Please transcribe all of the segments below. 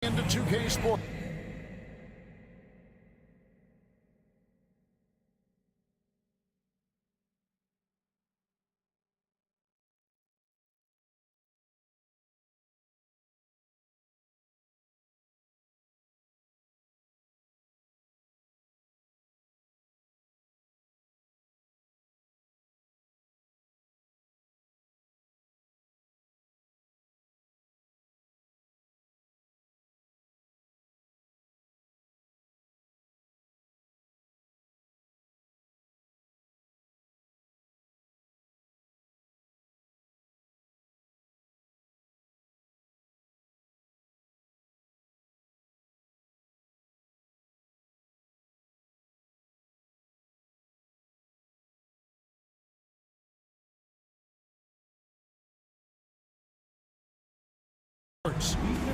Into 2K Sport.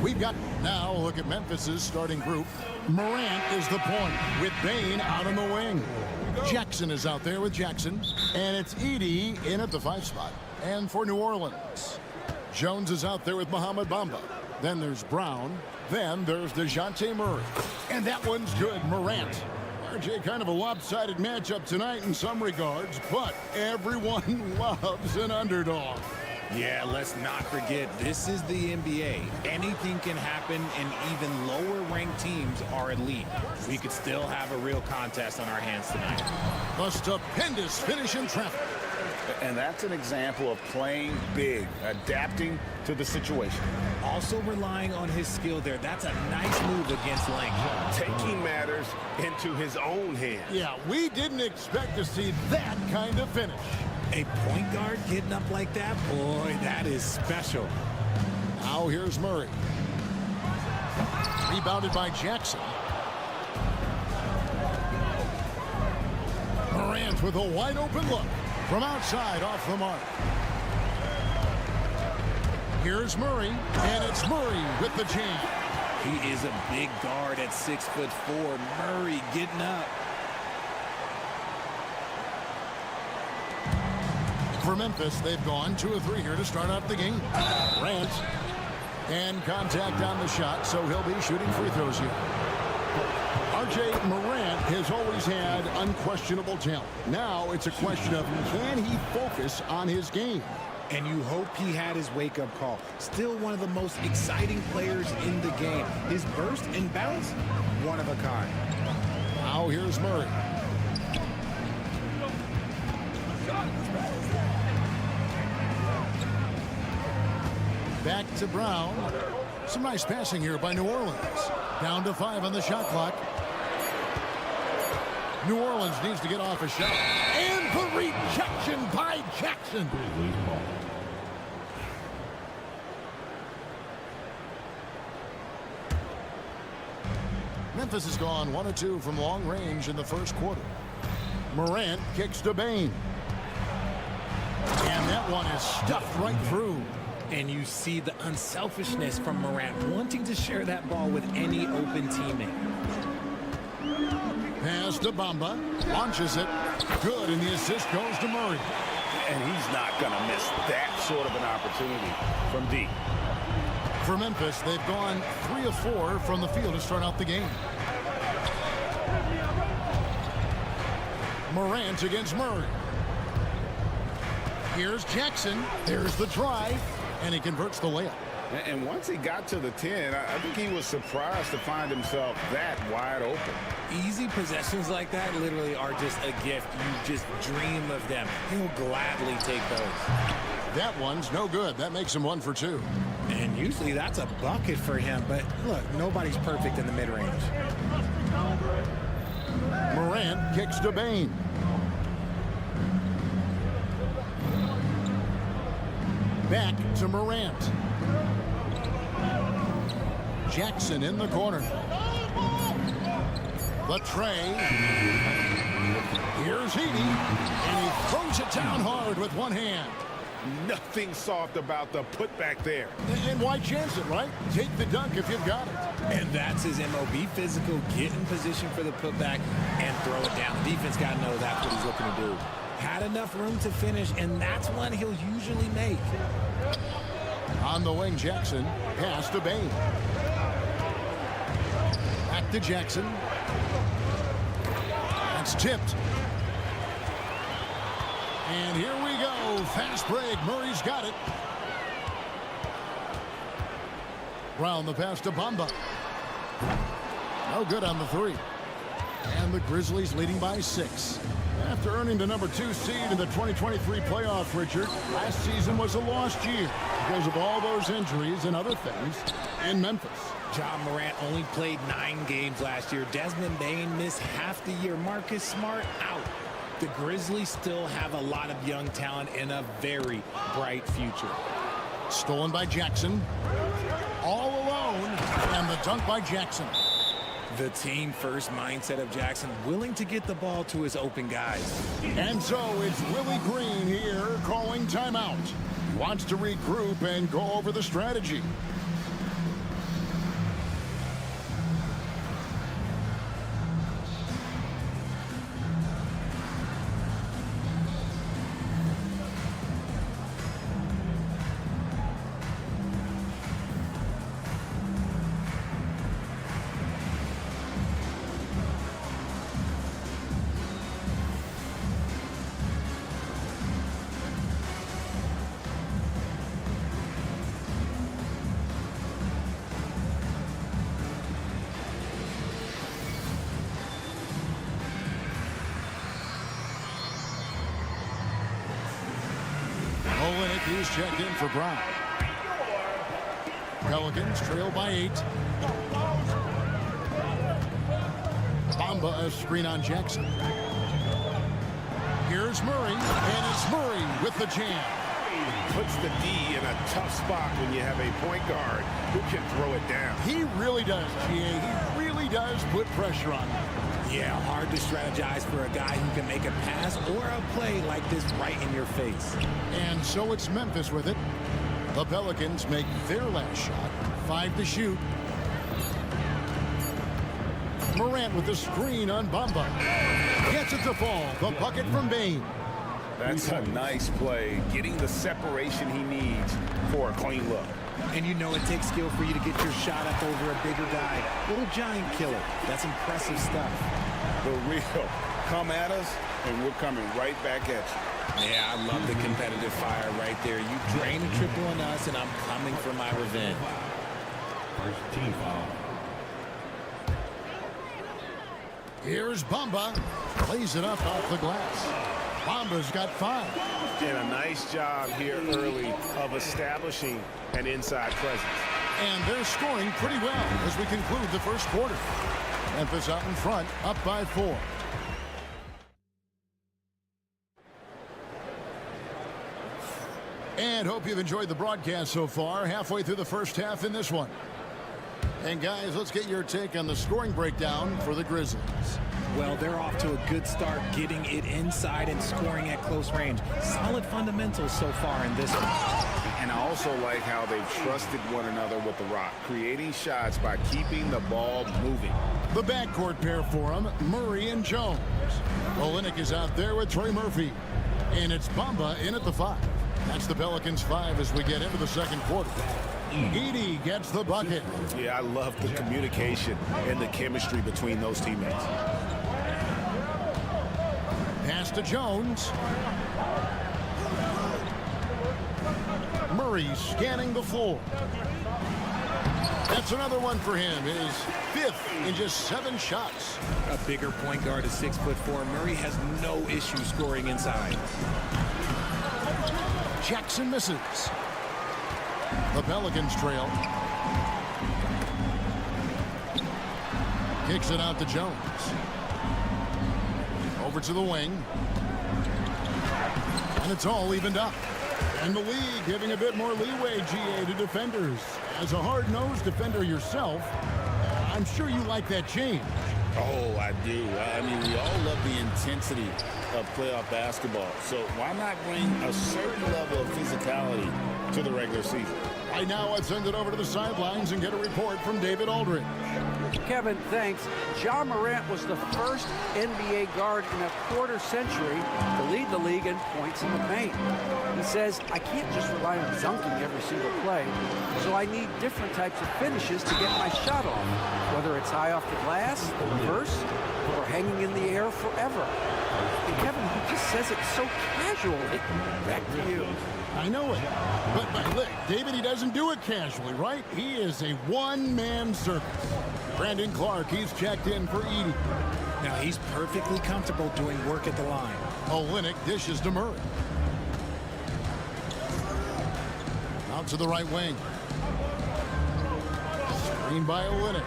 We've got now a look at Memphis's starting group. Morant is the point with Bane out on the wing. Jackson is out there with Jackson, and it's Edey in at the 5 spot. And for New Orleans, Jones is out there with Mohamed Bamba. Then there's Brown. Then there's DeJounte Murray. And that one's good, Morant. RJ, kind of a lopsided matchup tonight in some regards, but everyone loves an underdog. Yeah, let's not forget, this is the NBA. Anything can happen, and even lower-ranked teams are elite. We could still have a real contest on our hands tonight. A stupendous finish in traffic. And that's an example of playing big, adapting to the situation. Also relying on his skill there. That's a nice move against length. Taking matters into his own hands. Yeah, we didn't expect to see that kind of finish. A point guard getting up like that, boy, that is special. Now here's Murray. Rebounded by Jackson. Morant with a wide open look from outside off the mark. Here's Murray, and it's Murray with the jam. He is a big guard at 6'4". Murray getting up. For Memphis, they've gone 2 of 3 here to start out the game. Grant, and contact on the shot, so he'll be shooting free throws here. RJ, Morant has always had unquestionable talent. Now it's a question of, can he focus on his game? And you hope he had his wake-up call. Still one of the most exciting players in the game. His burst and bounce, one of a kind. Now here's Murray. Back to Brown. Some nice passing here by New Orleans. Down to 5 on the shot clock. New Orleans needs to get off a shot. And the rejection by Jackson. Memphis has gone 1 of 2 from long range in the first quarter. Morant kicks to Bane. And that one is stuffed right through. And you see the unselfishness from Morant, wanting to share that ball with any open teammate. Pass to Bamba, launches it, good, and the assist goes to Murray. And he's not going to miss that sort of an opportunity from D. For Memphis, they've gone 3 of 4 from the field to start out the game. Morant against Murray. Here's Jackson. There's the drive, and he converts the layup. And once he got to the 10, I think he was surprised to find himself that wide open. Easy possessions like that literally are just a gift. You just dream of them. He'll gladly take those. That one's no good. That makes him 1 for 2. And usually that's a bucket for him. But look, nobody's perfect in the mid-range. Morant kicks to Bane. Back to Morant. Jackson in the corner. The tray. Here's Heaney, and he throws it down hard with one hand. Nothing soft about the putback there. And why chance it, right? Take the dunk if you've got it. And that's his MO. Be physical, get in position for the putback, and throw it down. The defense got to know that's what he's looking to do. Had enough room to finish, and that's one he'll usually make. On the wing, Jackson. Pass to Bane. Back to Jackson. That's tipped. And here we go. Fast break. Murray's got it. Round the pass to Bamba. No good on the 3. And the Grizzlies leading by 6. After earning the number 2 seed in the 2023 playoff, Richard, last season was a lost year because of all those injuries and other things in Memphis. Ja Morant only played 9 games last year. Desmond Bane missed half the year. Marcus Smart out. The Grizzlies still have a lot of young talent and a very bright future. Stolen by Jackson. All alone. And the dunk by Jackson. The team-first mindset of Jackson, willing to get the ball to his open guys. And so it's Willie Green here calling timeout. He wants to regroup and go over the strategy. He's checked in for Brown. Pelicans trail by 8. Bamba a screen on Jackson. Here's Murray, and it's Murray with the jam. Puts the D in a tough spot when you have a point guard who can throw it down. He really does, GA. He really does put pressure on him. Yeah, hard to strategize for a guy who can make a pass or a play like this right in your face. And so it's Memphis with it. The Pelicans make their last shot. 5 to shoot. Morant with the screen on Bamba. Gets it to fall. The bucket from Bane. That's a nice play, getting the separation he needs for a clean look. And you know it takes skill for you to get your shot up over a bigger guy. Little giant killer. That's impressive stuff. The real come at us, and we're coming right back at you. Yeah, I love the competitive fire right there. You drain a triple on us, and I'm coming for my revenge. First team foul. Here's Bamba. Plays it up off the glass. Bamba's got 5. And a nice job here early of establishing an inside presence. And they're scoring pretty well as we conclude the first quarter. Memphis out in front, up by 4. And hope you've enjoyed the broadcast so far. Halfway through the first half in this one. And guys, let's get your take on the scoring breakdown for the Grizzlies. Well, they're off to a good start, getting it inside and scoring at close range. Solid fundamentals so far in this one. And I also like how they've trusted one another with the rock, creating shots by keeping the ball moving. The backcourt pair for them, Murray and Jones. Olynyk is out there with Trey Murphy. And it's Bamba in at the 5. That's the Pelicans 5 as we get into the second quarter. Edey gets the bucket. Yeah, I love the communication and the chemistry between those teammates. Pass to Jones. Murray scanning the floor. That's another one for him. His 5th in just 7 shots. A bigger point guard is 6'4". Murray has no issue scoring inside. Jackson misses. The Pelicans trail. Kicks it out to Jones. Over to the wing. And it's all evened up. And the league giving a bit more leeway, GA, to defenders. As a hard-nosed defender yourself, I'm sure you like that change. Oh, I do. I mean, we all love the intensity of playoff basketball. So why not bring a certain level of physicality to the regular season? Right now, let's send it over to the sidelines and get a report from David Aldridge. Kevin, thanks. Ja Morant was the first NBA guard in a quarter century to lead the league in points in the paint. He says, I can't just rely on dunking every single play, so I need different types of finishes to get my shot off, whether it's high off the glass, the reverse, or hanging in the air forever. And Kevin, he just says it so casually. Back to you. I know it. But look, David, he doesn't do it casually, right? He is a one-man circus. Brandon Clark, he's checked in for Edey. Now he's perfectly comfortable doing work at the line. Olynyk dishes to Murray. Out to the right wing. Screen by Olynyk.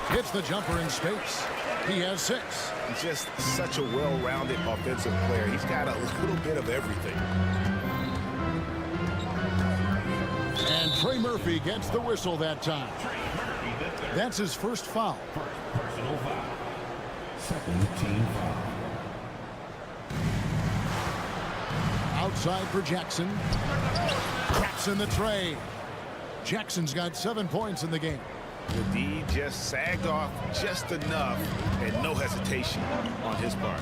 Hits the jumper in space. He has 6. Just such a well-rounded offensive player. He's got a little bit of everything. And Trey Murphy gets the whistle that time. That's his first foul. Personal foul. Second team foul. Outside for Jackson. Jackson the tray. Jackson's got 7 points in the game. The D just sagged off just enough and no hesitation on his part.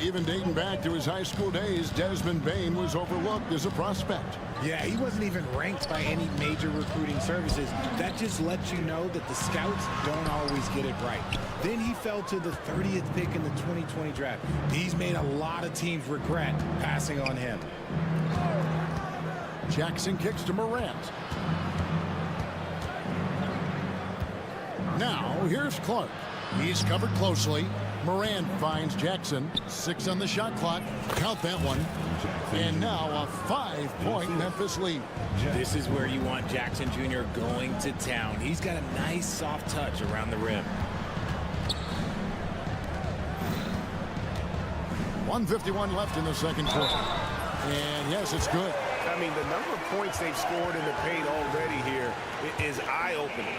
Even dating back to his high school days, Desmond Bane was overlooked as a prospect. Yeah, he wasn't even ranked by any major recruiting services. That just lets you know that the scouts don't always get it right. Then he fell to the 30th pick in the 2020 draft. He's made a lot of teams regret passing on him. Jackson kicks to Morant. Now, here's Clark. He's covered closely. Morant finds Jackson. 6 on the shot clock. Count that one. And now a 5-point Memphis lead. This is where you want Jackson Jr. going to town. He's got a nice soft touch around the rim. 1:51 left in the second quarter. And yes, it's good. I mean, the number of points they've scored in the paint already here is eye-opening.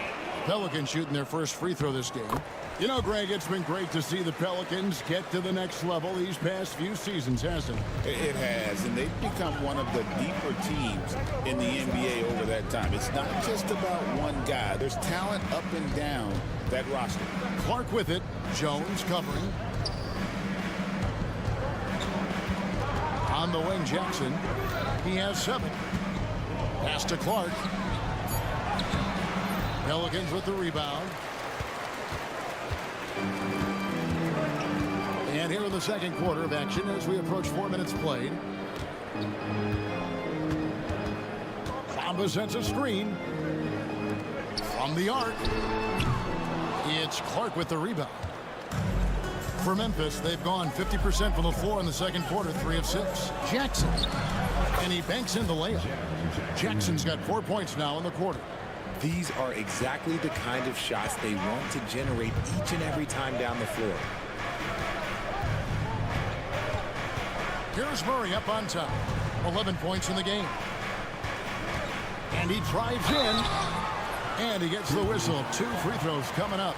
Pelicans shooting their first free throw this game. You know, Greg, it's been great to see the Pelicans get to the next level these past few seasons, hasn't it? It has, and they've become one of the deeper teams in the NBA over that time. It's not just about one guy. There's talent up and down that roster. Clark with it. Jones covering. On the wing, Jackson. He has 7. Pass to Clark. Pelicans with the rebound. And here in the second quarter of action as we approach 4 minutes played. Bamba sets a screen. From the arc. It's Clark with the rebound. For Memphis, they've gone 50% from the floor in the second quarter, 3 of 6. Jackson. And he banks in the layup. Jackson's got 4 points now in the quarter. These are exactly the kind of shots they want to generate each and every time down the floor. Here's Murray up on top. 11 points in the game. And he drives in. And he gets the whistle. 2 free throws coming up.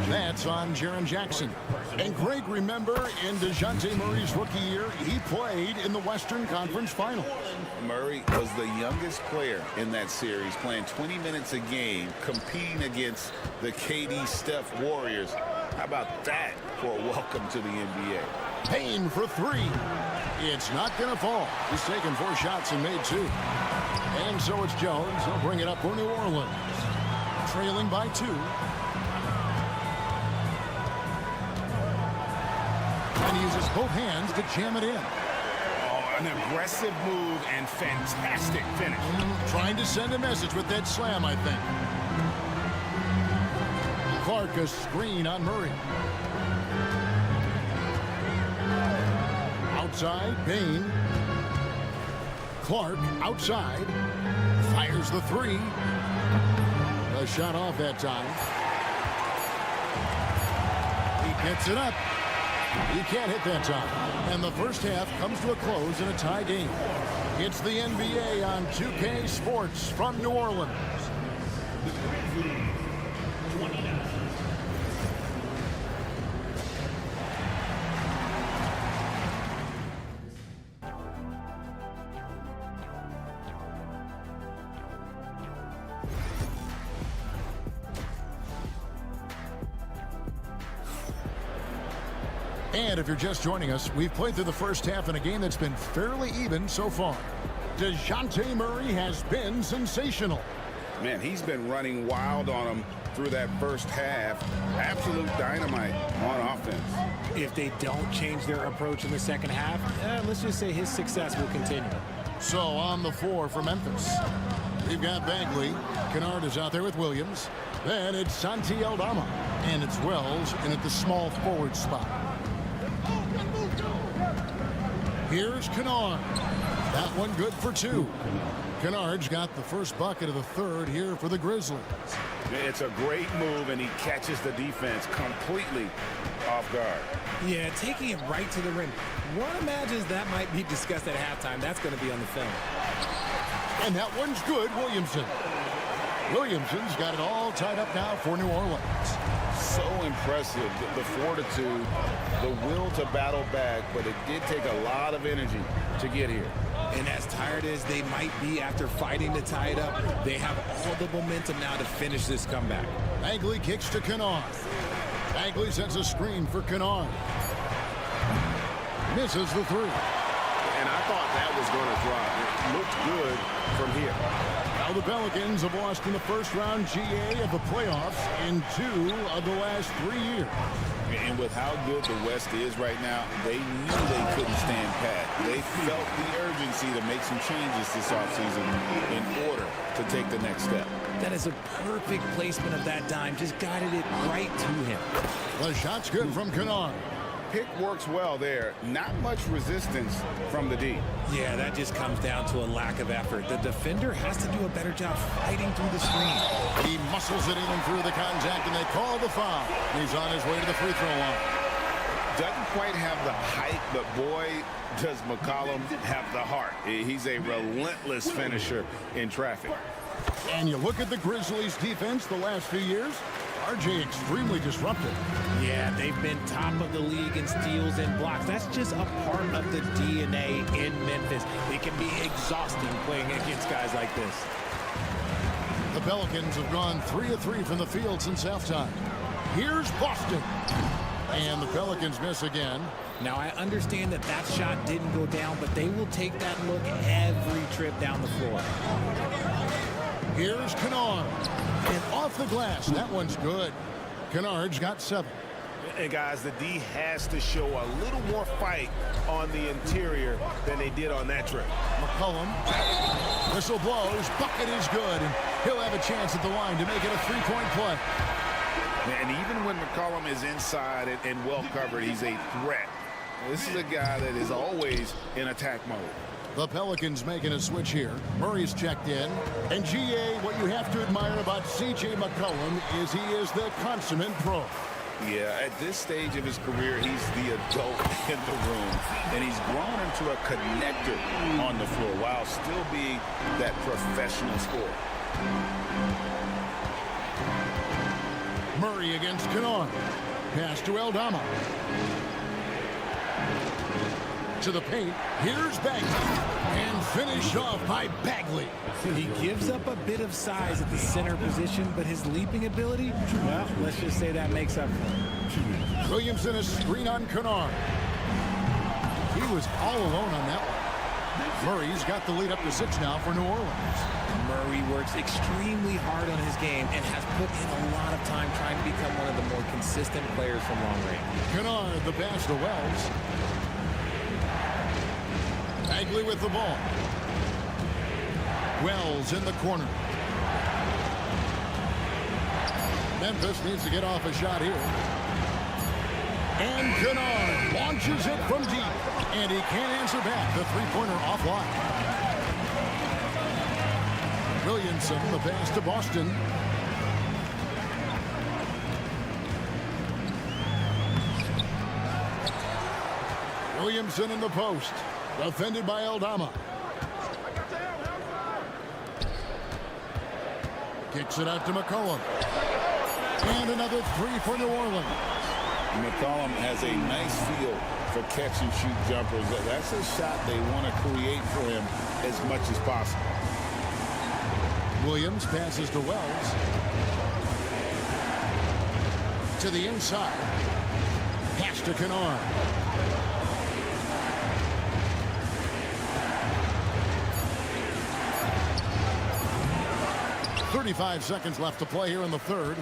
That's on Jaren Jackson. And Greg, remember, in DeJounte Murray's rookie year, he played in the Western Conference Final. Murray was the youngest player in that series, playing 20 minutes a game, competing against the KD Steph Warriors. How about that for a welcome to the NBA? Payne for 3. It's not going to fall. He's taken 4 shots and made 2. And so it's Jones. He'll bring it up for New Orleans. Trailing by 2. And he uses both hands to jam it in. Oh, an aggressive move and fantastic finish. Trying to send a message with that slam, I think. Clark, a screen on Murray. Outside, Bain. Clark outside. Fires the 3. A shot off that time. He gets it up. He can't hit that time. And the first half comes to a close in a tie game. It's the NBA on 2K Sports from New Orleans. And if you're just joining us, we've played through the first half in a game that's been fairly even so far. DeJounte Murray has been sensational. Man, he's been running wild on him through that first half. Absolute dynamite on offense. If they don't change their approach in the second half, let's just say his success will continue. So on the floor for Memphis, we've got Bagley. Kennard is out there with Williams. Then it's Santi Aldama. And it's Wells in at the small forward spot. Here's Kennard. That one good for 2. Kennard's got the first bucket of the third here for the Grizzlies. It's a great move, and he catches the defense completely off guard. Yeah, taking it right to the rim. One imagines that might be discussed at halftime. That's going to be on the film. And that one's good, Williamson. Williamson's got it all tied up now for New Orleans. So impressive, the fortitude, the will to battle back, but it did take a lot of energy to get here. And as tired as they might be after fighting to tie it up, they have all the momentum now to finish this comeback. Bagley kicks to Kennard. Bagley sends a screen for Kennard. Misses the 3. And I thought that was going to drop. It looked good from here. Now the Pelicans have lost in the first round GA of the playoffs in 2 of the last 3 years. And with how good the West is right now, they knew they couldn't stand pat. They felt the urgency to make some changes this offseason in order to take the next step. That is a perfect placement of that dime. Just guided it right to him. The shot's good from Kennard. Pick works well there. Not much resistance from the D. Yeah, that just comes down to a lack of effort. The defender has to do a better job fighting through the screen. He muscles it in through the contact, and they call the foul. He's on his way to the free throw line. Doesn't quite have the height, but boy, does McCollum have the heart. He's a relentless finisher in traffic. And you look at the Grizzlies' defense the last few years, RJ extremely disruptive. Yeah, they've been top of the league in steals and blocks. That's just a part of the DNA in Memphis. It can be exhausting playing against guys like this. The Pelicans have gone 3 of 3 from the field since halftime. Here's Boston. And the Pelicans miss again. Now, I understand that that shot didn't go down, but they will take that look every trip down the floor. Here's Kennard. And off the glass. That one's good. Kennard's got 7. And guys, the D has to show a little more fight on the interior than they did on that trip. McCollum. Whistle blows. Bucket is good. And he'll have a chance at the line to make it a 3-point play. And even when McCollum is inside and well covered, he's a threat. This is a guy that is always in attack mode. The Pelicans making a switch here. Murray's checked in. And GA, what you have to admire about C.J. McCollum is he is the consummate pro. Yeah, at this stage of his career, he's the adult in the room. And he's grown into a connector on the floor while still being that professional scorer. Murray against Kennard. Pass to Aldama. To the paint. Here's Bagley. And finished off by Bagley. He gives up a bit of size at the center position, but his leaping ability, well, let's just say that makes up for it. Williamson a screen on Kennard. He was all alone on that one. Murray's got the lead up to 6 now for New Orleans. Murray works extremely hard on his game and has put in a lot of time trying to become one of the more consistent players from long range. Kennard, the pass to Wells. Bagley with the ball. Wells in the corner. Memphis needs to get off a shot here. And Kennard launches it from deep. And he can't answer back. The three-pointer offline. Williamson, the pass to Boston. Williamson in the post. Defended by Aldama. Kicks it out to McCollum. And another three for New Orleans. McCollum has a nice feel for catch-and-shoot jumpers. That's a shot they want to create for him as much as possible. Williams passes to Wells. To the inside. Pass to Kennard. .35 seconds left to play here in the third.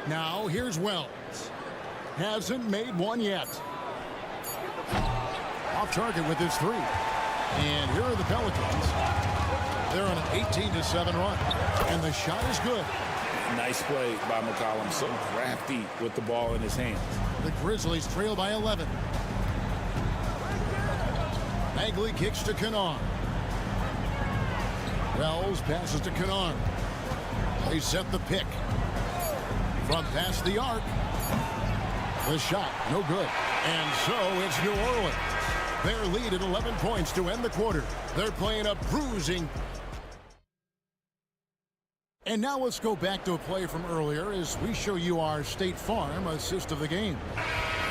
Now here's Wells. Hasn't made one yet. Off target with his three. And here are the Pelicans. They're on an 18-7 run. And the shot is good. Nice play by McCollum. So crafty with the ball in his hands. The Grizzlies trail by 11. Bagley kicks to Kennard. Wells passes to Kennard. They set the pick. From past the arc. The shot, no good. And so it's New Orleans. Their lead at 11 points to end the quarter. They're playing a bruising. And now let's go back to a play from earlier as we show you our State Farm assist of the game.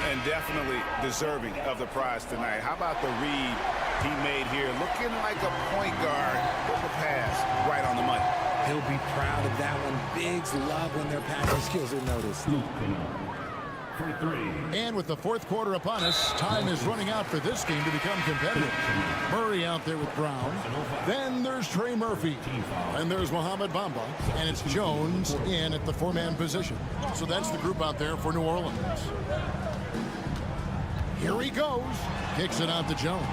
And definitely deserving of the prize tonight. How about the read he made here? Looking like a point guard with the pass right on the money. He'll be proud of that one. Bigs love when their passing skills are noticed. And with the fourth quarter upon us, time is running out for this game to become competitive. Murray out there with Brown. Then there's Trey Murphy. And there's Mohamed Bamba. And it's Jones in at the four-man position. So that's the group out there for New Orleans. Here he goes. Kicks it out to Jones.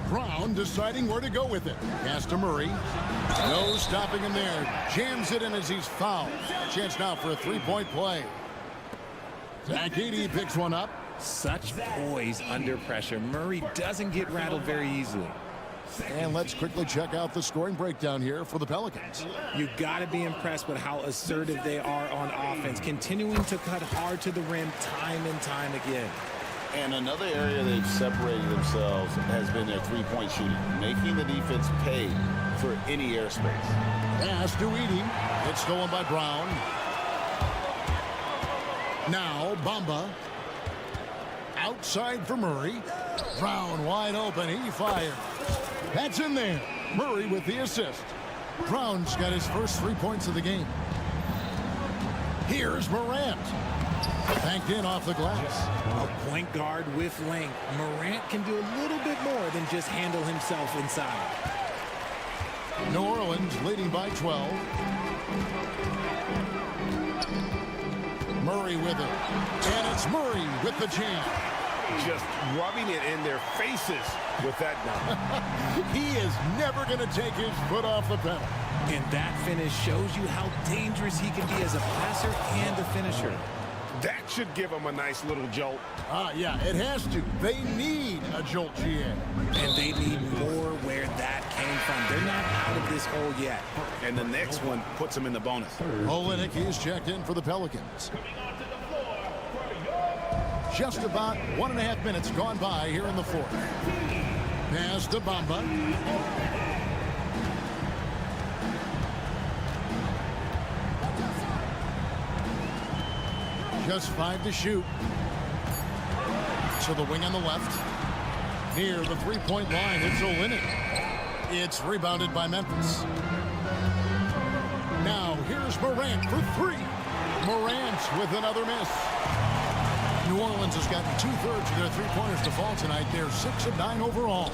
Brown deciding where to go with it. Pass to Murray. No stopping him there. Jams it in as he's fouled. Chance now for a three-point play. xKnee picks one up. Such poise under pressure. Murray doesn't get rattled very easily. And let's quickly check out the scoring breakdown here for the Pelicans. You got to be impressed with how assertive they are on offense, continuing to cut hard to the rim time and time again. And another area they've separated themselves has been their three-point shooting, making the defense pay for any airspace. Pass to Edey. It's stolen by Brown. Now Bamba. Outside for Murray. Brown wide open. He fires. That's in there. Murray with the assist. Brown's got his first 3 points of the game. Here's Morant. Banked in off the glass. A point guard with length. Morant can do a little bit more than just handle himself inside. New Orleans leading by 12. Murray with it. And it's Murray with the jam. Just rubbing it in their faces with that dunk. He is never going to take his foot off the pedal. And that finish shows you how dangerous he can be as a passer and a finisher. That should give them a nice little jolt. Yeah, it has to. They need a jolt, GA. And they need more where that came from. They're not out of this hole yet. And the next one puts them in the bonus. Olenek is checked in for the Pelicans. Just about 1.5 minutes gone by here in the fourth. Pass to Bamba. Just 5 to shoot. So the wing on the left. Near the three-point line, it's Olenek. It's rebounded by Memphis. Here's Morant for three. Morant with another miss. New Orleans has gotten 2/3 of their three-pointers to fall tonight. They're 6 of 9 overall.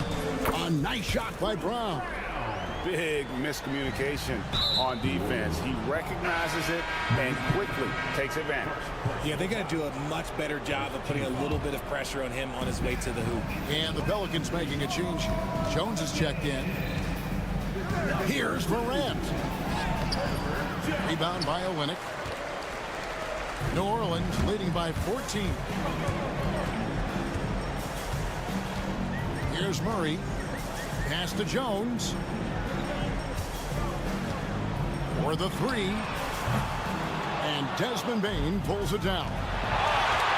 A nice shot by Brown. Big miscommunication on defense. He recognizes it and quickly takes advantage. Yeah, they got to do a much better job of putting a little bit of pressure on him on his way to the hoop. And the Pelicans making a change. Jones is checked in. Here's Morant. Rebound by Olynyk. New Orleans leading by 14. Here's Murray. Pass to Jones. For the three. And Desmond Bane pulls it down.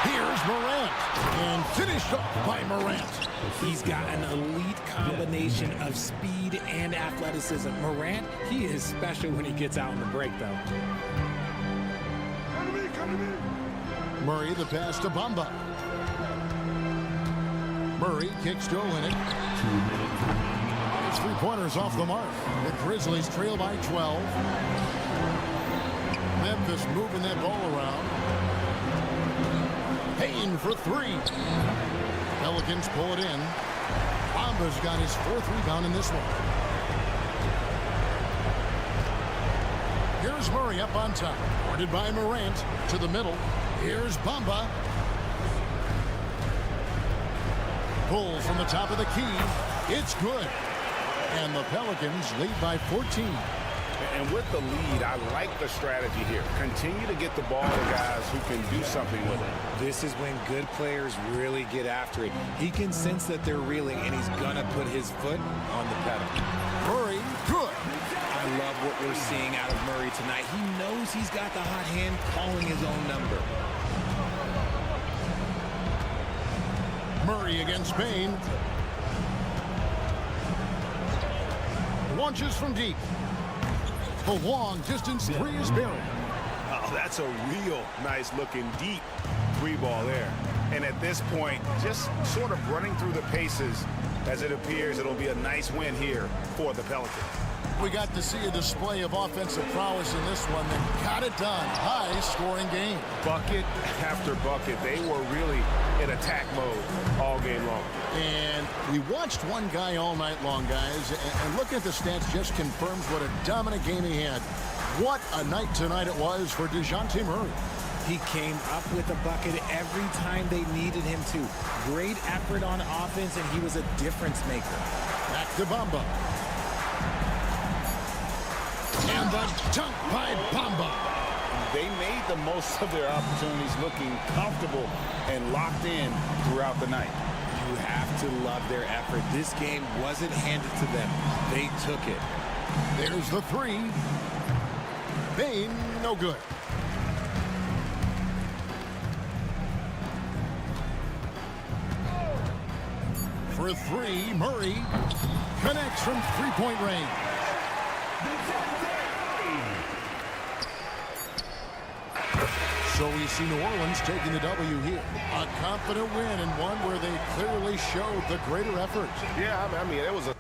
Here's Morant. And finished off by Morant. He's got an elite combination of speed and athleticism. Morant, he is special when he gets out in the break, though. Murray the pass to Bamba. Murray kicks to Olynyk. His three-pointers off the mark. The Grizzlies trail by 12. Memphis moving that ball around. Payne for three. Pelicans pull it in. Bamba's got his 4th rebound in this one. Here's Murray up on top. Guarded by Morant to the middle. Here's Bamba. Pull from the top of the key. It's good. And the Pelicans lead by 14. And with the lead, I like the strategy here. Continue to get the ball to guys who can do something with it. This is when good players really get after it. He can sense that they're reeling, and he's going to put his foot on the pedal. Murray, good. I love what we're seeing out of Murray tonight. He knows he's got the hot hand calling his own number. Murray against Payne. Launches from deep. The long distance three is buried. Oh, that's a real nice looking deep three ball there. And at this point, just sort of running through the paces as it appears it'll be a nice win here for the Pelicans. We got to see a display of offensive prowess in this one that got it done. High scoring game. Bucket after bucket. They were really in attack mode all game long. And we watched one guy all night long, guys. And looking at the stats just confirms what a dominant game he had. What a night tonight it was for DeJounte Murray. He came up with a bucket every time they needed him to. Great effort on offense, and he was a difference maker. Back to Bamba. And the dunk by Bamba. They made the most of their opportunities, looking comfortable and locked in throughout the night. You have to love their effort. This game wasn't handed to them. They took it. There's the three. Bane, no good. For three, Murray connects from three-point range. So we see New Orleans taking the W here. A confident win and one where they clearly showed the greater effort. Yeah, I mean, it was a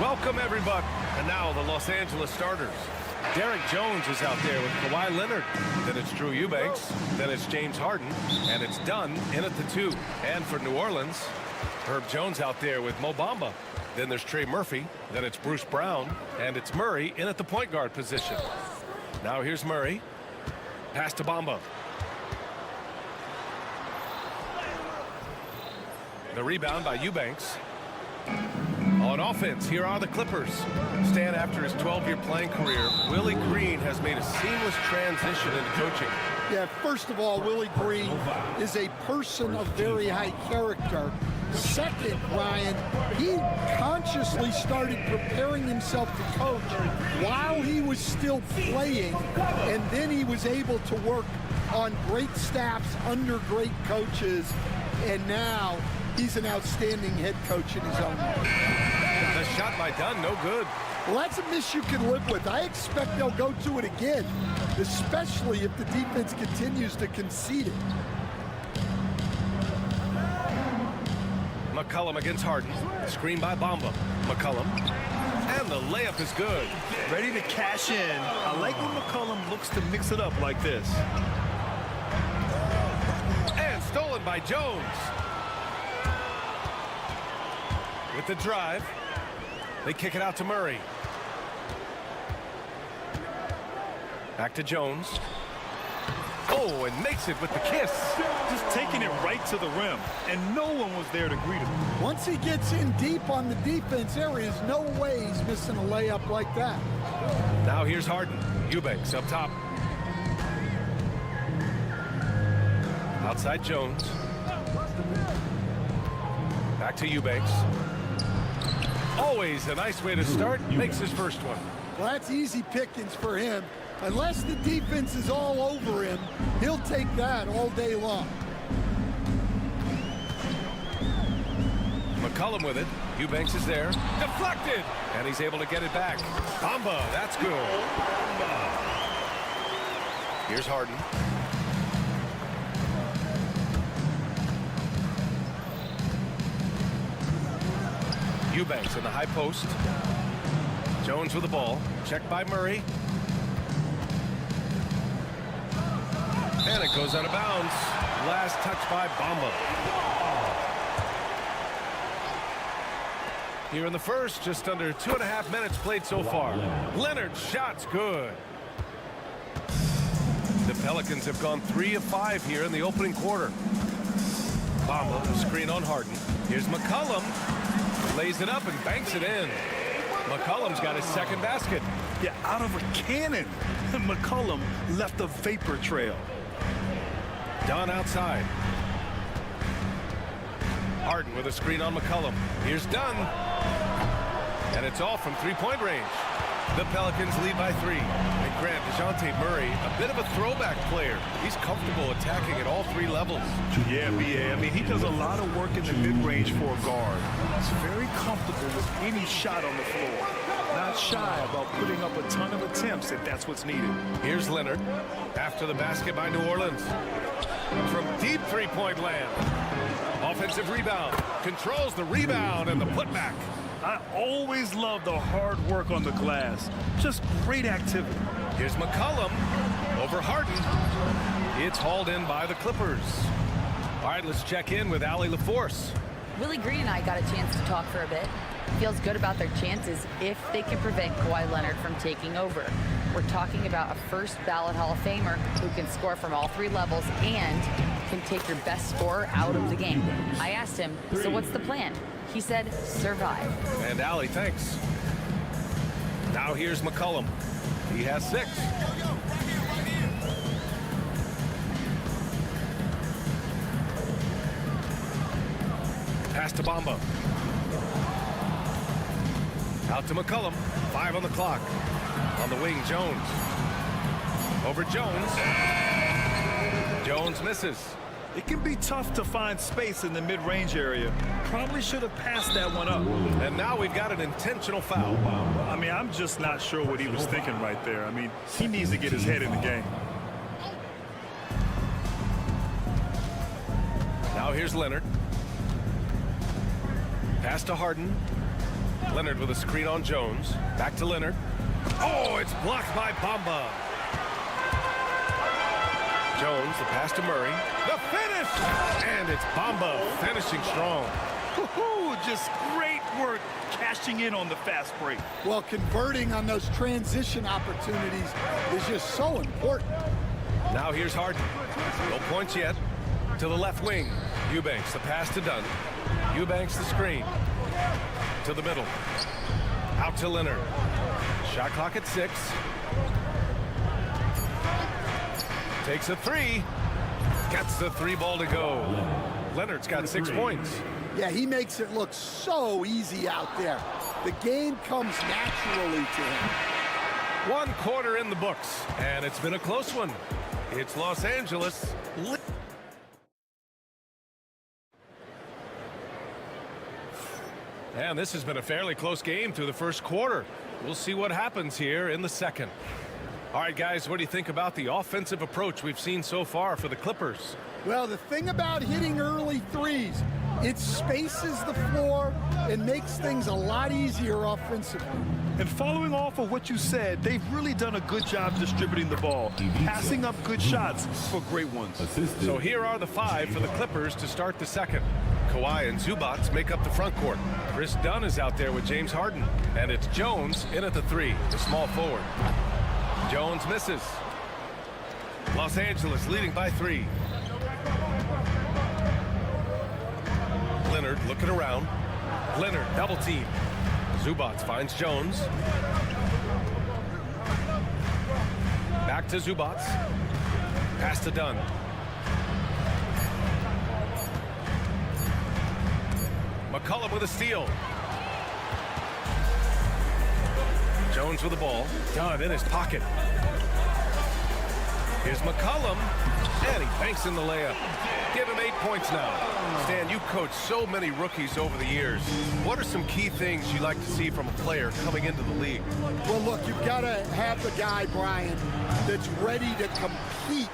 Welcome, everybody. And now the Los Angeles starters. Derek Jones is out there with Kawhi Leonard. Then it's Drew Eubanks. Then it's James Harden. And it's Dunn in at the 2. And for New Orleans, Herb Jones out there with Mo Bamba. Then there's Trey Murphy. Then it's Bruce Brown. And it's Murray in at the point guard position. Now here's Murray. Pass to Bamba. The rebound by Eubanks. On offense, here are the Clippers. Stan, after his 12-year playing career, Willie Green has made a seamless transition into coaching. Yeah, first of all, Willie Green is a person of very high character. Second, Ryan, he consciously started preparing himself to coach while he was still playing, and then he was able to work on great staffs under great coaches, and now he's an outstanding head coach in his own right. The shot by Dunn, no good. Well, that's a miss you can live with. I expect they'll go to it again, especially if the defense continues to concede it. McCollum against Harden. Screen by Bamba. McCollum. And the layup is good. Ready to cash in. I like when McCollum looks to mix it up like this. And stolen by Jones. With the drive. They kick it out to Murray. Back to Jones. Oh, and makes it with the kiss. Just taking it right to the rim, and no one was there to greet him. Once he gets in deep on the defense, there is no way he's missing a layup like that. Now here's Harden. Eubanks up top. Outside Jones. Back to Eubanks. Always a nice way to start. Makes his first one. Well, that's easy pickings for him. Unless the defense is all over him, he'll take that all day long. McCollum with it. Eubanks is there. Deflected. And he's able to get it back. Bamba, that's good. Here's Harden. Eubanks in the high post. Jones with the ball. Checked by Murray. And it goes out of bounds. Last touch by Bamba. Here in the first, just under 2.5 minutes played so far. Leonard's shot's good. The Pelicans have gone 3 of 5 here in the opening quarter. Bamba, the screen on Harden. Here's McCollum. Lays it up and banks it in. McCollum's got his second basket. Yeah, out of a cannon. McCollum left a vapor trail. Dunn outside. Harden with a screen on McCollum. Here's Dunn. And it's off from three-point range. The Pelicans lead by 3. And Grant, DeJounte Murray, a bit of a throwback player. He's comfortable attacking at all 3 levels. Yeah, B.A. I mean, he does a lot of work in the mid-range for a guard. He's very comfortable with any shot on the floor. Not shy about putting up a ton of attempts if that's what's needed. Here's Leonard. After the basket by New Orleans. From deep three-point land. Offensive rebound. Controls the rebound and the putback. I always love the hard work on the glass. Just great activity. Here's McCollum over Harden. It's hauled in by the Clippers. All right, let's check in with Allie LaForce. Willie Green and I got a chance to talk for a bit. Feels good about their chances if they can prevent Kawhi Leonard from taking over. We're talking about a first ballot Hall of Famer who can score from all 3 levels and can take your best scorer out of the game. I asked him, so what's the plan? He said, survive. And Allie, thanks. Now here's McCollum. He has 6. Pass to Bamba. Out to McCollum. 5 on the clock. On the wing, Jones. Over Jones. Jones misses. It can be tough to find space in the mid-range area. Probably should have passed that one up. And now we've got an intentional foul. I mean, I'm just not sure what he was thinking right there. I mean, he needs to get his head in the game. Now here's Leonard. Pass to Harden. Leonard with a screen on Jones. Back to Leonard. Oh, it's blocked by Bamba. Jones, the pass to Murray. The finish! And it's Bamba finishing strong. Just great work cashing in on the fast break. Well, converting on those transition opportunities is just so important. Now here's Harden. No points yet. To the left wing. Eubanks, the pass to Dunn. Eubanks, the screen. To the middle. Out to Leonard. Shot clock at 6. Takes a 3. Gets the 3 ball to go. Leonard's got 6 points. Yeah, he makes it look so easy out there. The game comes naturally to him. 1 quarter in the books, and it's been a close one. It's Los Angeles. And this has been a fairly close game through the first quarter. We'll see what happens here in the second. All right, guys, what do you think about the offensive approach we've seen so far for the Clippers? Well, the thing about hitting early threes, it spaces the floor and makes things a lot easier offensively. And following off of what you said, they've really done a good job distributing the ball, passing up good shots for great ones. So here are the 5 for the Clippers to start the second. Kawhi and Zubats make up the front court. Chris Dunn is out there with James Harden. And it's Jones in at the 3, the small forward. Jones misses. Los Angeles leading by 3. Leonard looking around. Leonard double team. Zubats finds Jones. Back to Zubats. Pass to Dunn. McCollum with a steal. Jones with the ball. Dunn in his pocket. Here's McCollum. And he banks in the layup. Give him 8 points now. Stan, you coached so many rookies over the years. What are some key things you like to see from a player coming into the league? Well, look, you've got to have the guy, Brian, that's ready to compete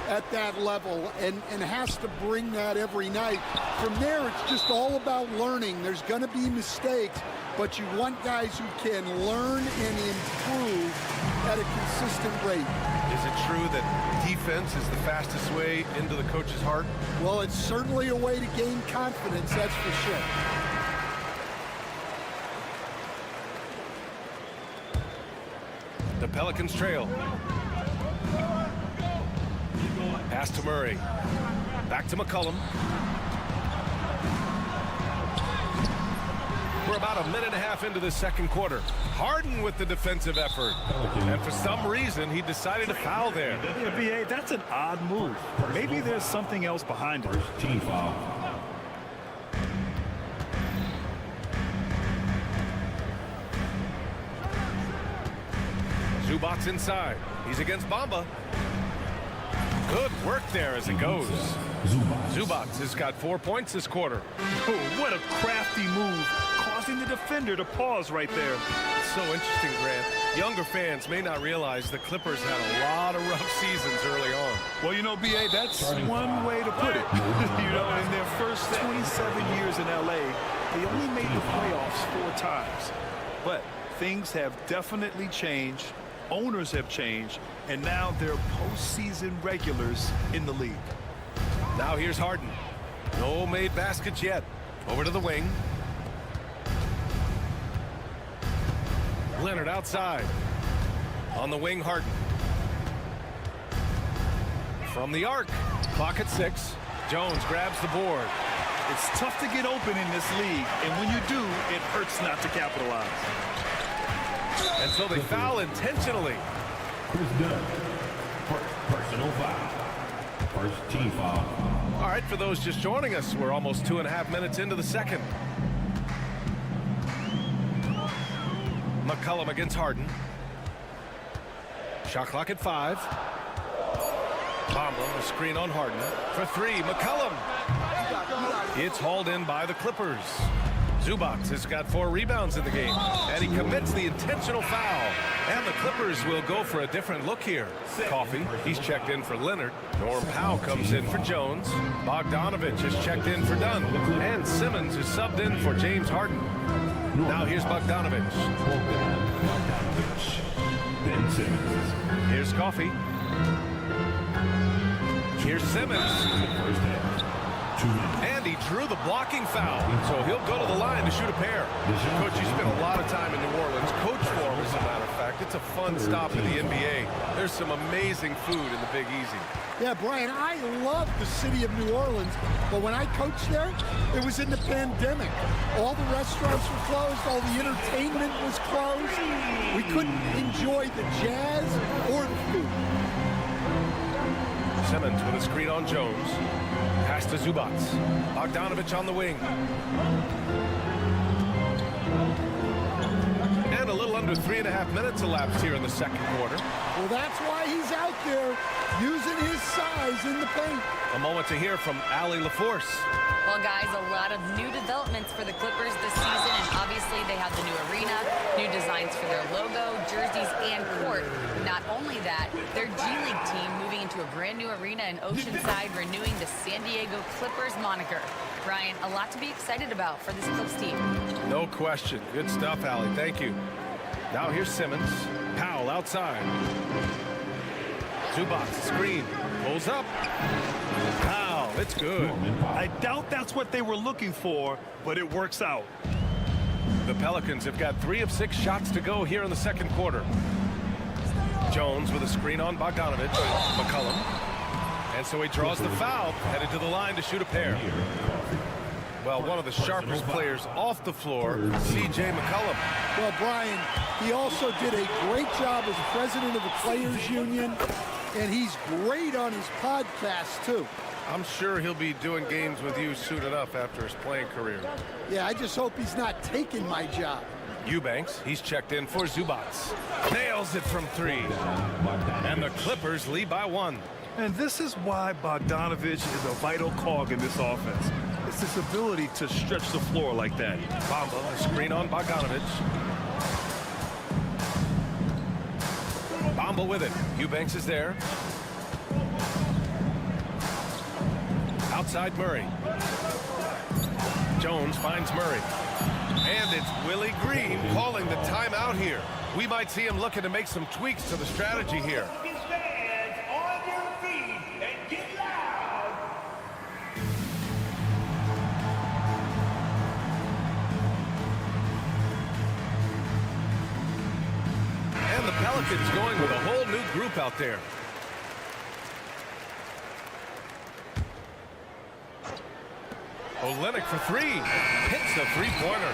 at that level and has to bring that every night. From there, it's just all about learning. There's going to be mistakes, but you want guys who can learn and improve at a consistent rate. Is it true that defense is the fastest way into the coach's heart? Well, it's certainly a way to gain confidence, that's for sure. The Pelicans trail. Pass to Murray. Back to McCollum. We're about a minute and a half into the second quarter. Harden with the defensive effort. And for some reason, he decided to foul there. Yeah, B.A., that's an odd move. Maybe there's something else behind it. Team foul. Zubats inside. He's against Bamba. Good work there as it goes. Zubats has got 4 points this quarter. Oh, what a crafty move, causing the defender to pause right there. So interesting, Grant. Younger fans may not realize the Clippers had a lot of rough seasons early on. Well, you know, B.A., that's one way to put it. You know, in their first 27 years in L.A., they only made the playoffs 4 times. But things have definitely changed. Owners have changed, and now they're postseason regulars in the league. Now here's Harden. No made baskets yet. Over to the wing. Leonard outside. On the wing, Harden. From the arc. Clock at 6. Jones grabs the board. It's tough to get open in this league, and when you do, it hurts not to capitalize. And so they foul intentionally. Chris Dunn. Personal foul. First team foul. All right, for those just joining us, we're almost 2.5 minutes into the second. McCollum against Harden. Shot clock at 5. Bamba, a screen on Harden. For 3, McCollum. It's hauled in by the Clippers. Zubats has got 4 rebounds in the game, and he commits the intentional foul. And the Clippers will go for a different look here. Coffey, he's checked in for Leonard. Norm Powell comes in for Jones. Bogdanovich has checked in for Dunn. And Simmons is subbed in for James Harden. Now here's Bogdanovich. Ben Simmons. Here's Coffey. Here's Simmons. First half. 2 minutes. And he drew the blocking foul. So he'll go to the line to shoot a pair. Coach, you spent a lot of time in New Orleans. Coach for him, as a matter of fact. It's a fun stop in the NBA. There's some amazing food in the Big Easy. Yeah, Brian, I love the city of New Orleans, but when I coached there, it was in the pandemic. All the restaurants were closed, all the entertainment was closed. We couldn't enjoy the jazz or the food. Simmons with a screen on Jones. Pass to Zubac. Bogdanovich on the wing. And a little under 3.5 minutes elapsed here in the second quarter. Well, that's why he's out there using his size in the paint. A moment to hear from Allie LaForce. Well, guys, a lot of new developments for the Clippers this season, and obviously they have the new arena, new designs for their logo, jerseys, and court. Not only that, their G League team moving into a brand new arena in Oceanside, renewing the San Diego Clippers moniker. Ryan, a lot to be excited about for this Clips team. No question. Good stuff, Allie. Thank you. Now here's Simmons. Powell outside. Zubac screen. Pulls up. Powell. It's good. I doubt that's what they were looking for, but it works out. The Pelicans have got 3 of 6 shots to go here in the second quarter. Jones with a screen on Bogdanovich. McCollum. And so he draws the foul, headed to the line to shoot a pair. Well, one of the sharpest players off the floor, C.J. McCollum. Well, Brian, he also did a great job as president of the Players Union, and he's great on his podcast, too. I'm sure he'll be doing games with you soon enough after his playing career. Yeah, I just hope he's not taking my job. Eubanks, he's checked in for Zubac. Nails it from 3. And the Clippers lead by 1. And this is why Bogdanovich is a vital cog in this offense. It's his ability to stretch the floor like that. Bamba, a screen on Bogdanovich. Bamba with it. Eubanks is there. Outside Murray. Jones finds Murray. And it's Willie Green calling the timeout here. We might see him looking to make some tweaks to the strategy here. And the Pelicans going with a whole new group out there. Olynyk for 3. Hits the three-pointer.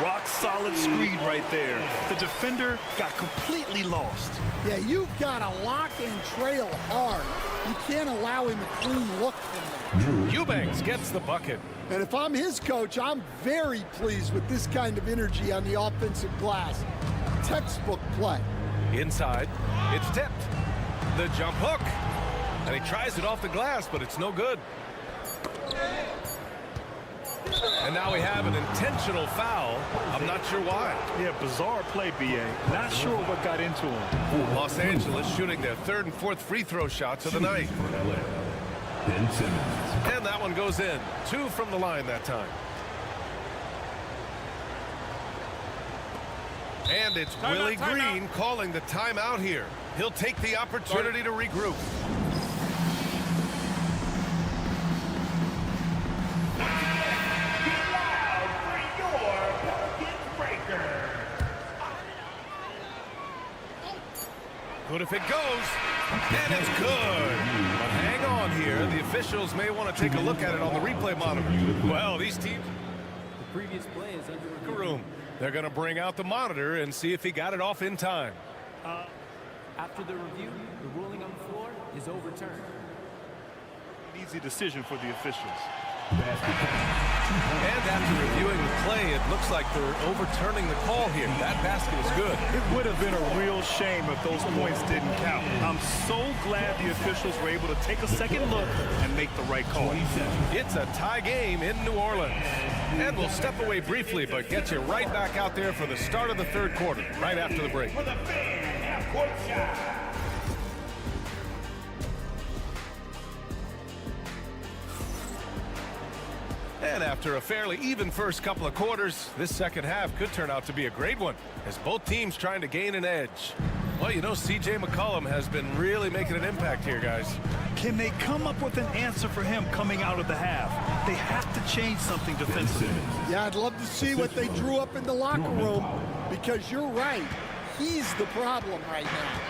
Rock solid screen right there. The defender got completely lost. Yeah, you've got to lock and trail hard. You can't allow him a clean look from there. Eubanks gets the bucket. And if I'm his coach, I'm very pleased with this kind of energy on the offensive glass. Textbook play. Inside, it's tipped. The jump hook. And he tries it off the glass, but it's no good. And now we have an intentional foul. I'm not sure why. Yeah, bizarre play, B.A. Not sure what got into him. Los Angeles shooting their 3rd and 4th free throw shots of the night. Ben Simmons. And that one goes in. 2 from the line that time. And it's Willie Green calling the timeout here. He'll take the opportunity to regroup. Good if it goes, and it's good. But hang on here. The officials may want to take a look at it on the replay monitor. Well, these teams... The previous play is under review. Room. They're going to bring out the monitor and see if he got it off in time. After the review, the ruling on the floor is overturned. An easy decision for the officials. And after reviewing the play, it looks like they're overturning the call here. That basket is good. It would have been a real shame if those points didn't count. I'm so glad the officials were able to take a second look and make the right call. It's a tie game in New Orleans. And we'll step away briefly, but get you right back out there for the start of the third quarter, right after the break. And after a fairly even first couple of quarters, this second half could turn out to be a great one as both teams trying to gain an edge. Well, you know, C.J. McCollum has been really making an impact here, guys. Can they come up with an answer for him coming out of the half? They have to change something defensively. Yeah, I'd love to see what they drew up in the locker room, because you're right. He's the problem right now.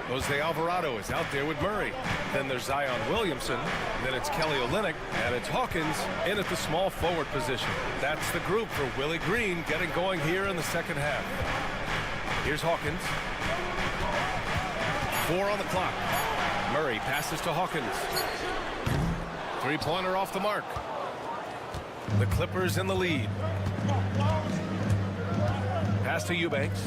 Jose Alvarado is out there with Murray. Then there's Zion Williamson. Then it's Kelly Olynyk. And it's Hawkins in at the small forward position. That's the group for Willie Green getting going here in the second half. Here's Hawkins. 4 on the clock. Murray passes to Hawkins. Three-pointer off the mark. The Clippers in the lead. Pass to Eubanks.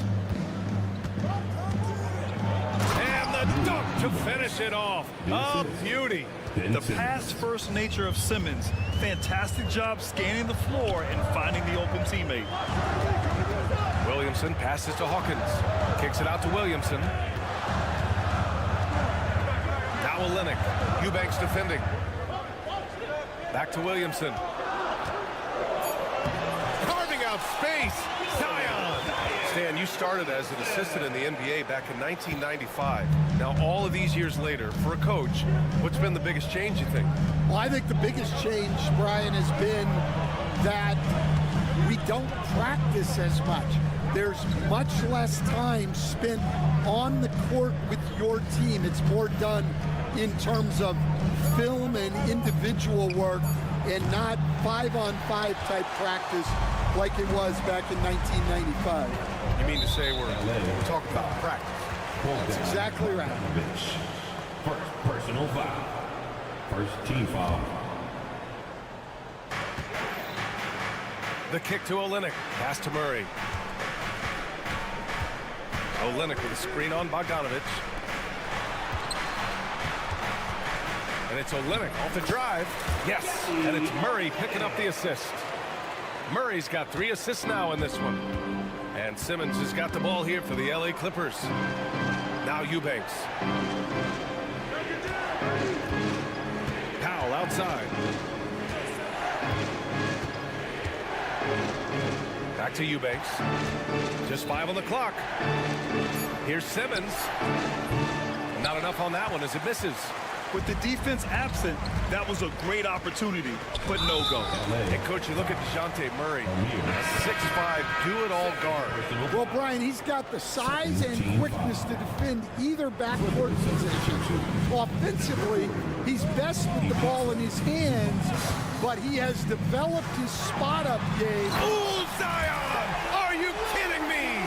And the dunk to finish it off. A beauty. The pass-first nature of Simmons. Fantastic job scanning the floor and finding the open teammate. Williamson passes to Hawkins. Kicks it out to Williamson. Now Olynyk. Eubanks defending. Back to Williamson. Carving out space. Zion. Stan, you started as an assistant in the NBA back in 1995. Now, all of these years later, for a coach, what's been the biggest change, you think? Well, I think the biggest change, Brian, has been that we don't practice as much. There's much less time spent on the court with your team. It's more done in terms of film and individual work and not 5-on-5 type practice like it was back in 1995. You mean to say we're talking about practice? That's exactly right. First personal foul. First team foul. The kick to Olynyk. Pass to Murray. Olynyk with a screen on Bogdanovic. And it's Olynyk off the drive. Yes, and it's Murray picking up the assist. Murray's got 3 assists now in this one. And Simmons has got the ball here for the LA Clippers. Now Eubanks. Powell outside. Back to Eubanks. Just 5 on the clock. Here's Simmons. Not enough on that one as it misses. With the defense absent, that was a great opportunity, but no go. Hey, Coach, you look at DeJounte Murray, a 6'5", do-it-all guard. Well, Brian, he's got the size and quickness to defend either backcourt position. Offensively, he's best with the ball in his hands, but he has developed his spot-up game. Ooh, Zion! Are you kidding me?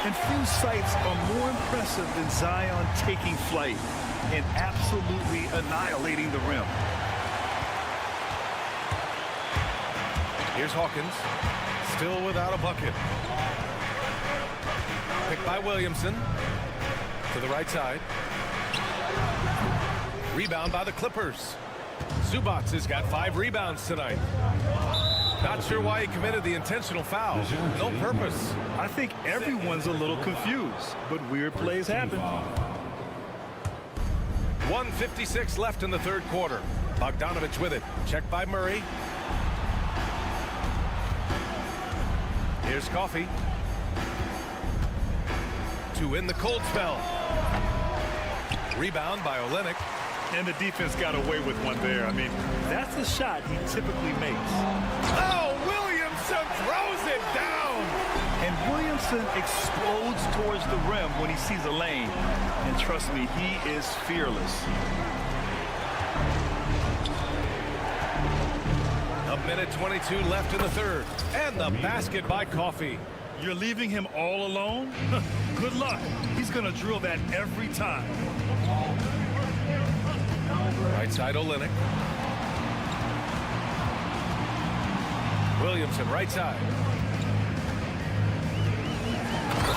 And few sights are more impressive than Zion taking flight and absolutely annihilating the rim. Here's Hawkins, still without a bucket. Picked by Williamson to the right side. Rebound by the Clippers. Zubac has got 5 rebounds tonight. Not sure why he committed the intentional foul. No purpose. I think everyone's a little confused, but weird plays happen. 1:56 left in the third quarter. Bogdanovic with it. Checked by Murray. Here's Coffey. To win the cold spell. Rebound by Olynyk. And the defense got away with one there. I mean, that's a shot he typically makes. Oh, Williamson throws it down. And Williamson explodes towards the rim when he sees a lane. And trust me, he is fearless. A minute 22 left in the third. And the basket by Coffey. You're leaving him all alone? Good luck. He's going to drill that every time. Right side Olynyk. Williamson right side.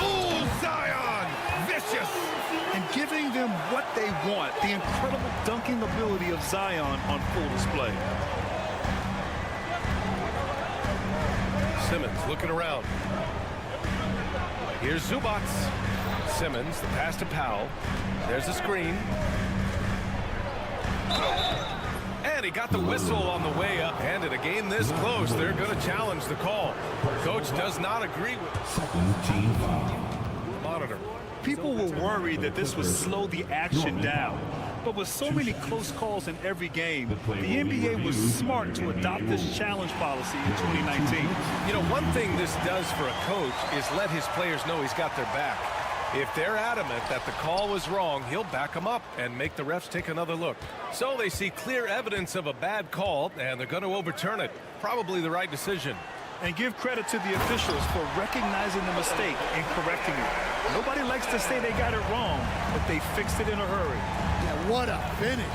Ooh, Zion! Vicious! And giving them what they want. The incredible dunking ability of Zion on full display. Simmons looking around. Here's Zubac. Simmons, the pass to Powell. There's a screen. And And he got the whistle on the way up. And in a game this close, they're going to challenge the call. Coach does not agree with it. Second team foul. Monitor. People were worried that this would slow the action down. But with so many close calls in every game, the NBA was smart to adopt this challenge policy in 2019. You know, one thing this does for a coach is let his players know he's got their back. If they're adamant that the call was wrong, he'll back them up and make the refs take another look. So they see clear evidence of a bad call, and they're going to overturn it. Probably the right decision. And give credit to the officials for recognizing the mistake and correcting it. Nobody likes to say they got it wrong, but they fixed it in a hurry. Yeah, what a finish.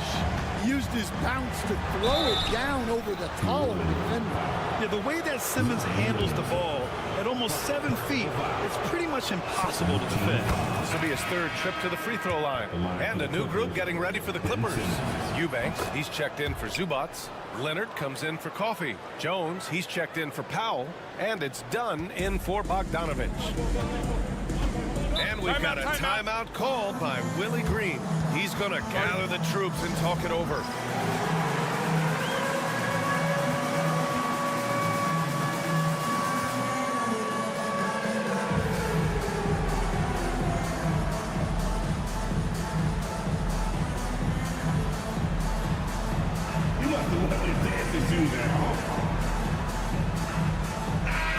He used his bounce to throw it down over the taller defender. Yeah, the way that Simmons handles the ball at almost 7 feet, it's pretty much impossible to defend. This will be his third trip to the free throw line. And a new group getting ready for the Clippers. Eubanks, he's checked in for Zubats. Leonard comes in for Coffee. Jones, he's checked in for Powell. And it's done in for Bogdanovich. And we've got a timeout called by Willie Green. He's going to gather the troops and talk it over.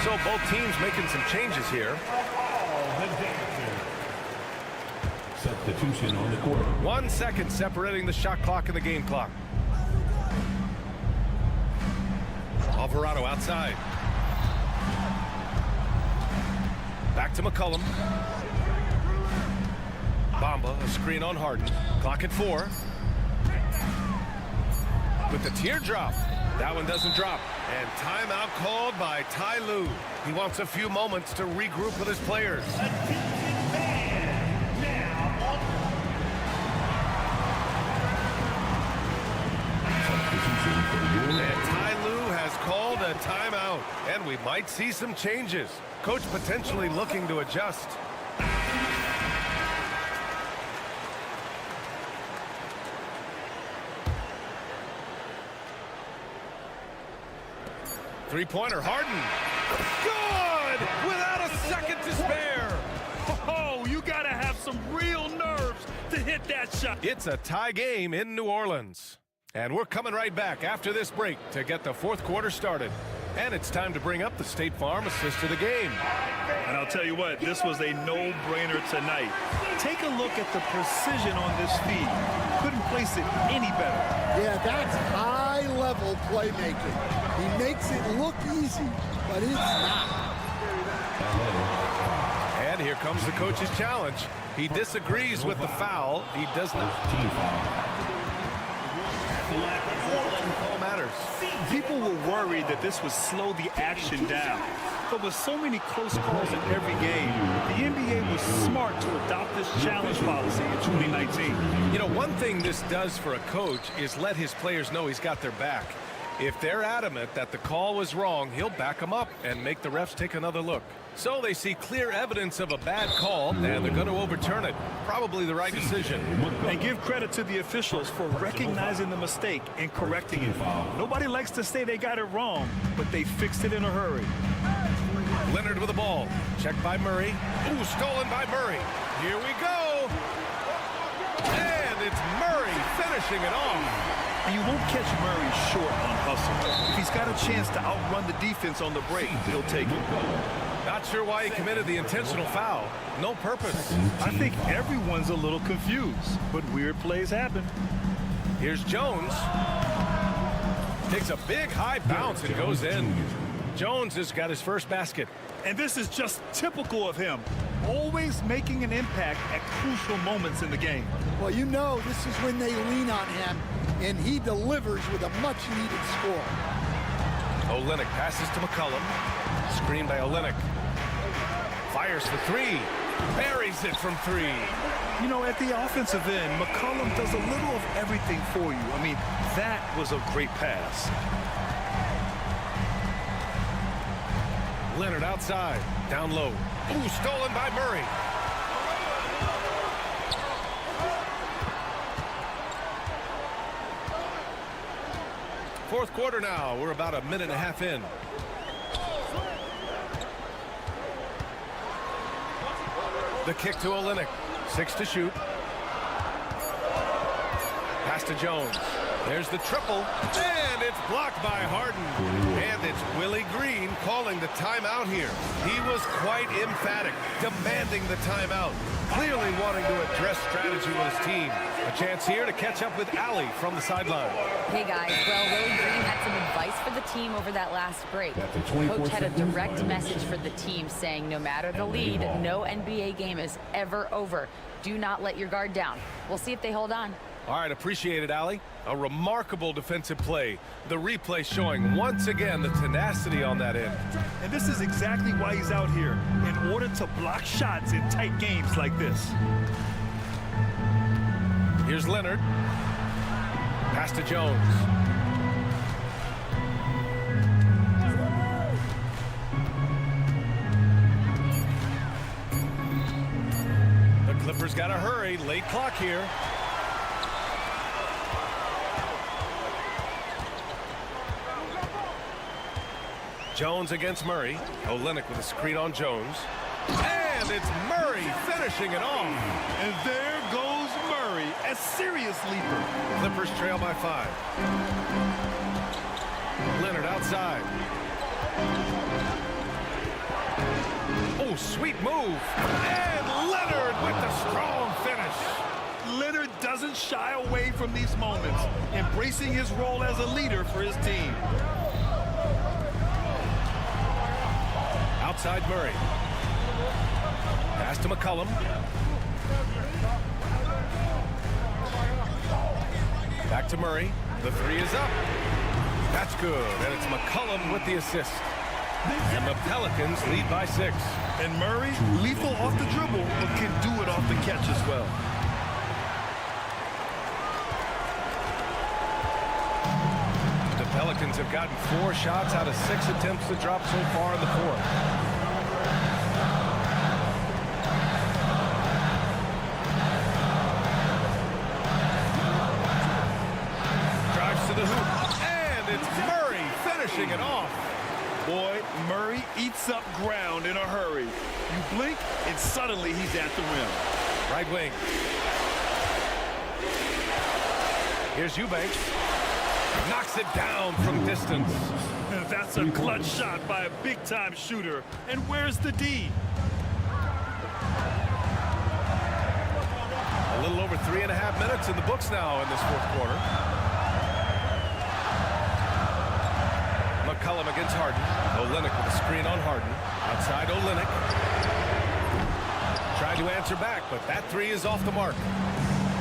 So both teams making some changes here. Substitution on the court. 1 second separating the shot clock and the game clock. Alvarado outside. Back to McCollum. Bamba, a screen on Harden. Clock at 4. With the teardrop. That one doesn't drop. And timeout called by Ty Lue. He wants a few moments to regroup with his players. And Ty Lue has called a timeout. And we might see some changes. Coach potentially looking to adjust. Three-pointer, Harden. Good! Without a second to spare. Oh, you got to have some real nerves to hit that shot. It's a tie game in New Orleans. And we're coming right back after this break to get the fourth quarter started. And it's time to bring up the State Farm assist of the game. And I'll tell you what, this was a no-brainer tonight. Take a look at the precision on this feed. Couldn't place it any better. Yeah, that's high-level playmaking. He makes it look easy, but it's not. And here comes the coach's challenge. He disagrees with the foul. He does not. All matters. People were worried that this would slow the action down. But with so many close calls in every game, the NBA was smart to adopt this challenge policy in 2019. You know, one thing this does for a coach is let his players know he's got their back. If they're adamant that the call was wrong, he'll back them up and make the refs take another look. So they see clear evidence of a bad call, and they're going to overturn it. Probably the right decision. And give credit to the officials for recognizing the mistake and correcting it. Nobody likes to say they got it wrong, but they fixed it in a hurry. Leonard with the ball. Checked by Murray. Ooh, stolen by Murray. Here we go. And it's Murray finishing it off. And you won't catch Murray short on hustle. If he's got a chance to outrun the defense on the break, he'll take it. Not sure why he committed the intentional foul. No purpose. I think everyone's a little confused, but weird plays happen. Here's Jones. Takes a big high bounce and goes in. Jones has got his first basket. And this is just typical of him. Always making an impact at crucial moments in the game. Well, you know this is when they lean on him, and he delivers with a much-needed score. Olynyk passes to McCollum. Screen by Olynyk. Fires for three. Buries it from three. You know, at the offensive end, McCollum does a little of everything for you. I mean, that was a great pass. Leonard outside. Down low. Ooh, stolen by Murray. fourth quarter now. We're about a minute and a half in. The kick to Olynyk. 6 to shoot. Pass to Jones. There's the triple, and it's blocked by Harden. And it's Willie Green calling the timeout here. He was quite emphatic, demanding the timeout, clearly wanting to address strategy with his team. A chance here to catch up with Allie from the sideline. Hey, guys. Well, Willie Green had some advice for the team over that last break. Coach had a direct message for the team saying no matter the lead, no NBA game is ever over. Do not let your guard down. We'll see if they hold on. All right, appreciate it, Allie. A remarkable defensive play. The replay showing once again the tenacity on that end. And this is exactly why he's out here, in order to block shots in tight games like this. Here's Leonard. Pass to Jones. The Clippers got to hurry. Late clock here. Jones against Murray. Olynyk with a screen on Jones. And it's Murray finishing it off. And there goes Murray, a serious leaper. Clippers trail by 5. Leonard outside. Oh, sweet move. And Leonard with the strong finish. Leonard doesn't shy away from these moments, embracing his role as a leader for his team. Outside Murray. Pass to McCollum. Back to Murray. The 3 is up. That's good. And it's McCollum with the assist. And the Pelicans lead by 6. And Murray, lethal off the dribble, but can do it off the catch as well. The Pelicans have gotten 4 shots out of 6 attempts to drop so far in the fourth. The hoop, and it's Murray finishing it off. Boy, Murray eats up ground in a hurry. You blink, and suddenly he's at the rim. Right wing. Here's Eubanks. Knocks it down from distance. That's a clutch shot by a big-time shooter. And where's the D? A little over 3.5 minutes in the books now in this fourth quarter. McCollum against Harden. Olynyk with a screen on Harden. Outside Olynyk. Tried to answer back, but that 3 is off the mark.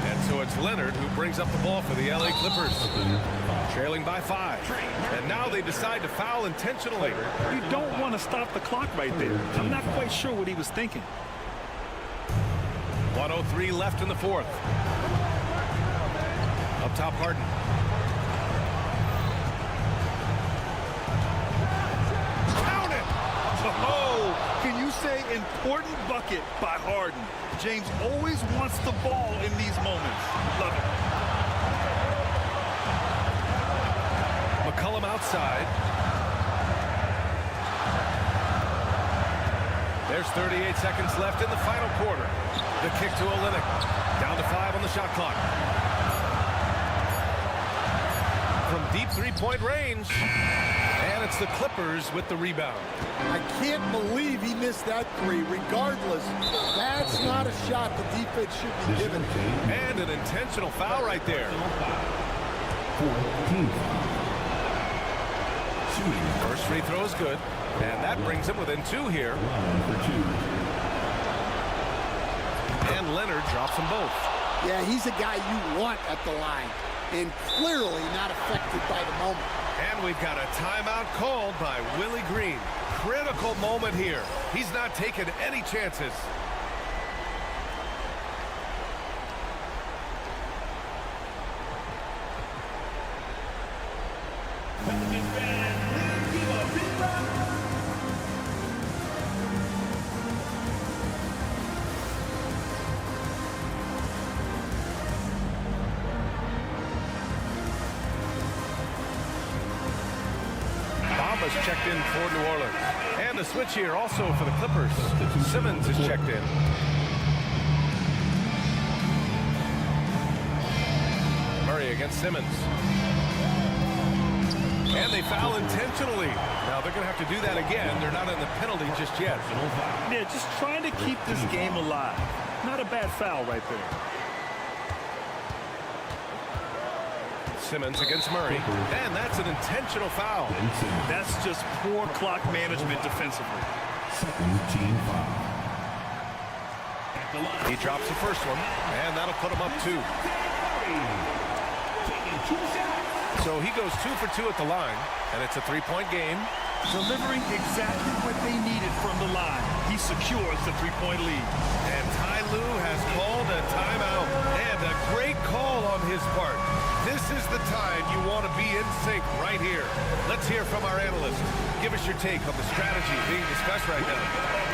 And so it's Leonard who brings up the ball for the LA Clippers. Trailing by 5. And now they decide to foul intentionally. You don't want to stop the clock right there. I'm not quite sure what he was thinking. 1:03 left in the fourth. Up top, Harden. Oh, can you say important bucket by Harden? James always wants the ball in these moments. Love it. McCollum outside. There's 38 seconds left in the final quarter. The kick to Olynyk. Down to 5 on the shot clock. From deep three-point range. And it's the Clippers with the rebound. I can't believe he missed that 3. Regardless, that's not a shot the defense should be given. And an intentional foul right there. First free throw is good. And that brings him within 2 here. And Leonard drops them both. Yeah, he's a guy you want at the line. And clearly not affected by the moment. And we've got a timeout called by Willie Green. Critical moment here. He's not taking any chances. has checked in for New Orleans. And a switch here also for the Clippers. Simmons is checked in. Murray against Simmons. And they foul intentionally. Now they're going to have to do that again. They're not in the penalty just yet. Yeah, just trying to keep this game alive. Not a bad foul right there. Simmons against Murray. And that's an intentional foul. That's just poor clock management defensively. Second team foul. He drops the first one, and that'll put him up 2. So he goes 2 for 2 at the line, and it's a 3-point game. Delivering exactly what they needed from the line. He secures the 3-point lead. And Ty Lue has called a timeout, and a great call on his part. This is the time you want to be in sync right here. Let's hear from our analyst. Give us your take on the strategy being discussed right now.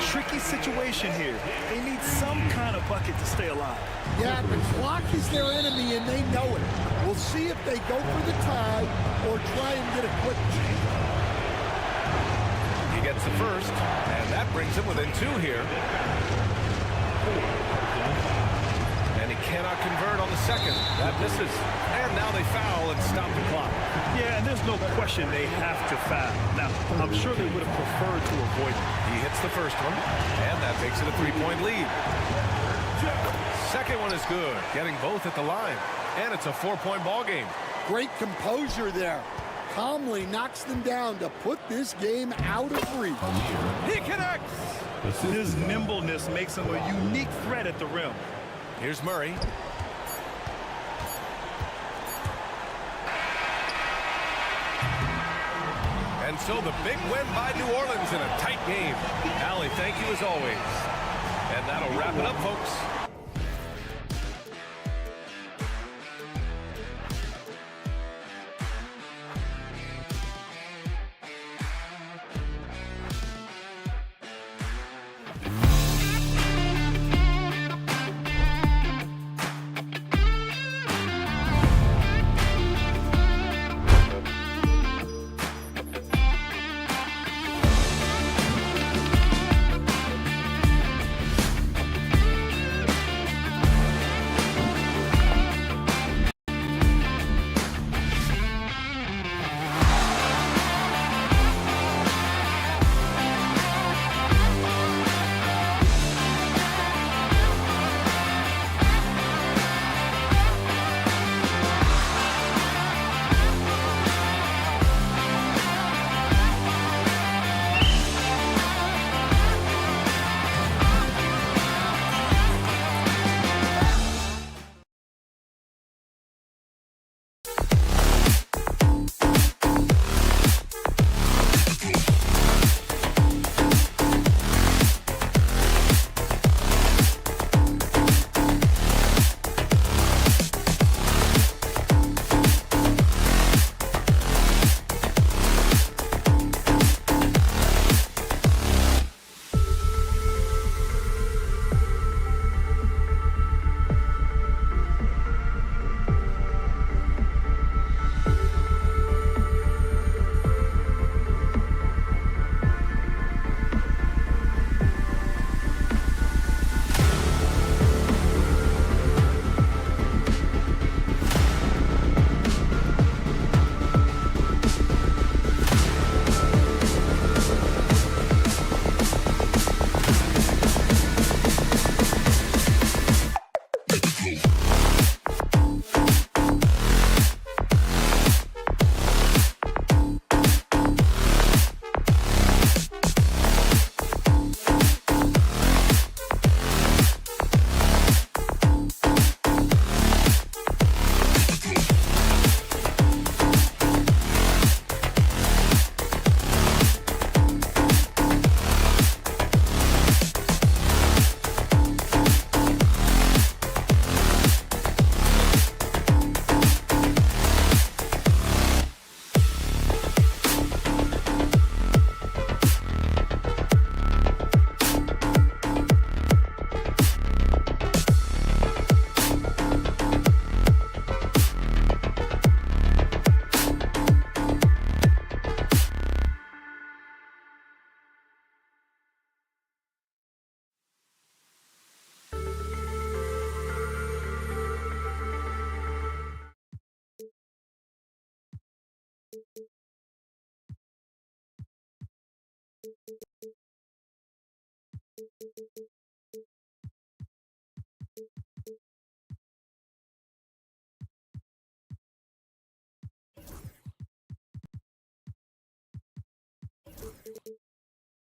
Tricky situation here. They need some kind of bucket to stay alive. Yeah, the clock is their enemy, and they know it. We'll see if they go for the tie or try and get a quick change. He gets the first, and that brings him within 2 here. And he cannot convert on the second. That misses. And now they foul and stop the clock. Yeah, and there's no question they have to foul. Now, I'm sure they would have preferred to avoid it. He hits the first one, and that makes it a 3-point lead. Second one is good, getting both at the line. And it's a 4-point ball game. Great composure there. Calmly knocks them down to put this game out of reach. He connects! His nimbleness makes him a unique threat at the rim. Here's Murray. And so the big win by New Orleans in a tight game. Allie, thank you as always. And that'll wrap it up, folks.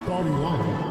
Starting line.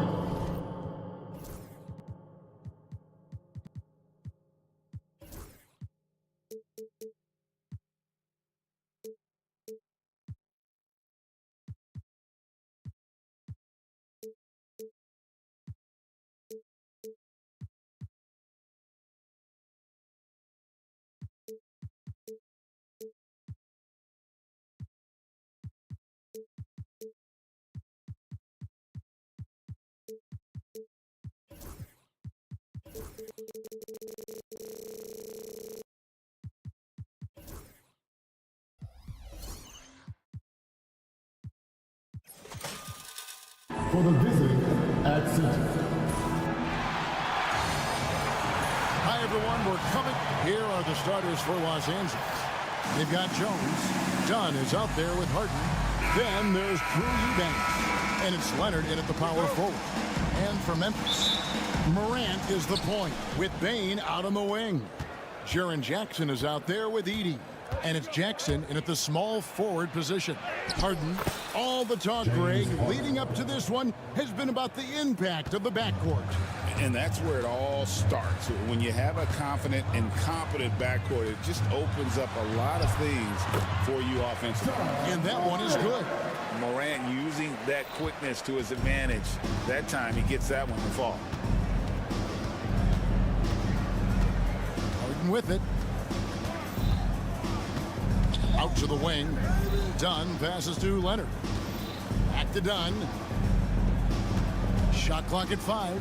For the visiting at center. Hi, everyone. We're coming. Here are the starters for Los Angeles. They've got Jones. Dunn is out there with Harden. Then there's Drew Eubanks. And it's Leonard in at the power forward. And for Memphis, Morant is the point with Bane out on the wing. Jaren Jackson is out there with Edey. And it's Jackson in at the small forward position. Harden, all the talk, Greg, leading up to this one has been about the impact of the backcourt. And that's where it all starts. When you have a confident and competent backcourt, it just opens up a lot of things for you offensively. And that one is good. Morant using that quickness to his advantage. That time he gets that one to fall. Harden with it. Out to the wing. Dunn passes to Leonard. Back to Dunn. Shot clock at 5.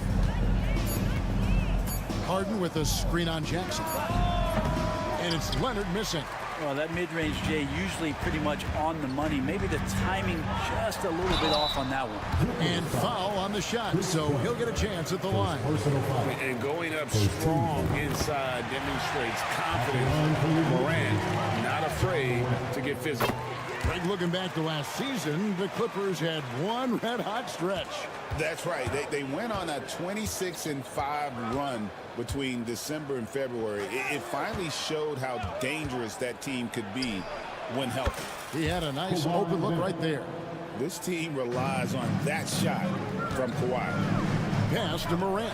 Harden with a screen on Jackson. And it's Leonard missing. Well, that mid-range, Jay, usually pretty much on the money. Maybe the timing just a little bit off on that one. And foul on the shot, so he'll get a chance at the line. And going up strong inside demonstrates confidence. Morant not afraid to get physical. Greg, looking back to last season, the Clippers had one red-hot stretch. That's right. They went on a 26-5 run between December and February. It finally showed how dangerous that team could be when healthy. He had a nice open look right there. This team relies on that shot from Kawhi. Pass to Morant.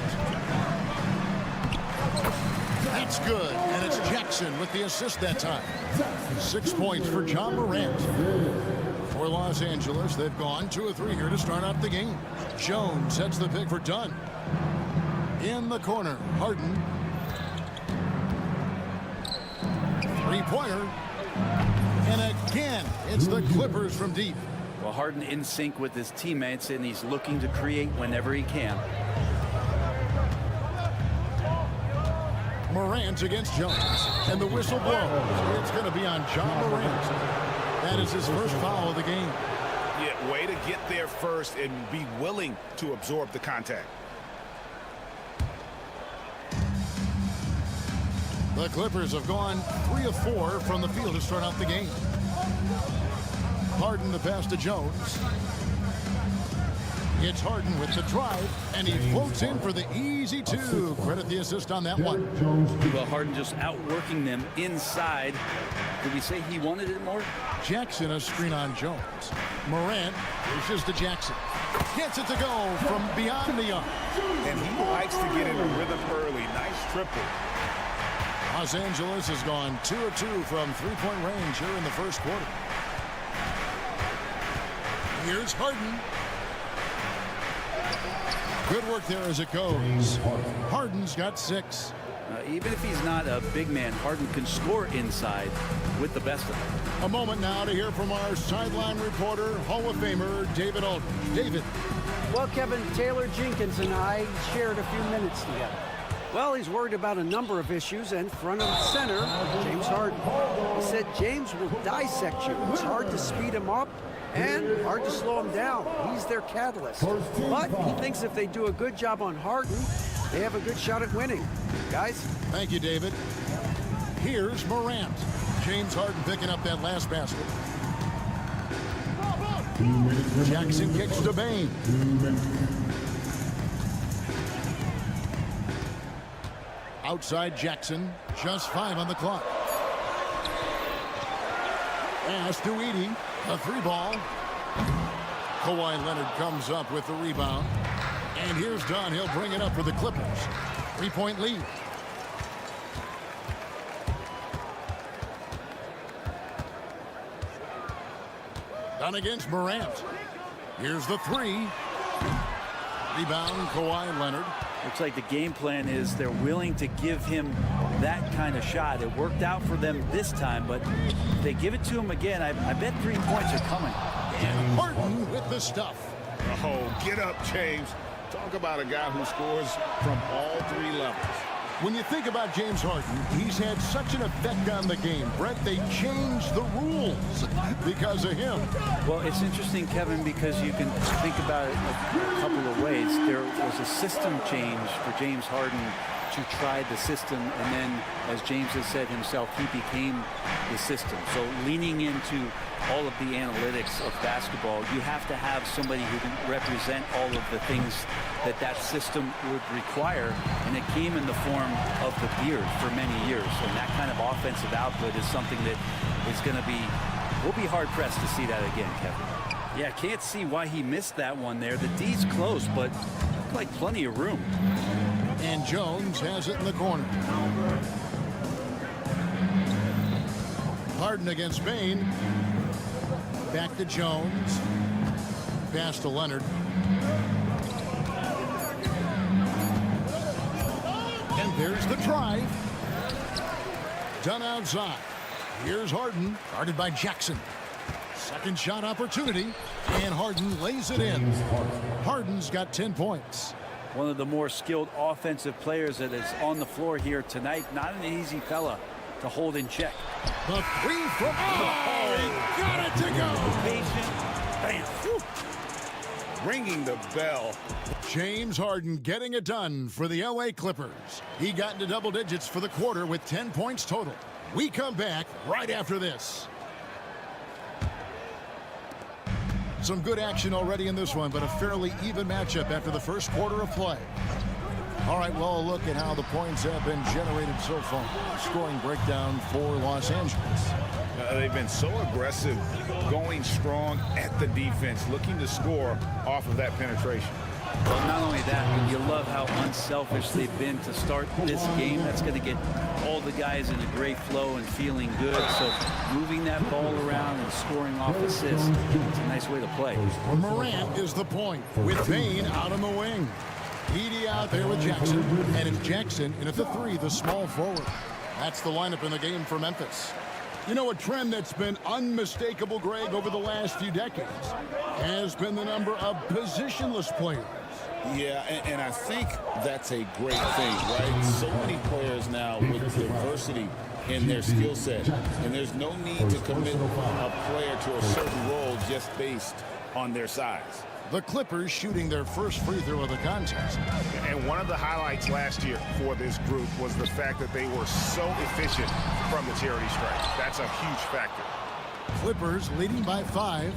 That's good, and it's Jackson with the assist that time. 6 points for John Morant. For Los Angeles, they've gone 2 of 3 here to start out the game. Jones sets the pick for Dunn. In the corner, Harden. Three-pointer. And again, it's the Clippers from deep. Well, Harden in sync with his teammates, and he's looking to create whenever he can. Morant against Jones. And the whistle blows. It's going to be on John Morant. That is his first foul of the game. Yeah, way to get there first and be willing to absorb the contact. The Clippers have gone 3 of 4 from the field to start out the game. Harden the pass to Jones. It's Harden with the drive, and he floats in for the easy 2. Credit the assist on that one. Well, Harden just outworking them inside. Did we say he wanted it more? Jackson a screen on Jones. Morant pushes to Jackson. Gets it to go from beyond the arc. And he likes to get in a rhythm early. Nice triple. Los Angeles has gone 2 of 2 from three-point range here in the first quarter. Here's Harden. Good work there as it goes. Harden's got 6. Even if he's not a big man, Harden can score inside with the best of them. A moment now to hear from our sideline reporter, Hall of Famer David Aldridge. David. Well, Kevin, Taylor Jenkins and I shared a few minutes together. Well, he's worried about a number of issues, and front and center, James Harden. He said James will dissect you. It's hard to speed him up and hard to slow him down. He's their catalyst. But he thinks if they do a good job on Harden, they have a good shot at winning. Guys? Thank you, David. Here's Morant. James Harden picking up that last basket. Jackson kicks to Bain. Outside Jackson, just 5 on the clock. Pass to Edey, a 3-ball. Kawhi Leonard comes up with the rebound. And here's Dunn. He'll bring it up for the Clippers. 3-point lead. Dunn against Morant. Here's the 3. Rebound, Kawhi Leonard. Looks like the game plan is they're willing to give him that kind of shot. It worked out for them this time, but if they give it to him again, I bet 3 points are coming. And Harden with the stuff. Oh, get up, James. Talk about a guy who scores from all 3 levels. When you think about James Harden, he's had such an effect on the game. Brett, they changed the rules because of him. Well, it's interesting, Kevin, because you can think about it a couple of ways. There was a system change for James Harden to try the system, and then, as James has said himself, he became the system. So leaning into all of the analytics of basketball, you have to have somebody who can represent all of the things that system would require, and it came in the form of the beard for many years. And that kind of offensive output is something that is going to be, we'll be hard-pressed to see that again, Kevin. Yeah, can't see why he missed that one there. The D's close, but looked like plenty of room. And Jones has it in the corner. Harden against Bain. Back to Jones. Pass to Leonard. And there's the drive. Done outside. Here's Harden, guarded by Jackson. Second shot opportunity, and Harden lays it in. Harden's got 10 points. One of the more skilled offensive players that is on the floor here tonight. Not an easy fella to hold in check. The 3 from... Oh, he got it to go. Patient. Bam. Whew. Ringing the bell. James Harden getting it done for the LA Clippers. He got into double digits for the quarter with 10 points total. We come back right after this. Some good action already in this one, but a fairly even matchup after the first quarter of play. All right, well, look at how the points have been generated so far. Scoring breakdown for Los Angeles. They've been so aggressive, going strong at the defense, looking to score off of that penetration. Well, not only that, but you love how unselfish they've been to start this game. That's going to get all the guys in a great flow and feeling good. So moving that ball around and scoring off assists, it's a nice way to play. Morant is the point with Bain out on the wing. Edey out there with Jackson, and it's Jackson in at the 3, the small forward. That's the lineup in the game for Memphis. You know, a trend that's been unmistakable, Greg, over the last few decades has been the number of positionless players. Yeah, and I think that's a great thing, right? So many players now with diversity in their skill set, and there's no need to commit a player to a certain role just based on their size. The Clippers shooting their first free throw of the contest. And one of the highlights last year for this group was the fact that they were so efficient from the charity stripe. That's a huge factor. Clippers leading by 5.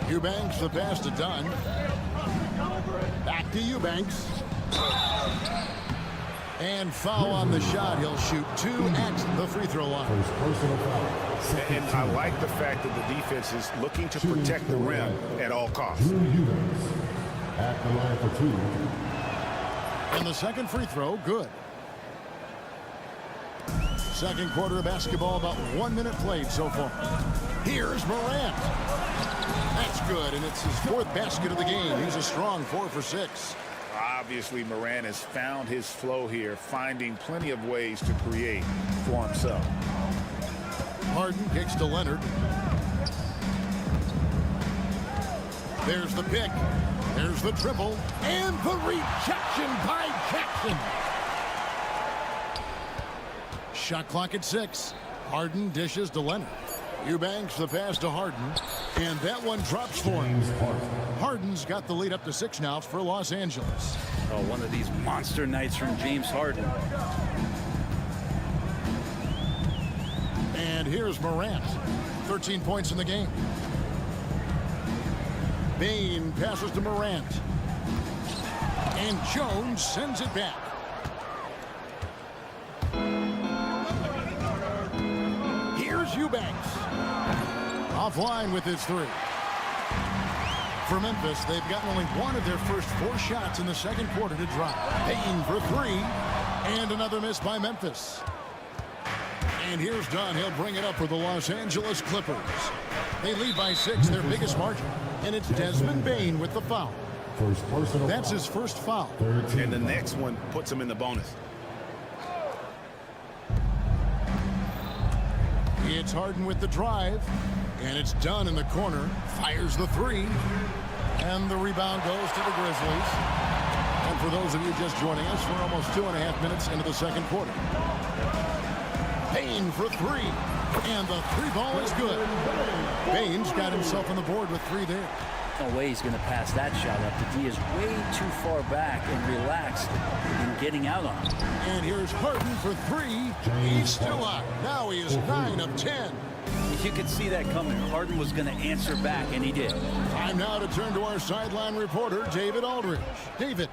Eubanks the pass to Dunn. Back to Eubanks. And foul on the shot. He'll shoot 2 at the free throw line. And I like the fact that the defense is looking to protect the rim at all costs. At the line for 2. And the second free throw, good. Second quarter of basketball, about 1 minute played so far. Here's Morant. That's good, and it's his 4th basket of the game. He's a strong 4 for 6. Obviously, Morant has found his flow here, finding plenty of ways to create for himself. Harden kicks to Leonard. There's the pick. There's the triple. And the rejection by Jackson. Shot clock at 6. Harden dishes to Leonard. Eubanks the pass to Harden. And that one drops for him. Harden's got the lead up to 6 now for Los Angeles. Oh, one of these monster nights from James Harden. And here's Morant. 13 points in the game. Bane passes to Morant. And Jones sends it back. Here's Eubanks. Offline with his three. For Memphis, they've gotten only one of their first 4 shots in the second quarter to drop. Payne for 3. And another miss by Memphis. And here's Dunn. He'll bring it up for the Los Angeles Clippers. They lead by 6, their biggest margin. And it's Desmond Bane with the foul. That's his first foul. And the next one puts him in the bonus. It's Harden with the drive. And it's Dunn in the corner. Fires the 3. And the rebound goes to the Grizzlies. And for those of you just joining us, we're almost 2.5 minutes into the second quarter. Payne for 3. And the 3-ball is good. Bane's got himself on the board with 3 there. No way he's going to pass that shot up. The D is way too far back and relaxed in getting out on him. And here's Harden for 3. He's still out. Now he is 9 of 10. You could see that coming. Harden was going to answer back, and he did. Time now to turn to our sideline reporter, David Aldridge. David.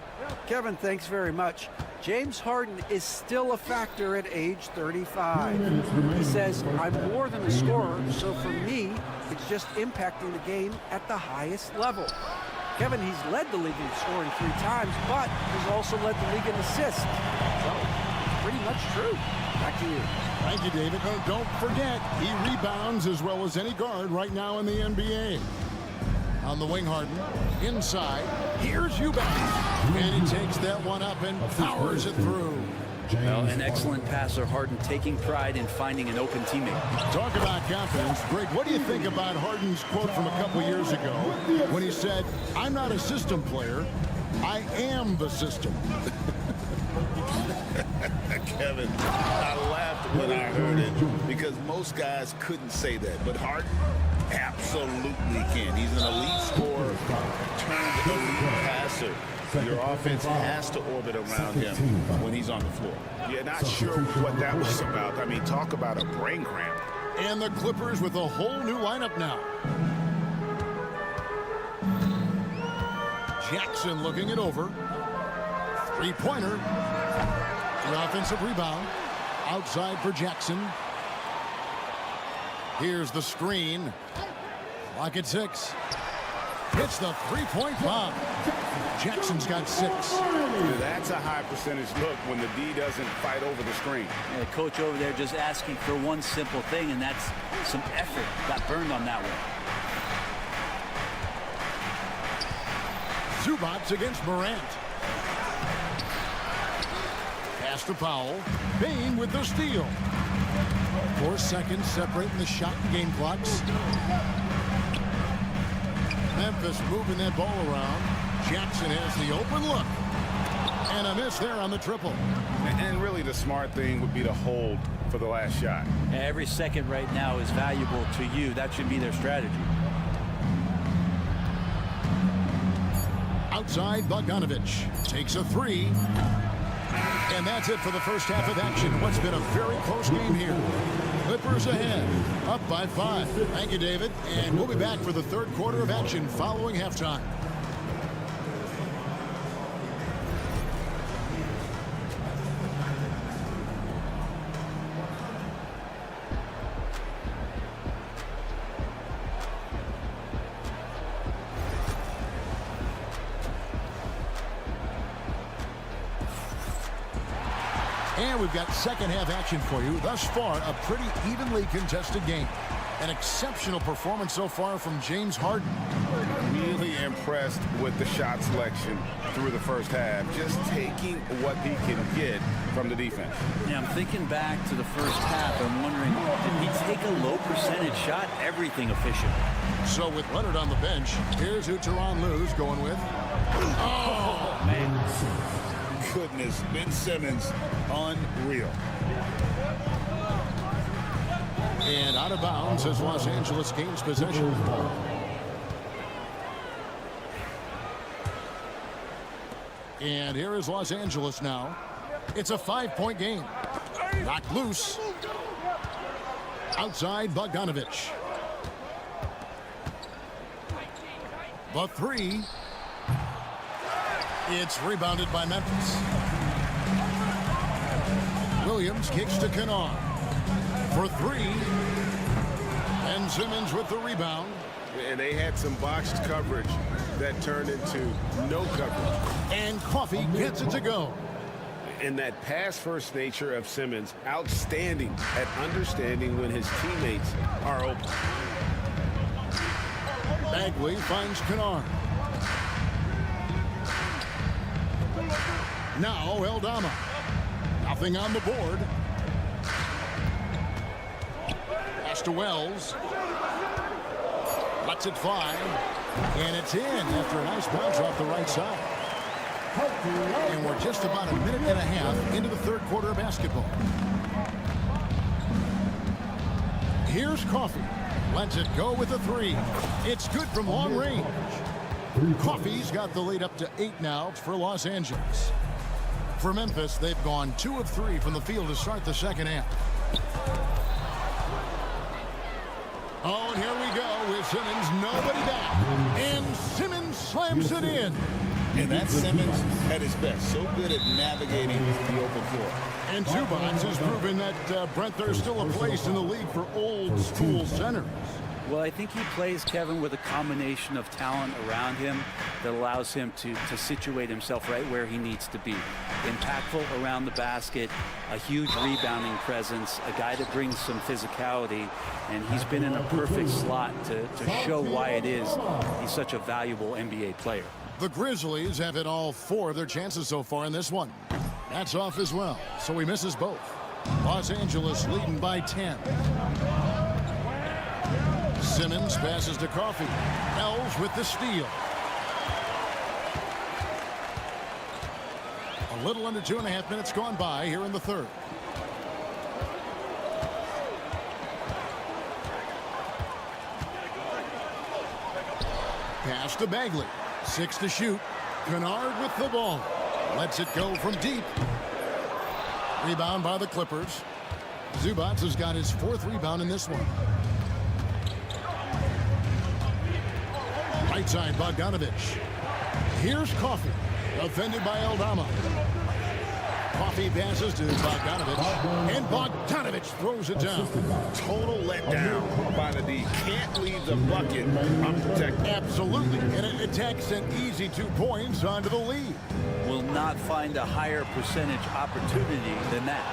Kevin, thanks very much. James Harden is still a factor at age 35. He says, I'm more than a scorer, so for me, it's just impacting the game at the highest level. Kevin, he's led the league in scoring 3 times, but he's also led the league in assists. So, pretty much true. Back to you. Thank you, David. Oh, don't forget, he rebounds as well as any guard right now in the NBA. On the wing, Harden. Inside. Here's Eubanks. And he takes that one up and powers it through. Well, an excellent passer, Harden taking pride in finding an open teammate. Talk about confidence. Greg, what do you think about Harden's quote from a couple years ago when he said, I'm not a system player, I am the system? Kevin, I laughed when I heard it because most guys couldn't say that, but Harden absolutely can. He's an elite scorer turned elite passer. Your offense has to orbit around him when he's on the floor. You're not sure what that was about. I mean, talk about a brain cramp. And the Clippers with a whole new lineup now. Jackson looking it over. 3-pointer. The offensive rebound. Outside for Jackson. Here's the screen. Lock at 6. Hits the 3-point bomb. Jackson's got 6. That's a high percentage look when the D doesn't fight over the screen. Yeah, the coach over there just asking for one simple thing, and that's some effort. Got burned on that one. Zubats against Morant. Pass to Powell. Bane with the steal. 4 seconds separating the shot and game clocks. Memphis moving that ball around. Jackson has the open look. And a miss there on the triple. And really the smart thing would be to hold for the last shot. Every second right now is valuable to you. That should be their strategy. Outside, Bogdanovich takes a 3. And that's it for the first half of action. What's been a very close game here. Clippers ahead, up by 5. Thank you, David. And we'll be back for the third quarter of action following halftime. And we've got second half action for you. Thus far, a pretty evenly contested game. An exceptional performance so far from James Harden. Really impressed with the shot selection through the first half. Just taking what he can get from the defense. Yeah, I'm thinking back to the first half. I'm wondering, did he take a low percentage shot? Everything efficient. So with Leonard on the bench, here's who Tyronn Lue's going with. Oh, man. Goodness, Ben Simmons, unreal. And out of bounds as Los Angeles gains possession. And here is Los Angeles now. It's a 5-point game. Knocked loose. Outside, Bogdanovich. The three. It's rebounded by Memphis. Williams kicks to Kennard for three. And Simmons with the rebound. And they had some boxed coverage that turned into no coverage. And Coffee gets it to go. And that pass-first nature of Simmons, outstanding at understanding when his teammates are open. Bagley finds Kennard. Now Aldama. Nothing on the board. Pass to Wells. Lets it fly. And it's in after a nice bounce off the right side. And we're just about a minute and a half into the third quarter of basketball. Here's Coffee. Lets it go with a three. It's good from long range. Coffee's got the lead up to 8 now for Los Angeles. For Memphis, they've gone 2 of 3 from the field to start the second half. Oh, and here we go with Simmons. Nobody back. And Simmons slams it in. And that's Simmons at his best. So good at navigating the open floor. And Zubats has proven that, Brent, there's still a place in the league for old school centers. Well, I think he plays, Kevin, with a combination of talent around him that allows him to situate himself right where he needs to be. Impactful around the basket, a huge rebounding presence, a guy that brings some physicality, and he's been in a perfect slot to show why it is he's such a valuable NBA player. The Grizzlies have hit all 4 of their chances so far in this one. That's off as well, so he misses both. Los Angeles leading by 10. Simmons passes to Coffee. Ells with the steal. A little under 2.5 minutes gone by here in the third. Pass to Bagley. 6 to shoot. Kennard with the ball. Lets it go from deep. Rebound by the Clippers. Zubats has got his 4th rebound in this one. Right side, Bogdanovich. Here's Coffee. Defended by Aldama. Coffee passes to Bogdanovich. And Bogdanovich throws it down. Total letdown by the D. Can't leave the bucket unprotected. Absolutely. And it takes an easy 2 points onto the lead. Will not find a higher percentage opportunity than that.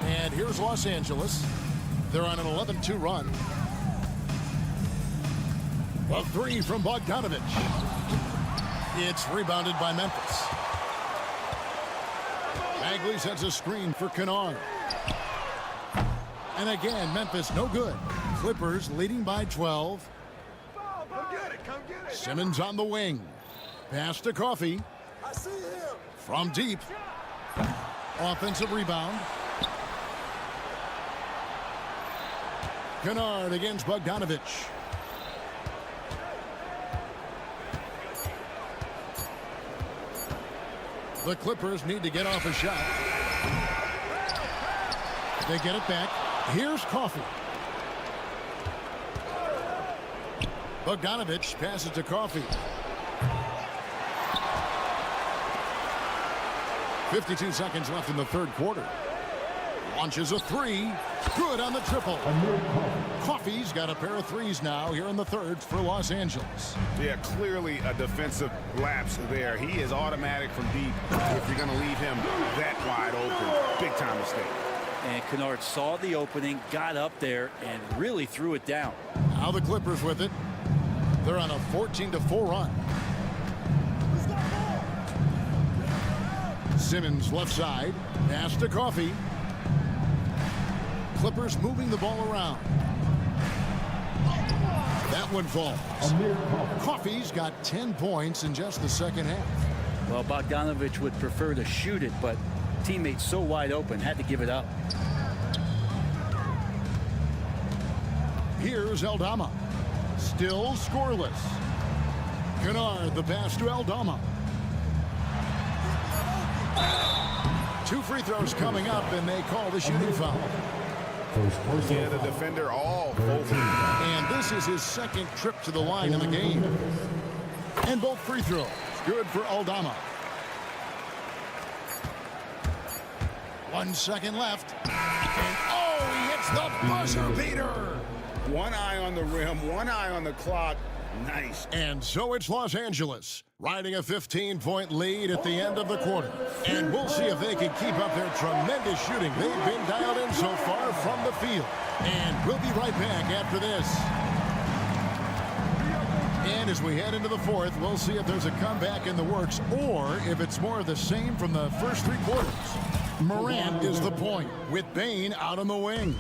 And here's Los Angeles. They're on an 11-2 run. A 3 from Bogdanovich. It's rebounded by Memphis. Bagley sets a screen for Kennard. And again, Memphis no good. Clippers leading by 12. Simmons on the wing. Pass to Coffee. From deep. Offensive rebound. Kennard against Bogdanovich. The Clippers need to get off a shot. They get it back. Here's Coffee. Bogdanovich passes to Coffee. 52 seconds left in the third quarter. Launches a 3. Good on the triple. Coffee's got a pair of 3s now here in the third for Los Angeles. Yeah, clearly a defensive lapse there. He is automatic from deep if you're going to leave him that wide open. Big time mistake. And Kennard saw the opening, got up there, and really threw it down. Now the Clippers with it. They're on a 14-4 run. Simmons left side. Pass to Coffee. Clippers moving the ball around. That one falls. Coffee's got 10 points in just the second half. Well, Bogdanovich would prefer to shoot it, but teammates so wide open, had to give it up. Here's Aldama. Still scoreless. Kennard, the pass to Aldama. 2 free throws coming up, and they call the shooting foul. Yeah, the defender all over. And this is his second trip to the line in the game. And both free throws. Good for Aldama. 1 second left. And oh, he hits the buzzer beater. One eye on the rim, one eye on the clock. Nice. And so it's Los Angeles riding a 15-point lead at the end of the quarter. And we'll see if they can keep up their tremendous shooting. They've been dialed in so far from the field. And we'll be right back after this. And as we head into the fourth, we'll see if there's a comeback in the works or if it's more of the same from the first 3 quarters. Morant is the point with Bain out on the wing.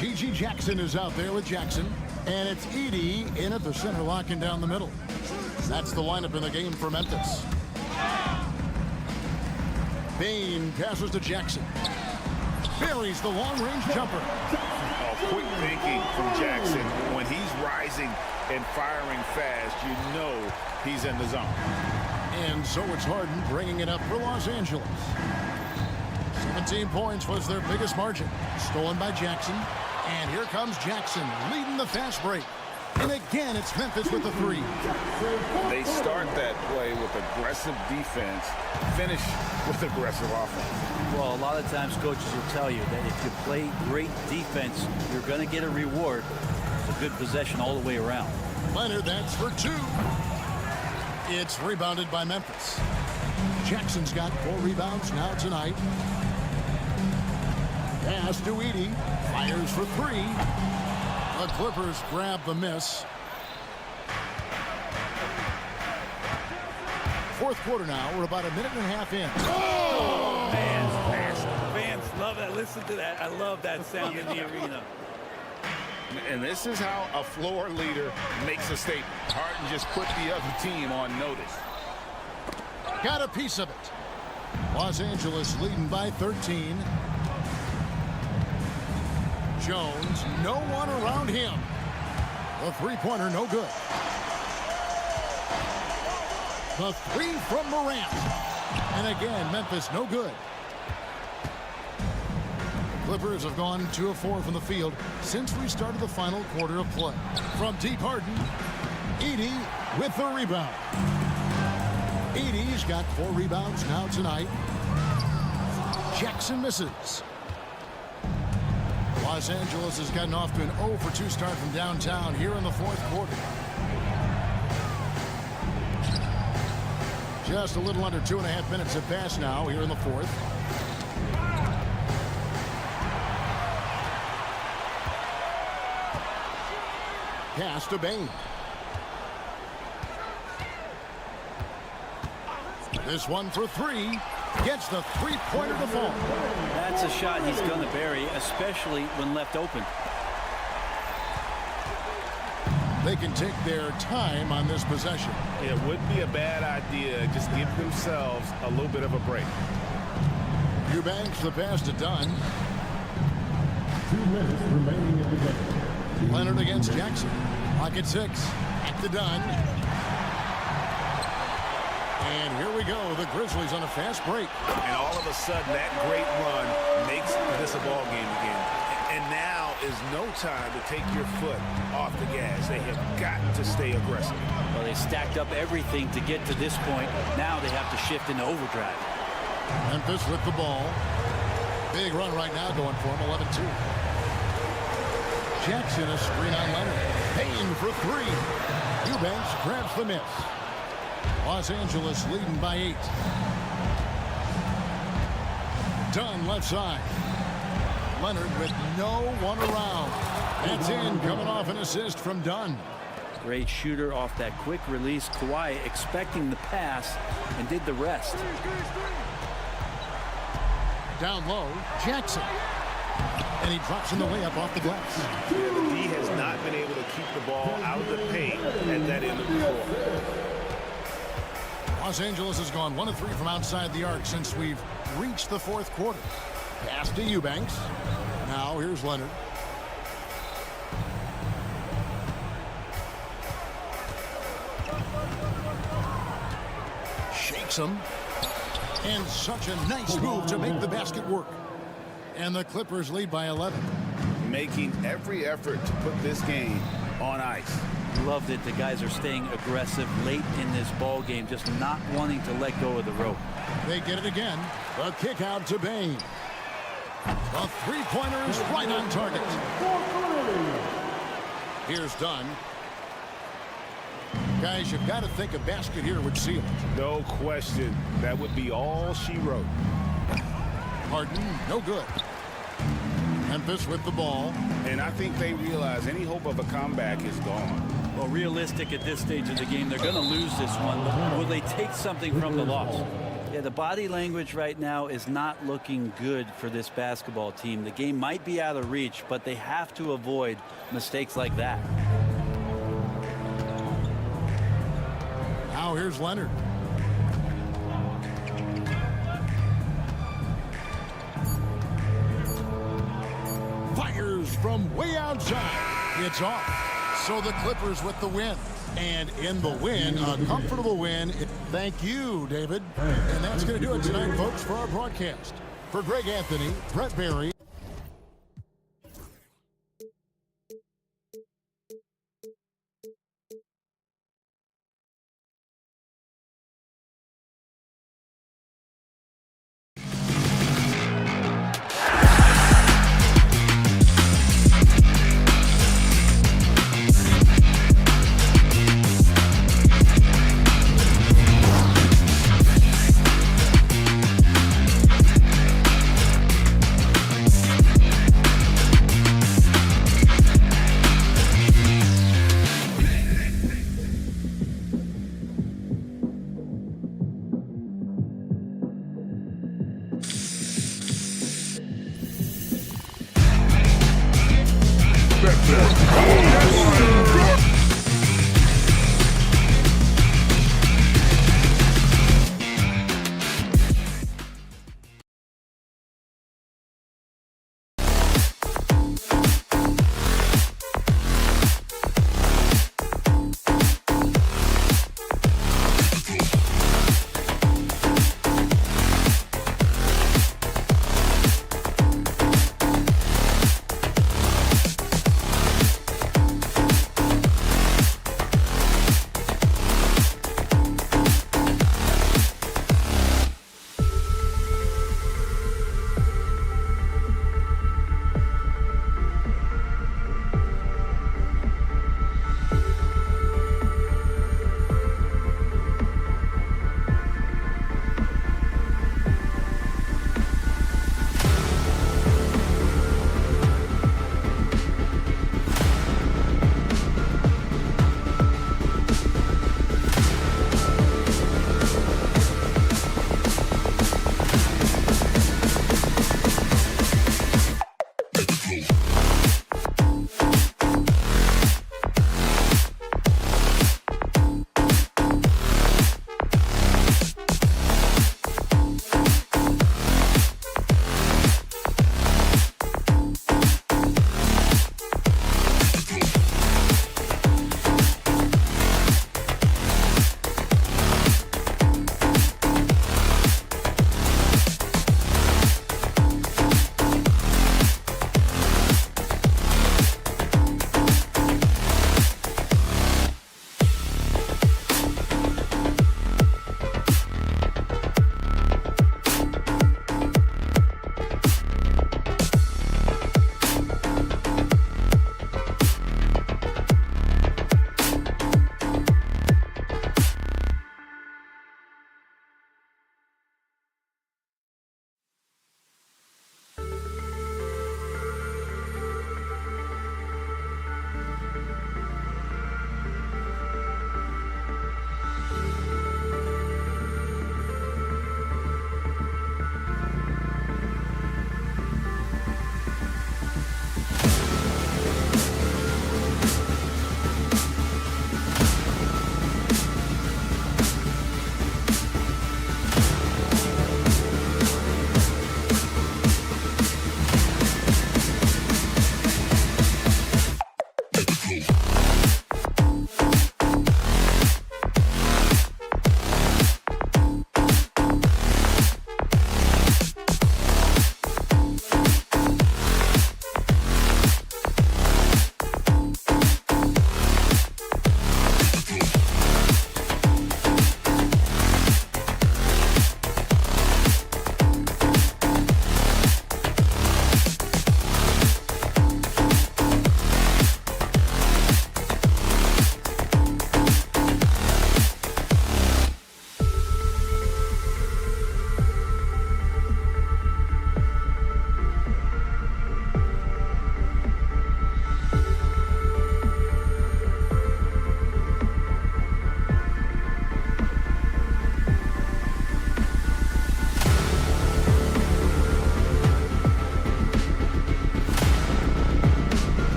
G.G. Jackson is out there with Jackson. And it's Edey in at the center, locking down the middle. That's the lineup in the game for Memphis. Bain passes to Jackson. Buries the long-range jumper. Oh, quick thinking from Jackson. When he's rising and firing fast, you know he's in the zone. And so it's Harden bringing it up for Los Angeles. 17 points was their biggest margin. Stolen by Jackson. And here comes Jackson leading the fast break. And again, it's Memphis with the 3. They start that play with aggressive defense, finish with aggressive offense. Well, a lot of times coaches will tell you that if you play great defense, you're going to get a reward. It's a good possession all the way around. Leonard, that's for 2. It's rebounded by Memphis. Jackson's got 4 rebounds now tonight. Pass to Edey. Fires for 3. The Clippers grab the miss. Fourth quarter now. We're about a minute and a half in. Oh! Fans love that. Listen to that. I love that sound in the arena. And this is how a floor leader makes a statement. Harden just put the other team on notice. Got a piece of it. Los Angeles leading by 13. Jones, no one around him. The three-pointer, no good. The 3 from Morant. And again, Memphis, no good. Clippers have gone 2 of 4 from the field since we started the final quarter of play. From deep, Harden. Edey with the rebound. Edey's got 4 rebounds now tonight. Jackson misses. Los Angeles has gotten off to an 0 for 2 start from downtown here in the fourth quarter. Just a little under 2.5 minutes have passed now here in the fourth. Pass to Bain. This one for 3. Gets the three-pointer to fall. That's a shot he's going to bury, especially when left open. They can take their time on this possession. It wouldn't be a bad idea. Just give themselves a little bit of a break. Eubanks the pass to Dunn. 2 minutes remaining in the game. Leonard against Jackson. Clock at 6. Back to Dunn. And here we go. The Grizzlies on a fast break. And all of a sudden, that great run makes this a ball game again. And now is no time to take your foot off the gas. They have got to stay aggressive. Well, they stacked up everything to get to this point. Now they have to shift into overdrive. Memphis with the ball. Big run right now going for him, 11-2. Jackson a screen on Leonard. Payne for 3. Eubanks grabs the miss. Los Angeles leading by 8. Dunn left side. Leonard with no one around. That's in, coming off an assist from Dunn. Great shooter off that quick release. Kawhi expecting the pass and did the rest. Down low, Jackson. And he drops in the layup off the glass. Yeah, the D has not been able to keep the ball out of the paint at that end of the floor. Los Angeles has gone 1 of 3 from outside the arc since we've reached the fourth quarter. Pass to Eubanks. Now here's Leonard. Shakes him. And such a nice move to make the basket work. And the Clippers lead by 11. making every effort to put this game on ice. Loved it. The guys are staying aggressive late in this ball game, just not wanting to let go of the rope. They get it again. A kick out to Bane. The three-pointer is right on target. Here's Dunn. Guys, you've got to think a basket here would seal it. No question. That would be all she wrote. Harden, no good. Memphis with the ball. And I think they realize any hope of a comeback is gone. Well, realistic at this stage of the game, they're going to lose this one. Will they take something from the loss? Yeah, the body language right now is not looking good for this basketball team. The game might be out of reach, but they have to avoid mistakes like that. Now here's Leonard. Fires from way outside. It's off. So the Clippers with the win. And in the win, a comfortable win. Thank you, David. And that's going to do it tonight, folks, for our broadcast. For Greg Anthony, Brett Barry.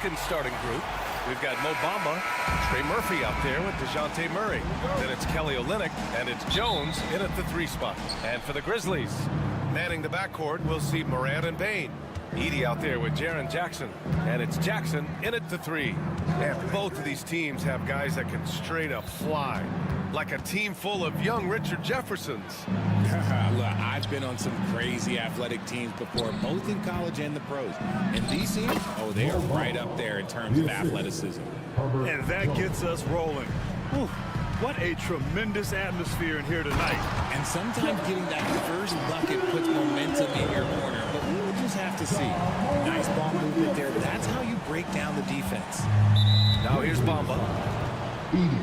Pelicans starting group. We've got Mo Bamba, Trey Murphy out there with DeJounte Murray. Then it's Kelly Olynyk, and it's Jones in at the 3 spot. And for the Grizzlies, manning the backcourt, we'll see Morant and Bane. Edey out there with Jaren Jackson, and it's Jackson in at the 3. And both of these teams have guys that can straight up fly, like a team full of young Richard Jeffersons. Look, I've been on some crazy athletic teams before, both in college and the pros. And these teams, oh, they are right up there in terms of athleticism. And that gets us rolling. Whew. What a tremendous atmosphere in here tonight. And sometimes getting that first bucket puts momentum in your corner, but we will just have to see. Nice ball movement there. That's how you break down the defense. Now here's Bamba. Edey.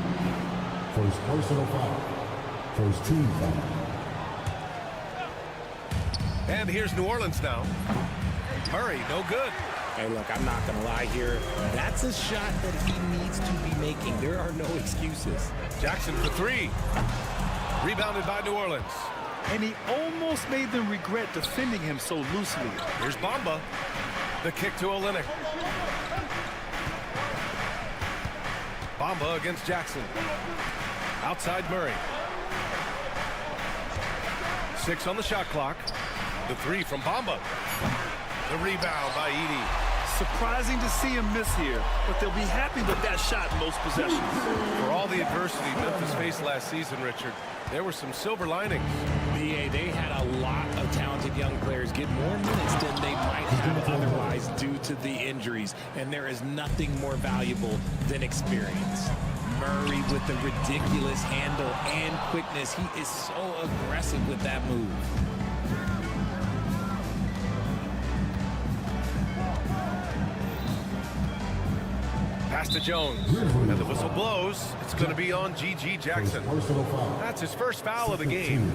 First personal foul. First team foul. And here's New Orleans now. Murray, no good. Hey, look, I'm not going to lie here. That's a shot that he needs to be making. There are no excuses. Jackson for 3. Rebounded by New Orleans. And he almost made them regret defending him so loosely. Here's Bamba. The kick to Olynyk. Bamba against Jackson. Outside Murray. 6 on the shot clock. The 3 from Bamba. The rebound by Edey. Surprising to see him miss here, but they'll be happy with that shot in most possessions. For all the adversity Memphis faced last season, Richard, there were some silver linings. They had a lot of talented young players get more minutes than they might have otherwise due to the injuries, and there is nothing more valuable than experience. Murray with the ridiculous handle and quickness. He is so aggressive with that move. Pass to Jones, and the whistle blows. It's going to be on G.G. Jackson. That's his first foul of the game.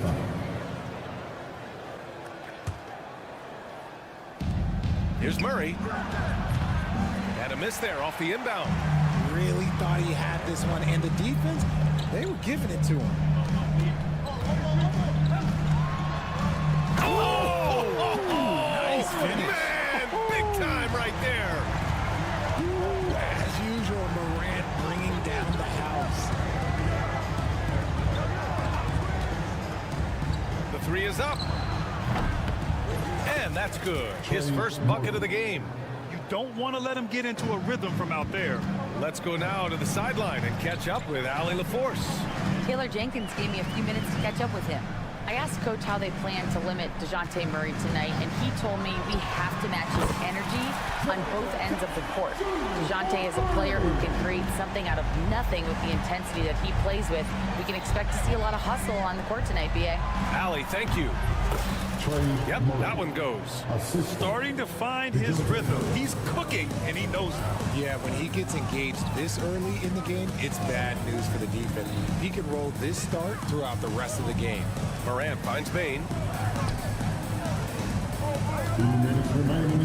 Here's Murray. And a miss there off the inbound. Really thought he had this one, and the defense, they were giving it to him. Oh! Nice finish. Man, big time right there. As usual, Morant bringing down the house. The 3 is up. And that's good. His first bucket of the game. You don't want to let him get into a rhythm from out there. Let's go now to the sideline and catch up with Allie LaForce. Taylor Jenkins gave me a few minutes to catch up with him. I asked Coach how they plan to limit DeJounte Murray tonight, and he told me we have to match his energy on both ends of the court. DeJounte is a player who can create something out of nothing with the intensity that he plays with. We can expect to see a lot of hustle on the court tonight, B.A. Allie, thank you. Yep, that one goes. Starting to find his rhythm. He's cooking, and he knows it. Yeah, when he gets engaged this early in the game, it's bad news for the defense. He can roll this start throughout the rest of the game. Morant finds Bane.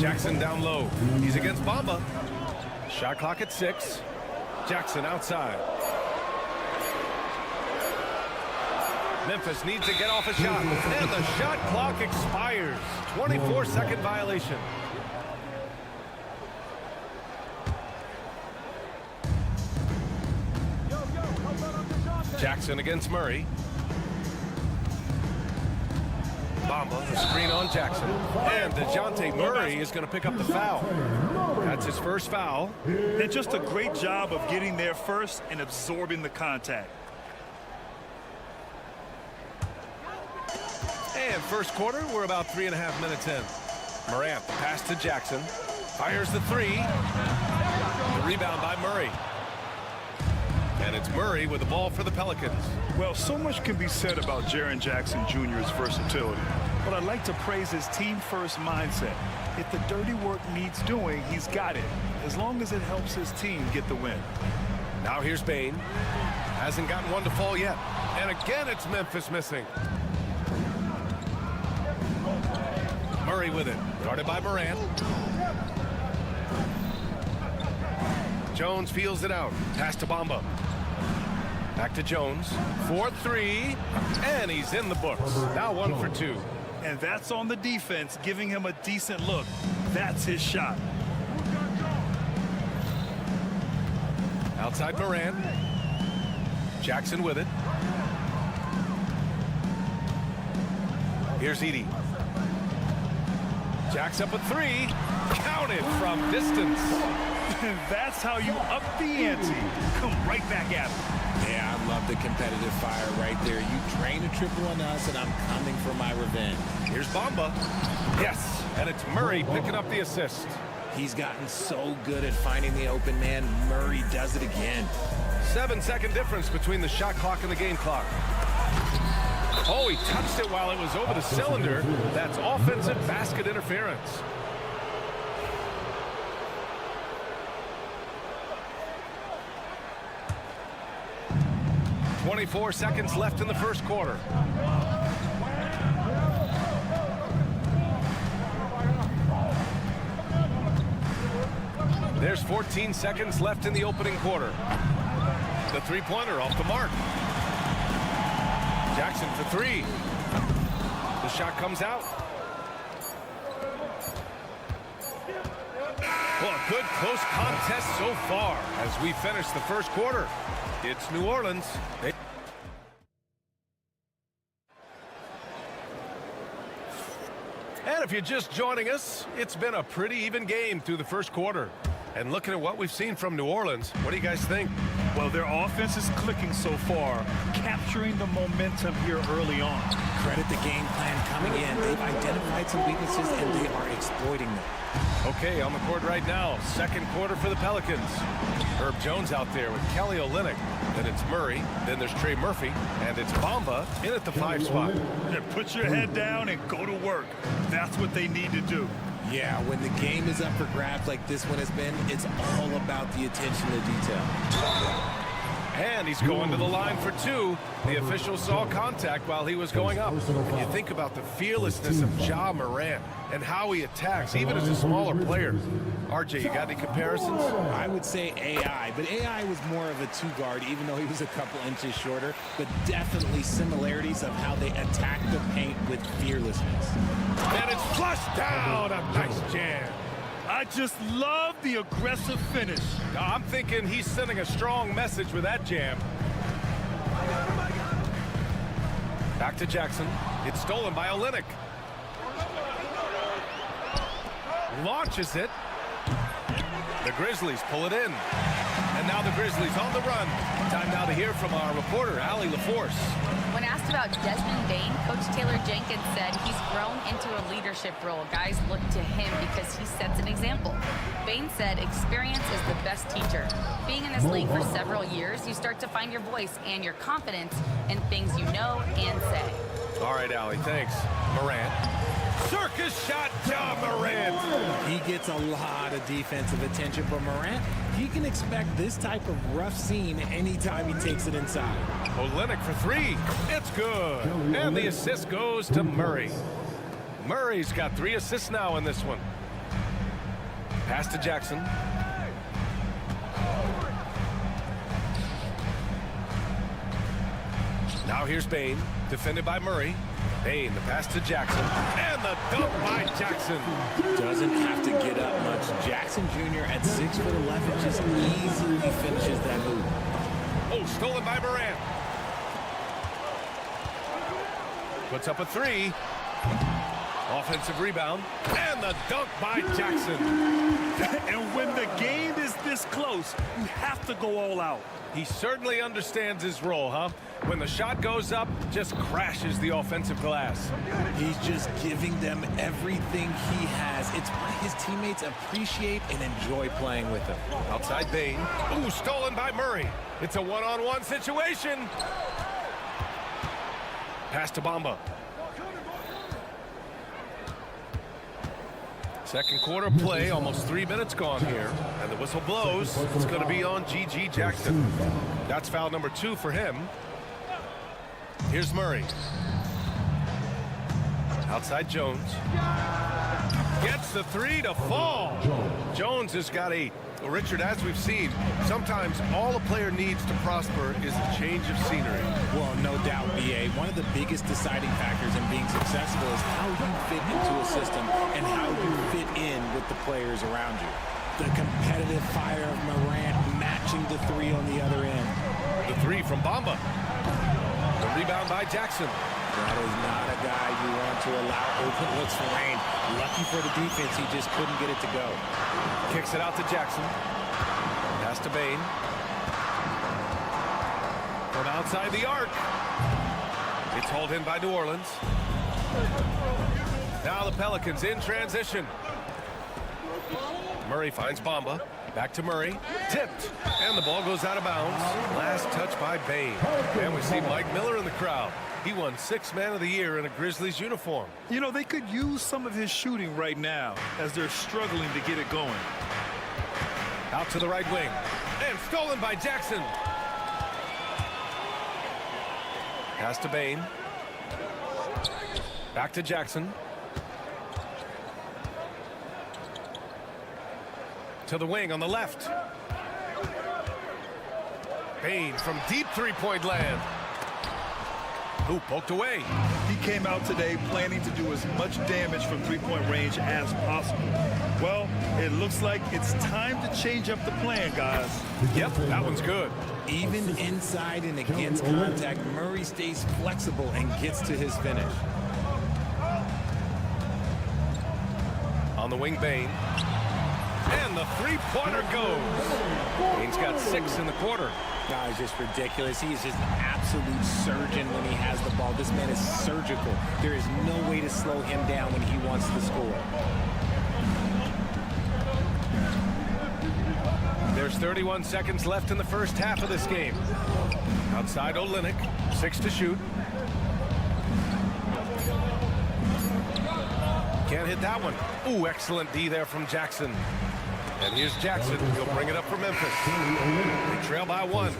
Jackson down low. He's against Bamba. Shot clock at 6. Jackson outside. Memphis needs to get off a shot, and the shot clock expires. 24-second violation. Jackson against Murray. Bamba, the screen on Jackson. And DeJounte Murray is going to pick up the foul. That's his first foul. And just a great job of getting there first and absorbing the contact. And first quarter, we're about 3.5 minutes in. Morant, the pass to Jackson. Fires the 3. The rebound by Murray. And it's Murray with the ball for the Pelicans. Well, so much can be said about Jaren Jackson Jr.'s versatility. But I'd like to praise his team-first mindset. If the dirty work needs doing, he's got it, as long as it helps his team get the win. Now here's Bane. Hasn't gotten one to fall yet. And again, it's Memphis missing. Murray with it. Guarded by Morant. Jones feels it out. Pass to Bamba. Back to Jones. 4-3. And he's in the books. Now 1 for 2. And that's on the defense, giving him a decent look. That's his shot. Outside Morant. Jackson with it. Here's Edey. Jacks up a three. Counted from distance. That's how you up the ante. Come right back at him. Yeah, I love the competitive fire right there. You drain a triple on us, and I'm coming for my revenge. Here's Bamba. Yes, and it's Murray picking up the assist. He's gotten so good at finding the open man. Murray does it again. 7-second difference between the shot clock and the game clock. Oh, he touched it while it was over the cylinder. That's offensive basket interference. .24 seconds left in the first quarter. There's 14 seconds left in the opening quarter. The three-pointer off the mark. Jackson for three. The shot comes out. Well, a good close contest so far as we finish the first quarter. It's New Orleans. And if you're just joining us, it's been a pretty even game through the first quarter. And looking at what we've seen from New Orleans, what do you guys think? Well, their offense is clicking so far, capturing the momentum here early on. Credit the game plan coming in. They've identified some weaknesses, and they are exploiting them. Okay, on the court right now, second quarter for the Pelicans. Herb Jones out there with Kelly Olynyk. Then it's Murray. Then there's Trey Murphy. And it's Bamba in at the 5 spot. Yeah, put your head down and go to work. That's what they need to do. Yeah, when the game is up for grabs like this one has been, it's all about the attention to detail. And he's going to the line for two. The official saw contact while he was going up. You think about the fearlessness of Ja Morant and how he attacks, even as a smaller player. RJ, you got any comparisons? I would say AI, but AI was more of a two-guard, even though he was a couple inches shorter, but definitely similarities of how they attack the paint with fearlessness. And it's flushed down. A nice jam. I just love the aggressive finish. I'm thinking he's sending a strong message with that jam. Back to Jackson. It's stolen by Olynyk. Launches it. The Grizzlies pull it in. And now the Grizzlies on the run. Time now to hear from our reporter, Allie LaForce. When asked about Desmond Bane, Coach Taylor Jenkins said he's grown into a leadership role. Guys look to him because he sets an example. Bane said experience is the best teacher. Being in this league for several years, you start to find your voice and your confidence in things you know and say. All right, Allie, thanks. Morant. Circus shot, Ja Morant. He gets a lot of defensive attention from Morant. He can expect this type of rough scene anytime he takes it inside. Olynyk for three. It's good. And the assist goes to Murray. Murray's got 3 assists now in this one. Pass to Jackson. Now here's Bane, defended by Murray. Bane, the pass to Jackson, and the dunk by Jackson. Doesn't have to get up much. Jackson Jr. at 6'11" just easily finishes that move. Oh, stolen by Morant. Puts up a 3. Offensive rebound, and the dunk by Jackson. And when the game is this close, you have to go all out. He certainly understands his role, huh? When the shot goes up, just crashes the offensive glass. He's just giving them everything he has. It's why his teammates appreciate and enjoy playing with him. Outside Bane. Ooh, stolen by Murray. It's a one-on-one situation. Pass to Bamba. Second quarter play, almost 3 minutes gone here. And the whistle blows. It's going to be on G.G. Jackson. That's foul number 2 for him. Here's Murray. Outside Jones. Gets the 3 to fall. Jones has got 8. Well, Richard, as we've seen, sometimes all a player needs to prosper is a change of scenery. Well, no doubt, B.A. One of the biggest deciding factors in being successful is how you fit into a system and how you fit in with the players around you. The competitive fire of Morant matching the three on the other end. The three from Bamba. The rebound by Jackson. That is not a guy you want to allow open looks for Wayne. Lucky for the defense, he just couldn't get it to go. Kicks it out to Jackson. Pass to Bane. From outside the arc. It's hauled in by New Orleans. Now the Pelicans in transition. Murray finds Bamba. Back to Murray. Tipped. And the ball goes out of bounds. Last touch by Bane. And we see Mike Miller in the crowd. He won 6th Man of the Year in a Grizzlies uniform. You know, they could use some of his shooting right now as they're struggling to get it going. Out to the right wing. And stolen by Jackson. Pass to Bane. Back to Jackson. To the wing on the left. Bane from deep three-point land. Who poked away. He came out today planning to do as much damage from three-point range as possible. Well, it looks like it's time to change up the plan, guys. Yep, that one's good. Even inside and against contact, Murray stays flexible and gets to his finish. On the wing, Bane. And the three-pointer goes. Bane's got 6 in the quarter. Guys, just ridiculous. He is just an absolute surgeon when he has the ball. This man is surgical. There is no way to slow him down when he wants to score. There's 31 seconds left in the first half of this game. Outside Olynyk, 6 to shoot. Can't hit that one. Ooh, excellent D there from Jackson. And here's Jackson. He'll bring it up for Memphis. They trail by 1.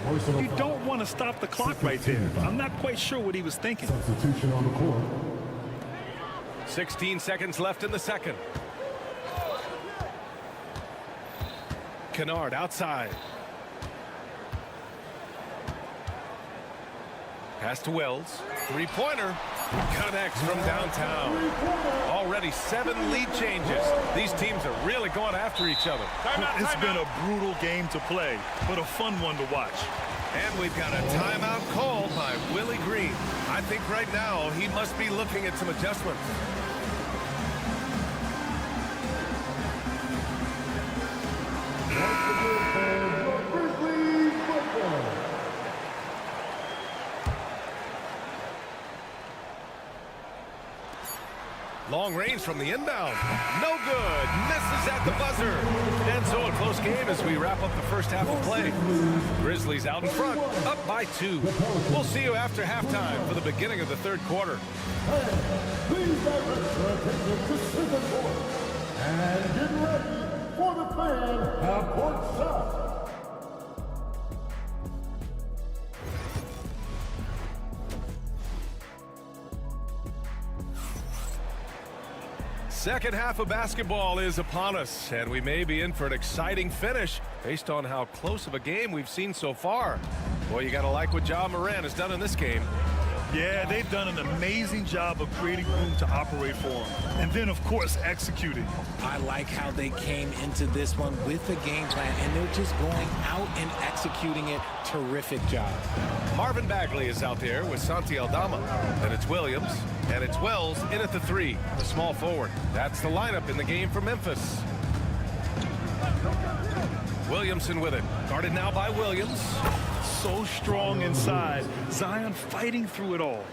You don't want to stop the clock right there. I'm not quite sure what he was thinking. Substitution on the court. 16 seconds left in the second. Kennard outside. Pass to Wells. Three-pointer. Connects from downtown. Already 7 lead changes. These teams are really going after each other. It's been a brutal game to play, but a fun one to watch. And we've got a timeout called by Willie Green. I think right now he must be looking at some adjustments. Long range from the inbound. No good. Misses at the buzzer. And so a close game as we wrap up the first half of play. Grizzlies out in front, up by 2. We'll see you after halftime for the beginning of the third quarter. Please direct your attention to center court. And get ready for the fan half-court shot. Second half of basketball is upon us, and we may be in for an exciting finish based on how close of a game we've seen so far. Boy, you got to like what Ja Morant has done in this game. Yeah, they've done an amazing job of creating room to operate for him. And then, of course, executing. I like how they came into this one with a game plan, and they're just going out and executing it. Terrific job. Marvin Bagley is out there with Santi Aldama. Then it's Williams, and it's Wells in at the 3, the small forward. That's the lineup in the game for Memphis. Williamson with it. Guarded now by Williams. So strong inside. Zion fighting through it all.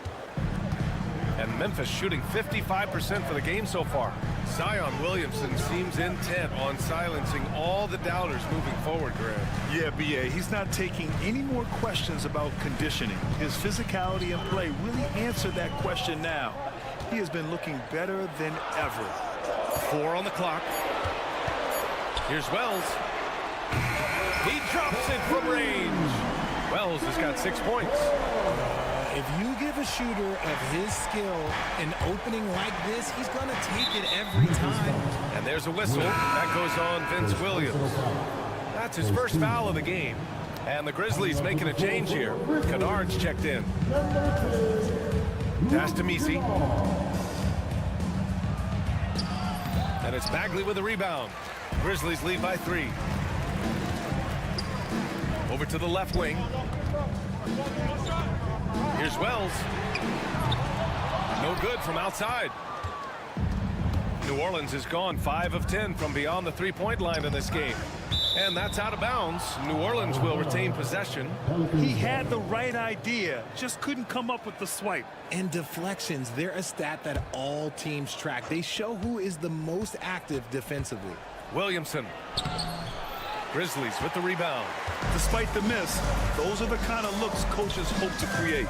And Memphis shooting 55% for the game so far. Zion Williamson seems intent on silencing all the doubters moving forward, Graham. Yeah, B.A., he's not taking any more questions about conditioning. His physicality and play really answered that question now. He has been looking better than ever. 4 on the clock. Here's Wells. He drops it from range. Wells has got 6 points. If you give a shooter of his skill an opening like this, he's going to take it every time. And there's a whistle. That goes on Vince Williams. That's his first foul of the game. And the Grizzlies making a change here. Kennard's checked in. Pass to Misi. And it's Bagley with a rebound. Grizzlies lead by 3. Over to the left wing. Here's Wells. No good from outside. New Orleans is gone 5 of 10 from beyond the three-point line in this game. And that's out of bounds. New Orleans will retain possession. He had the right idea, just couldn't come up with the swipe. And deflections, they're a stat that all teams track. They show who is the most active defensively. Williamson. Grizzlies with the rebound. Despite the miss, those are the kind of looks coaches hope to create.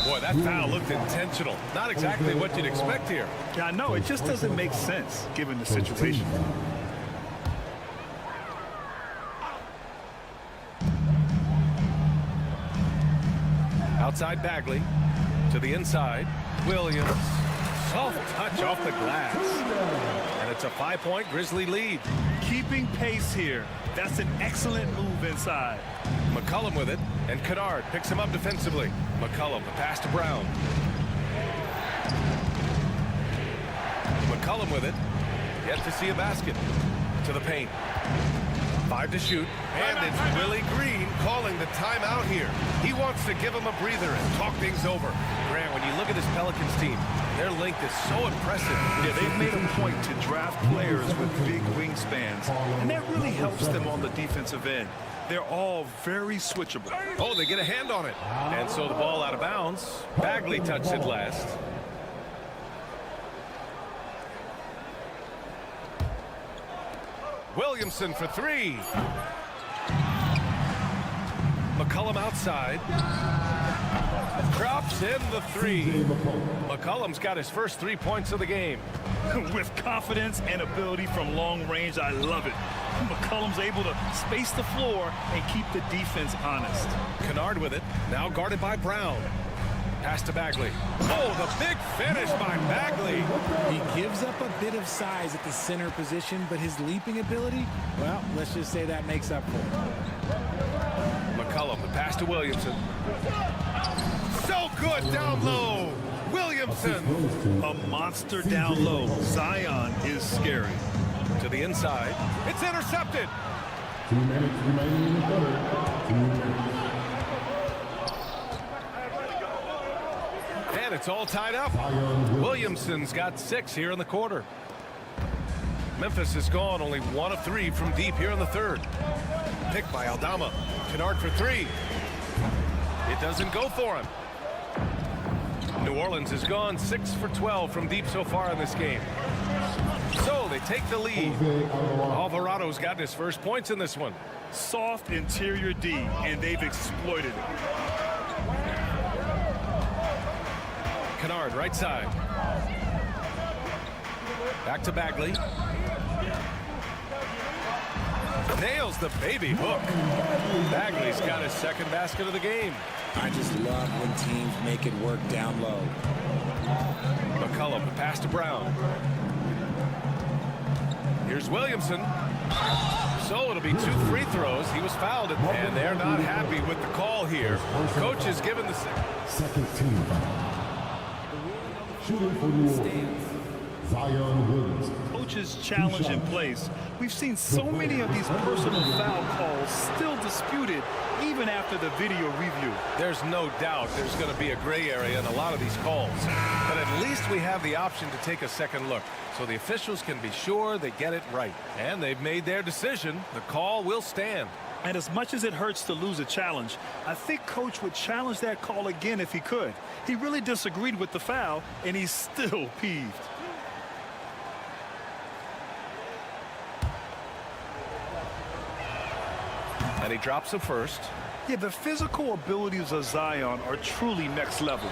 Boy, that foul looked intentional. Not exactly what you'd expect here. Yeah, I know. It just doesn't make sense given the situation. Outside Bagley. To the inside. Williams. Soft touch off the glass. And it's a 5-point Grizzly lead. Keeping pace here. That's an excellent move inside. McCollum with it, and Kennard picks him up defensively. McCollum, the pass to Brown. McCollum with it. Yet to see a basket. To the paint. 5 to shoot. And it's Willie Green calling the timeout here. He wants to give him a breather and talk things over. Grant, when you look at this Pelicans team, their length is so impressive. Yeah, they've made a point to draft players with big wingspans, and that really helps them on the defensive end. They're all very switchable. Oh, they get a hand on it. And so the ball out of bounds. Bagley touched it last. Williamson for 3. McCollum outside. Drops in the 3. McCollum's got his first 3 points of the game. With confidence and ability from long range, I love it. McCollum's able to space the floor and keep the defense honest. Kennard with it, now guarded by Brown. Pass to Bagley. Oh, the big finish by Bagley. He gives up a bit of size at the center position, but his leaping ability, well, let's just say that makes up for it. McCollum, the pass to Williamson. So good down low. Williamson. A monster down low. Zion is scary. To the inside. It's intercepted. 2 minutes remaining in the third. 2 minutes. And it's all tied up. Williamson's got 6 here in the quarter. Memphis has gone only 1 of 3 from deep here in the third. Picked by Aldama. Kennard for 3. It doesn't go for him. New Orleans has gone 6 for 12 from deep so far in this game. So they take the lead. Alvarado's gotten his first points in this one. Soft interior D, and they've exploited it. Kennard, right side. Back to Bagley. Nails the baby hook. Bagley's got his second basket of the game. I just love when teams make it work down low. McCollum, the pass to Brown. Here's Williamson. So it'll be 2 free throws. He was fouled, and they're not happy with the call here. Coach has given the second team foul. Shooting for New Orleans, Zion Williamson. Coach's challenge in place. We've seen so many of these personal foul calls still disputed even after the video review. There's no doubt there's going to be a gray area in a lot of these calls. But at least we have the option to take a second look, so the officials can be sure they get it right. And they've made their decision. The call will stand. And as much as it hurts to lose a challenge, I think Coach would challenge that call again if he could. He really disagreed with the foul, and he's still peeved. And he drops the first. Yeah, the physical abilities of Zion are truly next level.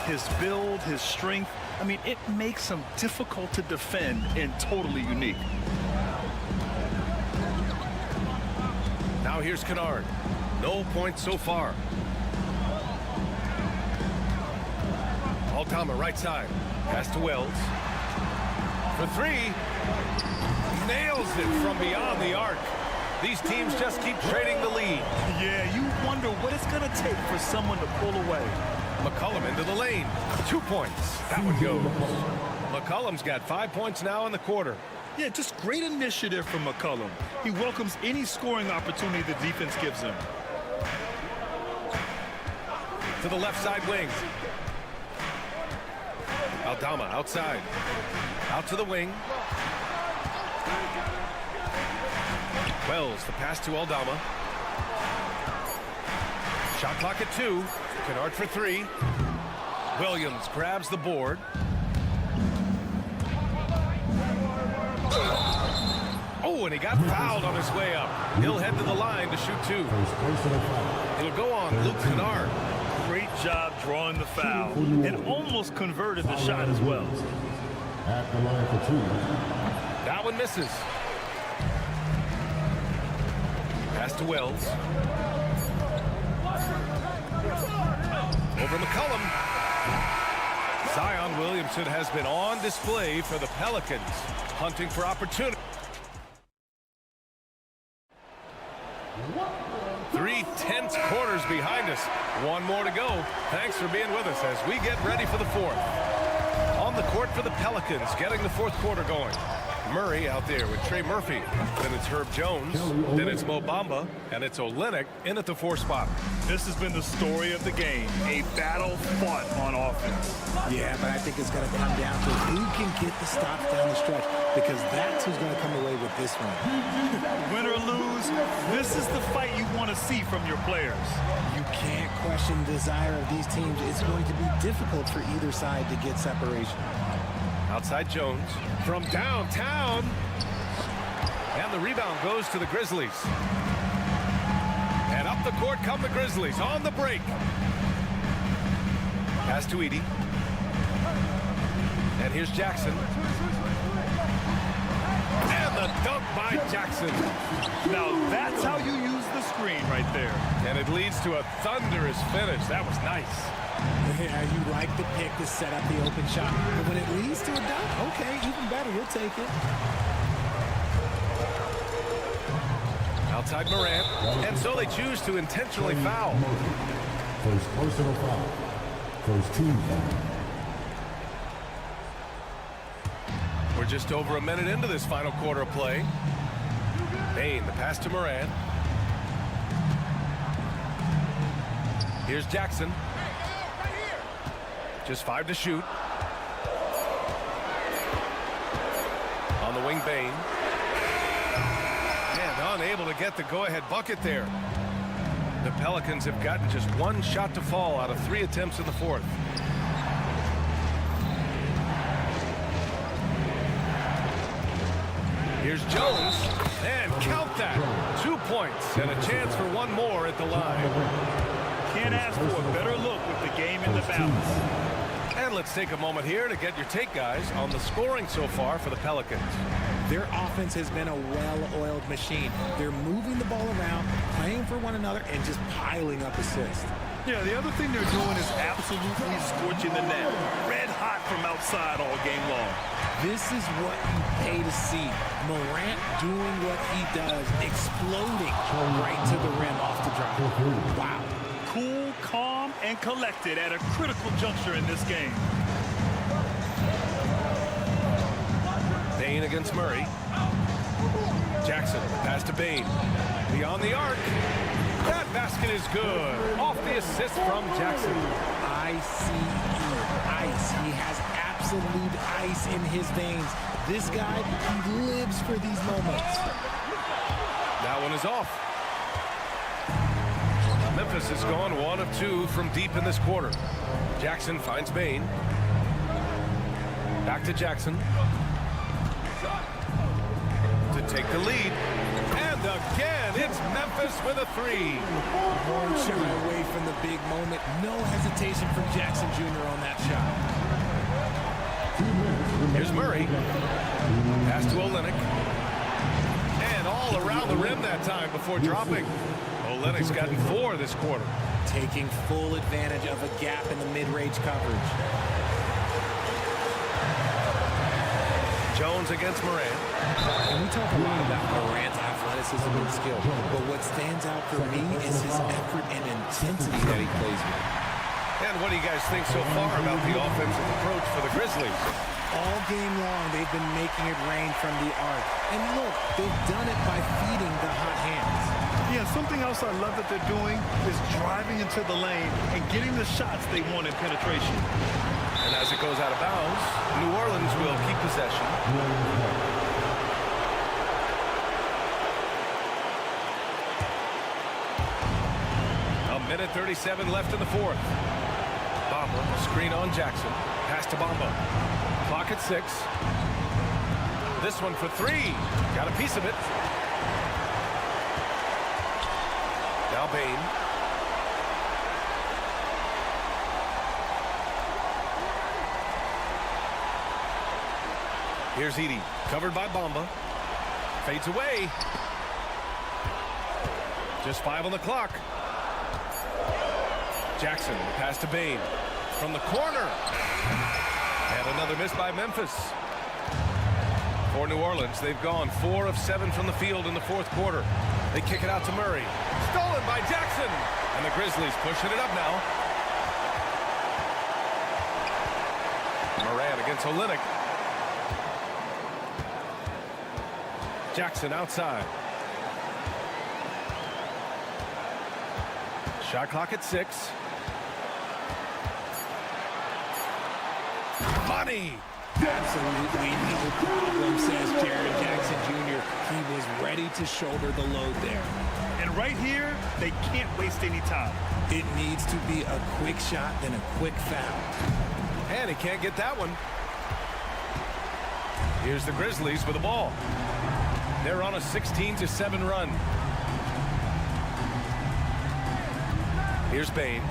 His build, his strength, I mean, it makes him difficult to defend and totally unique. Now here's Kennard. No points so far. Aldama, right side. Pass to Wells. For 3. Nails it from beyond the arc. These teams just keep trading the lead. Yeah, you wonder what it's going to take for someone to pull away. McCollum into the lane. 2 points. That one goes. McCollum's got 5 points now in the quarter. Yeah, just great initiative from McCollum. He welcomes any scoring opportunity the defense gives him. To the left side wing. Aldama outside. Out to the wing. Wells, the pass to Aldama. Shot clock at 2. Kennard for 3. Williams grabs the board. Oh, and he got fouled on his way up. He'll head to the line to shoot 2. It'll go on Luke Kennard. Great job drawing the foul and almost converted the shot as well. At the line for 2. That one misses. Pass to Wells. Over McCollum. Zion Williamson has been on display for the Pelicans, hunting for opportunity. 3 tense quarters behind us. One more to go. Thanks for being with us as we get ready for the 4th. On the court for the Pelicans, getting the 4th quarter going. Murray out there with Trey Murphy. Then it's Herb Jones. Then it's Mo Bamba. And it's Olynyk in at the 4 spot. This has been the story of the game. A battle fought on offense. Yeah, but I think it's going to come down to who can get the stops down the stretch, because that's who's going to come away with this one. Win or lose, this is the fight you want to see from your players. You can't question the desire of these teams. It's going to be difficult for either side to get separation. Outside Jones from downtown. And the rebound goes to the Grizzlies. And up the court come the Grizzlies on the break. Pass to Edey. And here's Jackson. And the dunk by Jackson. Now that's how you use the screen right there. And it leads to a thunderous finish. That was nice. Yeah, you like the pick to set up the open shot. But when it leads to a dunk, okay, even better, you'll take it. Outside Morant. And so they choose to intentionally foul. First personal foul. First team foul. We're just over a minute into this final quarter of play. Bane, the pass to Morant. Here's Jackson. Just 5 to shoot. On the wing, Bane. And unable to get the go-ahead bucket there. The Pelicans have gotten just 1 shot to fall out of 3 attempts in the 4th. Here's Jones, and count that. 2 points and a chance for 1 more at the line. Can't ask for a better look with the game in the balance. And let's take a moment here to get your take, guys, on the scoring so far for the Pelicans. Their offense has been a well-oiled machine. They're moving the ball around, playing for one another, and just piling up assists. Yeah, the other thing they're doing is absolutely scorching the net. Red hot from outside all game long. This is what you pay to see. Morant doing what he does, exploding right to the rim off the drive. Wow. Cool, calm, and collected at a critical juncture in this game. Bane against Murray. Jackson, pass to Bane. Beyond the arc. That basket is good. Off the assist from Jackson. ICE, ice. He has absolute ice in his veins. This guy, he lives for these moments. That one is off. Memphis has gone 1 of 2 from deep in this quarter. Jackson finds Bane. Back to Jackson. To take the lead. And again, it's Memphis with a 3. Won't shy away from the big moment. No hesitation from Jackson Jr. on that shot. Here's Murray. Pass to Olynyk. And all around the rim that time before dropping. Olynyk's gotten 4 this quarter. Taking full advantage of a gap in the mid-range coverage. Jones against Morant. And we talk a lot about Morant's athleticism and skill, but what stands out for me is his effort and intensity that he plays with. And what do you guys think so far about the offensive approach for the Grizzlies? All game long, they've been making it rain from the arc. And look, they've done it by feeding the hot hands. Yeah, something else I love that they're doing is driving into the lane and getting the shots they want in penetration. And as it goes out of bounds, New Orleans will keep possession. A minute 37 left in the fourth. Bamba, screen on Jackson. Pass to Bamba. Clock at 6. This one for 3. Got a piece of it. Now Bain. Here's Edey, covered by Bamba. Fades away. Just 5 on the clock. Jackson, pass to Bain. From the corner. And another miss by Memphis. For New Orleans, they've gone 4 of 7 from the field in the fourth quarter. They kick it out to Murray. Stolen by Jackson. And the Grizzlies pushing it up now. Morant against Olynyk. Jackson outside. Shot clock at 6. Money. Absolutely no problem, says Jaren Jackson Jr. He was ready to shoulder the load there. And right here, they can't waste any time. It needs to be a quick shot and a quick foul. And he can't get that one. Here's the Grizzlies with the ball. They're on a 16-7 run. Here's Bain.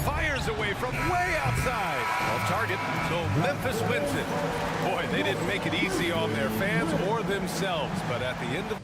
Fires away from way outside. Off target. So Memphis wins it. Boy, they didn't make it easy on their fans or themselves. But at the end of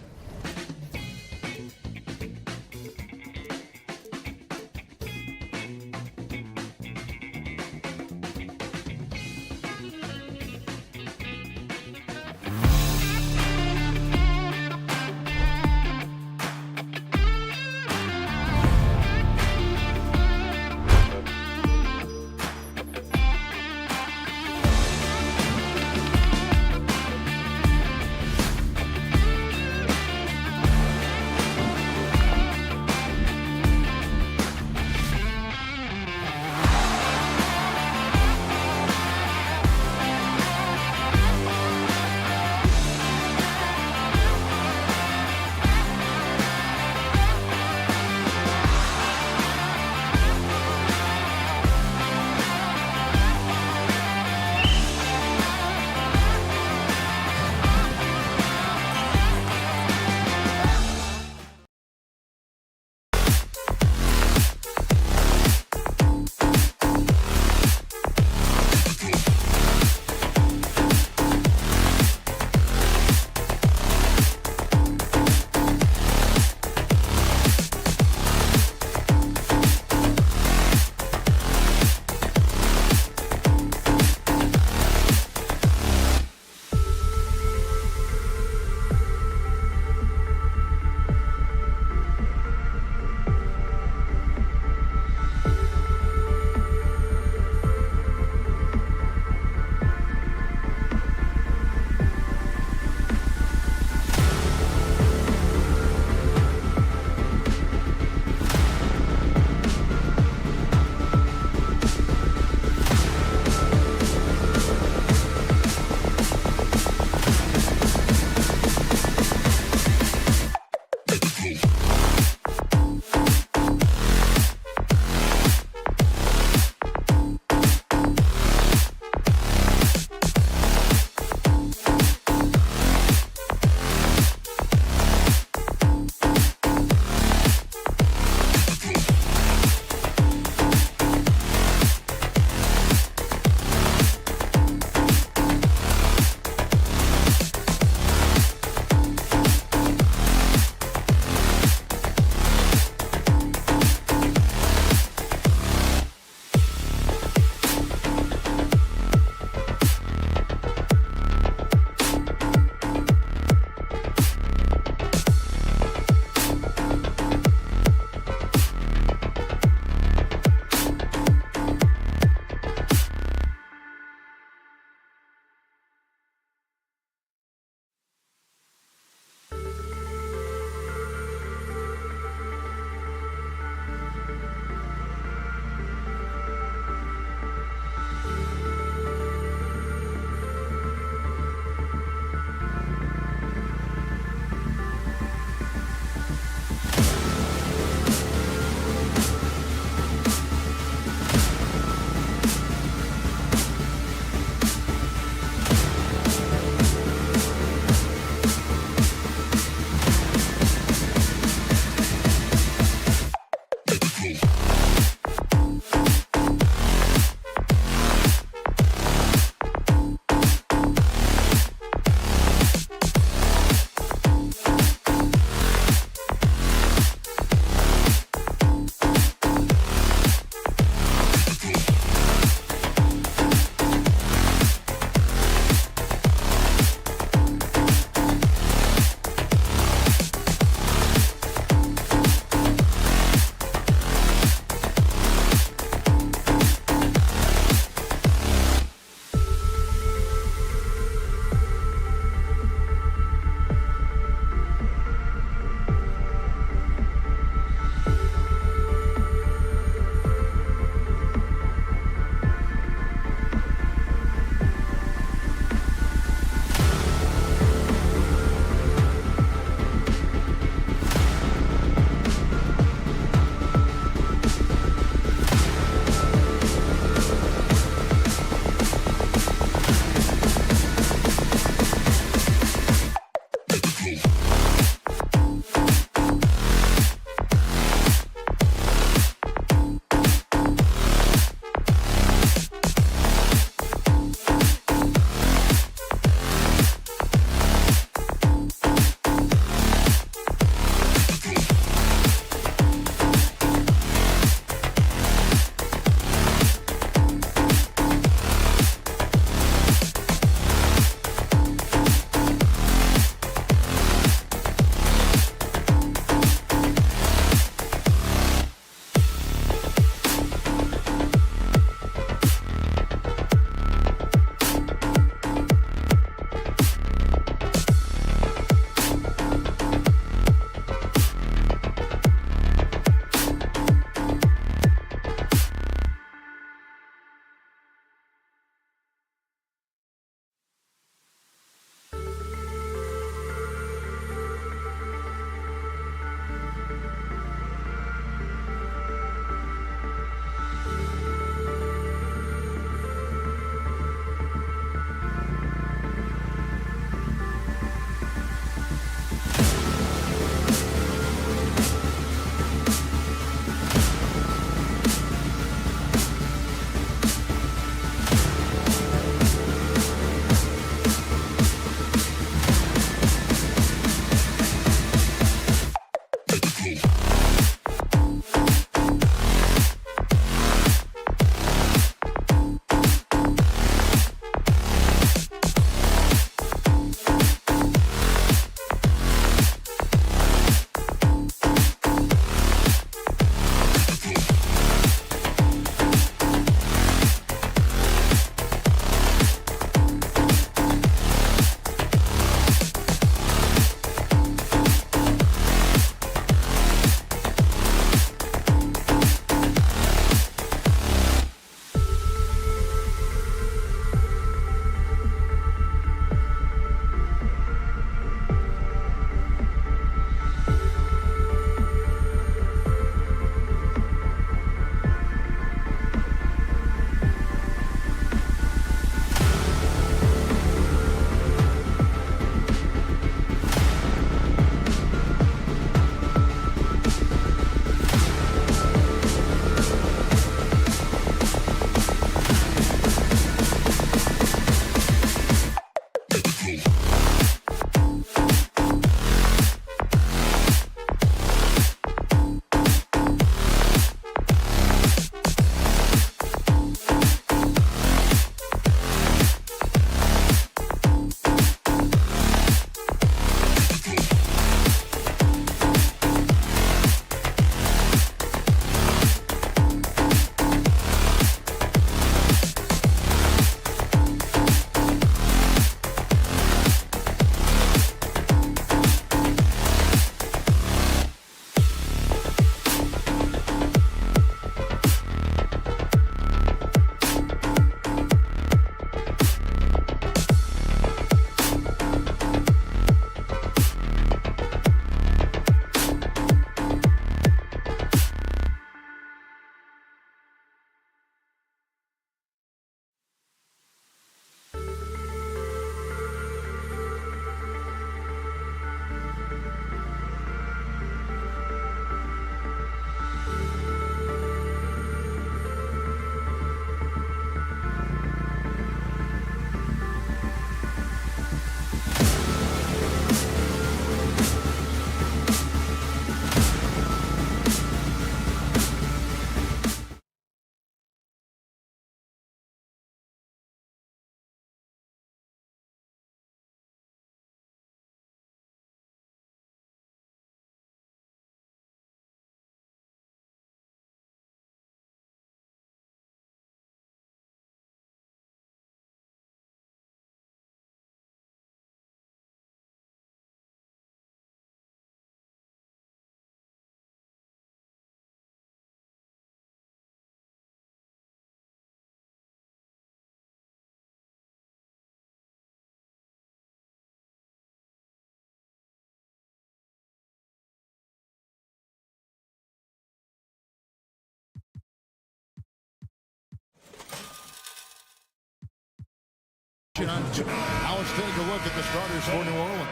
Now let's take a look at the starters for New Orleans.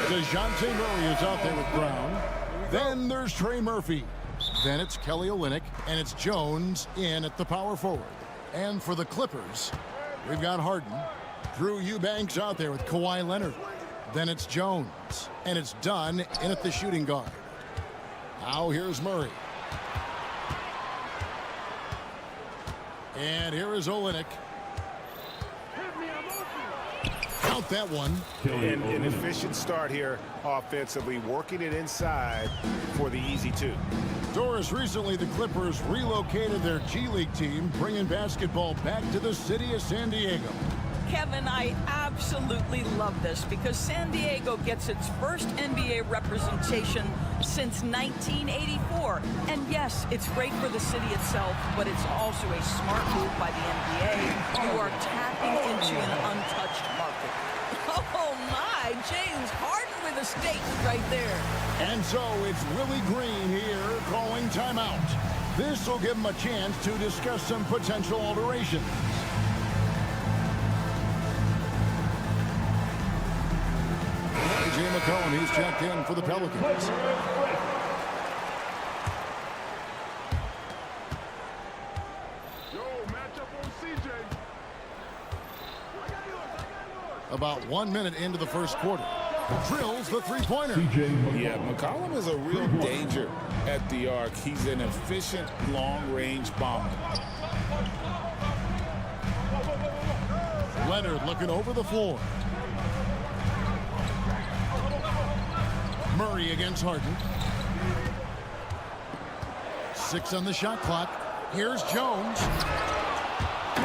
DeJounte Murray is out there with Brown. Then there's Trey Murphy. Then it's Kelly Olynyk, and it's Jones in at the power forward. And for the Clippers, we've got Harden. Drew Eubanks out there with Kawhi Leonard. Then it's Jones, and it's Dunn in at the shooting guard. Now here's Murray. And here is Olynyk. Count that one. An efficient start here offensively, working it inside for the easy two. Doris, recently the Clippers relocated their G League team, bringing basketball back to the city of San Diego. Kevin, I absolutely love this because San Diego gets its first NBA representation since 1984. And yes, it's great for the city itself, but it's also a smart move by the NBA, who are tapping into an untouched market. Oh my, James Harden with a statement right there. And so it's Willie Green here calling timeout. This will give him a chance to discuss some potential alterations. A.J. McCollum, he's checked in for the Pelicans. About 1 minute into the first quarter. Drills the three-pointer. Yeah, McCollum is a real danger at the arc. He's an efficient long-range bomber. Leonard looking over the floor. Murray against Harden. 6 on the shot clock. Here's Jones.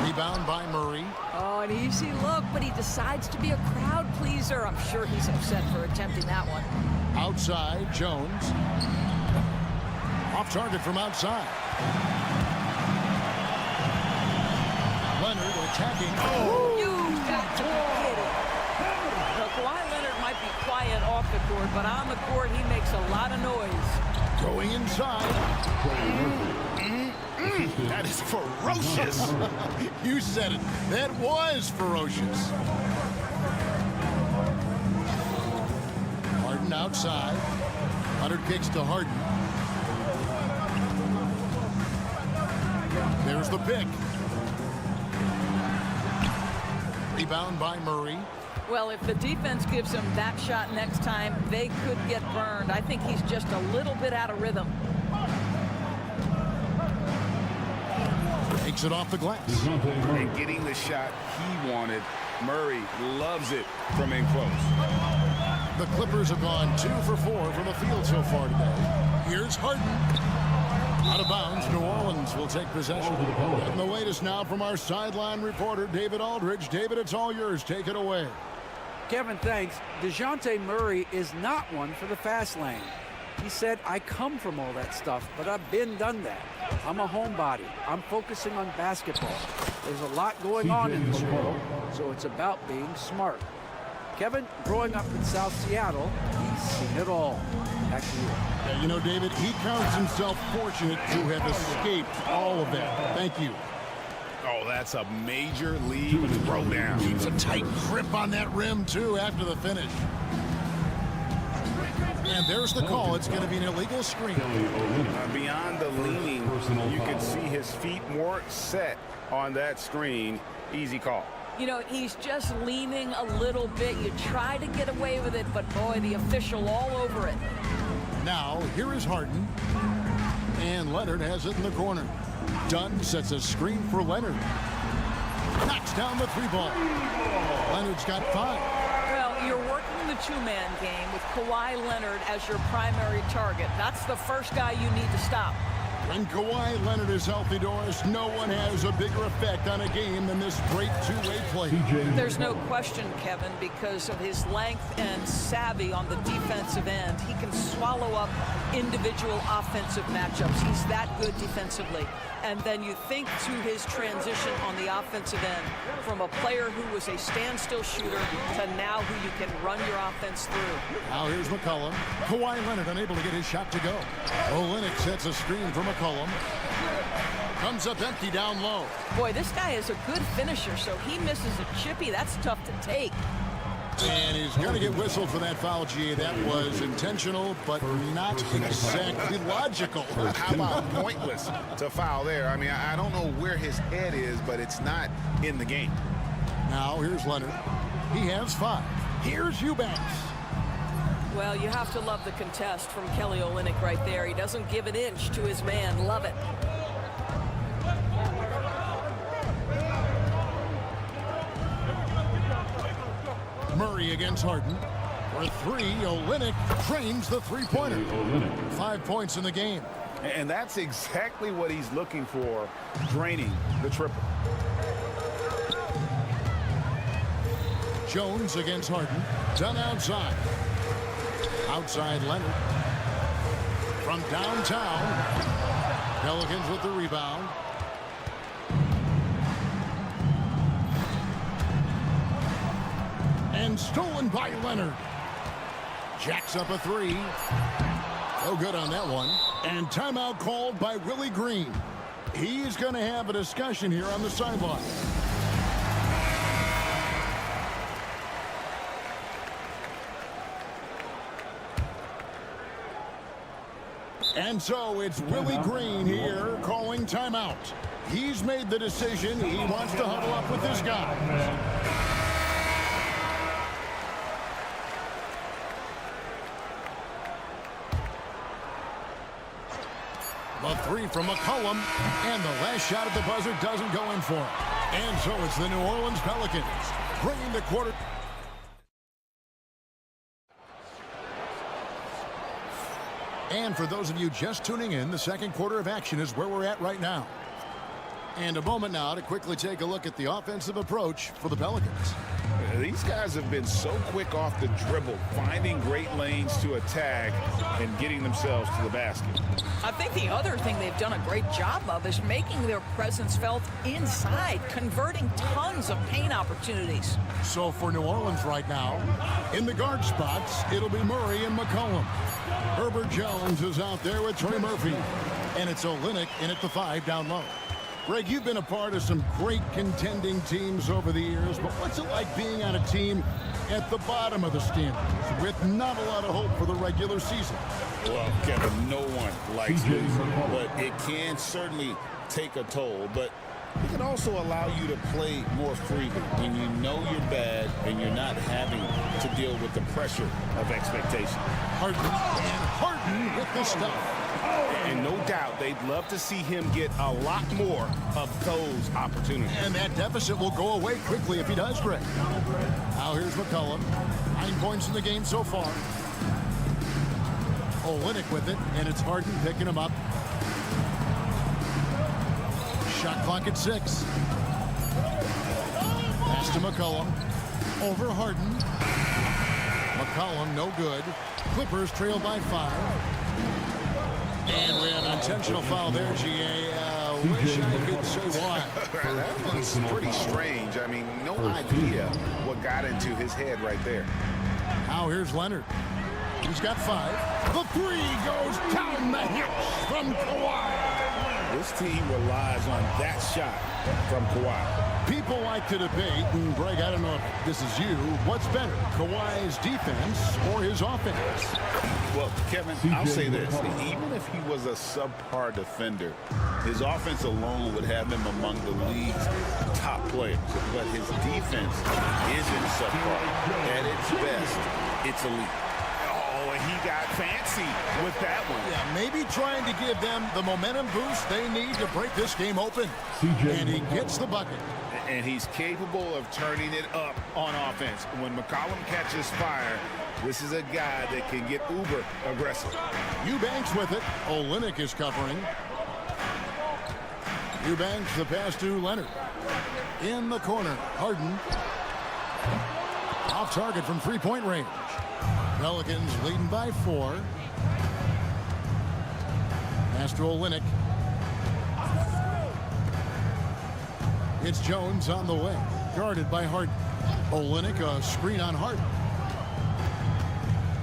Rebound by Murray. Oh, an easy look, but he decides to be a crowd pleaser. I'm sure he's upset for attempting that one. Outside, Jones. Off target from outside. Leonard attacking. Oh! You've got to be kidding. Kawhi Leonard might be quiet off the court, but on the court, he makes a lot of noise. Going inside. That is ferocious. You said it. That was ferocious. Harden outside. Leonard kicks to Harden. There's the pick. Rebound by Murray. Well, if the defense gives him that shot next time, they could get burned. I think he's just a little bit out of rhythm. Takes it off the glass. And getting the shot he wanted. Murray loves it from in close. The Clippers have gone 2 for 4 from the field so far today. Here's Harden. Out of bounds, New Orleans will take possession. And the latest now from our sideline reporter, David Aldridge. David, it's all yours. Take it away. Kevin, thanks. DeJounte Murray is not one for the fast lane. He said, I come from all that stuff, but I've been done that. I'm a homebody. I'm focusing on basketball. There's a lot going on in this world, so it's about being smart. Kevin, growing up in South Seattle, he's seen it all. Back to you. Yeah, you know, David, he counts himself fortunate to have escaped all of that. Thank you. Oh, that's a major league throwdown. Keeps a tight grip on that rim, too, after the finish. And there's the call. It's going to be an illegal screen. Beyond the leaning, you can see his feet more set on that screen. Easy call. You know, he's just leaning a little bit. You try to get away with it, but boy, the official all over it. Now, here is Harden. And Leonard has it in the corner. Dunn sets a screen for Leonard. Knocks down the 3-ball. Leonard's got 5. Well, you're working the two-man game with Kawhi Leonard as your primary target. That's the first guy you need to stop. When Kawhi Leonard is healthy, Doris, no one has a bigger effect on a game than this great two-way play. There's no question, Kevin, because of his length and savvy on the defensive end. He can swallow up individual offensive matchups. He's that good defensively. And then you think to his transition on the offensive end from a player who was a standstill shooter to now who you can run your offense through. Now here's McCollum. Kawhi Leonard unable to get his shot to go. Olynyk sets a screen for McCollum. Comes up empty down low. Boy, this guy is a good finisher, so he misses a chippy. That's tough to take. And he's going to get whistled for that foul, G. That was intentional, but not exactly logical. How about pointless to foul there? I mean, I don't know where his head is, but it's not in the game. Now, here's Leonard. He has 5. Here's Eubanks. Well, you have to love the contest from Kelly Olynyk right there. He doesn't give an inch to his man. Love it. Murray against Harden. For 3, Olynyk trains the three-pointer. 5 points in the game. And that's exactly what he's looking for, draining the triple. Jones against Harden. Done outside. Outside Leonard. From downtown. Pelicans with the rebound. And stolen by Leonard. Jacks up a 3. No good on that one. And timeout called by Willie Green. He's going to have a discussion here on the sideline. And so it's Willie Green here calling timeout. He's made the decision. He wants to huddle up with his guys. The 3 from McCollum, and the last shot at the buzzer doesn't go in for it. And so it's the New Orleans Pelicans bringing the quarter. And for those of you just tuning in, the second quarter of action is where we're at right now. And a moment now to quickly take a look at the offensive approach for the Pelicans. These guys have been so quick off the dribble, finding great lanes to attack and getting themselves to the basket. I think the other thing they've done a great job of is making their presence felt inside, converting tons of paint opportunities. So for New Orleans right now, in the guard spots, it'll be Murray and McCollum. Herbert Jones is out there with Trey Murphy. And it's Olynyk in at the 5 down low. Greg, you've been a part of some great contending teams over the years, but what's it like being on a team at the bottom of the standings with not a lot of hope for the regular season? Well, Kevin, no one likes losing, but it can certainly take a toll. But it can also allow you to play more freely when you know you're bad and you're not having to deal with the pressure of expectation. Harden with the stuff. And no doubt they'd love to see him get a lot more of those opportunities. And that deficit will go away quickly if he does, Greg. Now here's McCollum. 9 points in the game so far. Olynyk with it, and it's Harden picking him up. Shot clock at 6. Pass to McCollum. Over Harden. McCollum, no good. Clippers trail by 5. And we have an intentional foul there, GA. Wish I could say why. That was pretty strange. I mean, no idea what got into his head right there. Now here's Leonard. He's got 5. The 3 goes down the hips from Kawhi. This team relies on that shot from Kawhi. People like to debate, and Greg, I don't know if this is you, what's better, Kawhi's defense or his offense? Well, Kevin, I'll say this. Even if he was a subpar defender, his offense alone would have him among the league's top players. But his defense isn't subpar. At its best, it's elite. Oh, and he got fancy with that one. Yeah, maybe trying to give them the momentum boost they need to break this game open. And he gets the bucket. And he's capable of turning it up on offense. When McCollum catches fire, this is a guy that can get uber aggressive. Eubanks with it. Olynyk is covering. Eubanks the pass to Leonard. In the corner, Harden. Off target from three-point range. Pelicans leading by 4. Pass to Olynyk. It's Jones on the way. Guarded by Harden. Olynyk, a screen on Harden.